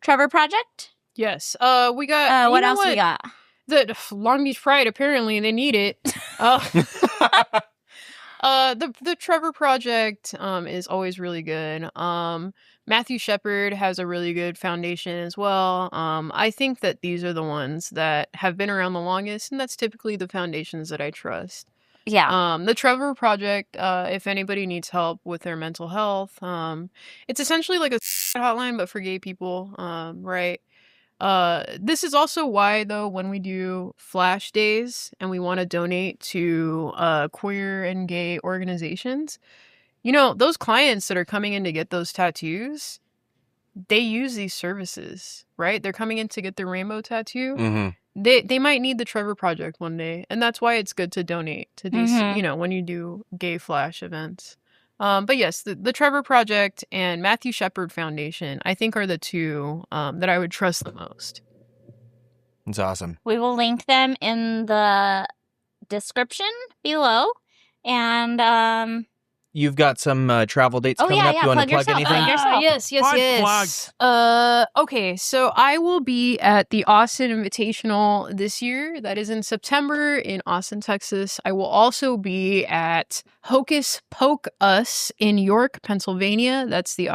Speaker 2: Project.
Speaker 1: Yes. We got.
Speaker 2: What else we got?
Speaker 1: The Long Beach Pride. Apparently, they need it. The Trevor Project is always really good. Matthew Shepard has a really good foundation as well. I think that these are the ones that have been around the longest, and that's typically the foundations that I trust.
Speaker 2: Yeah.
Speaker 1: The Trevor Project, if anybody needs help with their mental health, it's essentially like a hotline, but for gay people, right? This is also why, though, when we do flash days and we want to donate to queer and gay organizations, you know, those clients that are coming in to get those tattoos, they use these services, right? They're coming in to get their rainbow tattoo.
Speaker 3: Mm-hmm.
Speaker 1: They might need the Trevor Project one day, and that's why it's good to donate to these, you know, when you do gay flash events. But yes, the Trevor Project and Matthew Shepard Foundation, I think, are the two that I would trust the most.
Speaker 3: It's awesome.
Speaker 2: We will link them in the description below. And
Speaker 3: You've got some travel dates coming up. You want to plug
Speaker 2: yourself.
Speaker 3: anything?
Speaker 1: Yes. Okay, so I will be at the Austin Invitational this year. That is in September in Austin, Texas. I will also be at Hocus Poke Us in York, Pennsylvania. That's the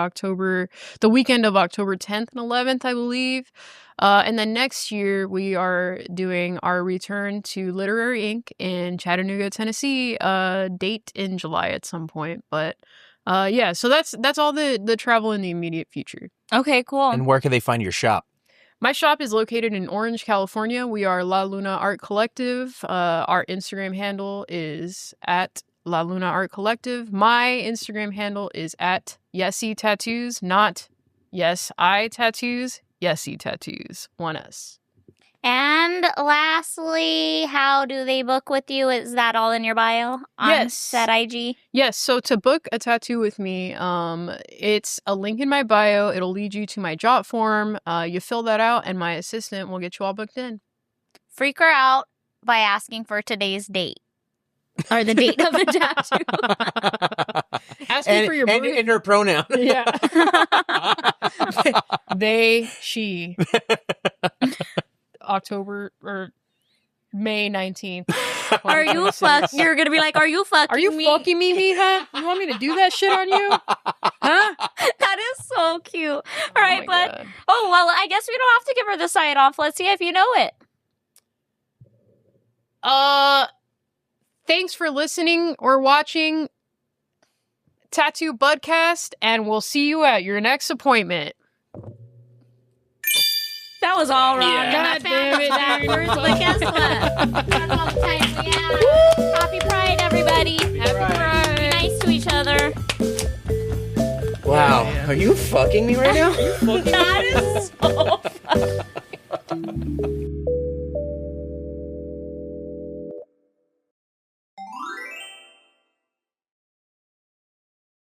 Speaker 1: weekend of October 10th and 11th, I believe. And then next year we are doing our return to Literary Inc. in Chattanooga, Tennessee, date in July at some point. But yeah, so that's all the travel in the immediate future.
Speaker 2: okay, cool.
Speaker 3: And where can they find your shop?
Speaker 1: My shop is located in Orange, California. We are La Luna Art Collective. Our Instagram handle is at La Luna Art Collective. My Instagram handle is at Yesi Tattoos, not Yes I Tattoos. Yesi Tattoos, 1S.
Speaker 2: And lastly, how do they book with you? Is that all in your bio on
Speaker 1: Yes.
Speaker 2: said IG?
Speaker 1: Yes, so to book a tattoo with me, it's a link in my bio. It'll lead you to my jot form. You fill that out, and my assistant will get you all booked in.
Speaker 2: Freak her out by asking for today's date. Or the date of the tattoo.
Speaker 1: Ask me for your birthday.
Speaker 3: and her pronoun.
Speaker 1: Yeah. They, she. October or May 19th.
Speaker 2: Are you You're gonna be like, are you fucking
Speaker 1: Are you
Speaker 2: me?
Speaker 1: fucking me, mija? You want me to do that shit on you? Huh?
Speaker 2: That is so cute. All right,
Speaker 1: my
Speaker 2: but
Speaker 1: God.
Speaker 2: oh well, I guess we don't have to give her the sign off. Let's see if you know it.
Speaker 1: Thanks for listening or watching Tattoo Budcast, and we'll see you at your next appointment.
Speaker 2: That was all wrong.
Speaker 1: Yeah.
Speaker 2: God damn it, backwards. But guess what? That's all the time we have. Happy Pride, everybody.
Speaker 1: Happy Pride.
Speaker 2: Be nice to each other.
Speaker 3: Wow. Are you fucking me right now?
Speaker 2: That is so fun.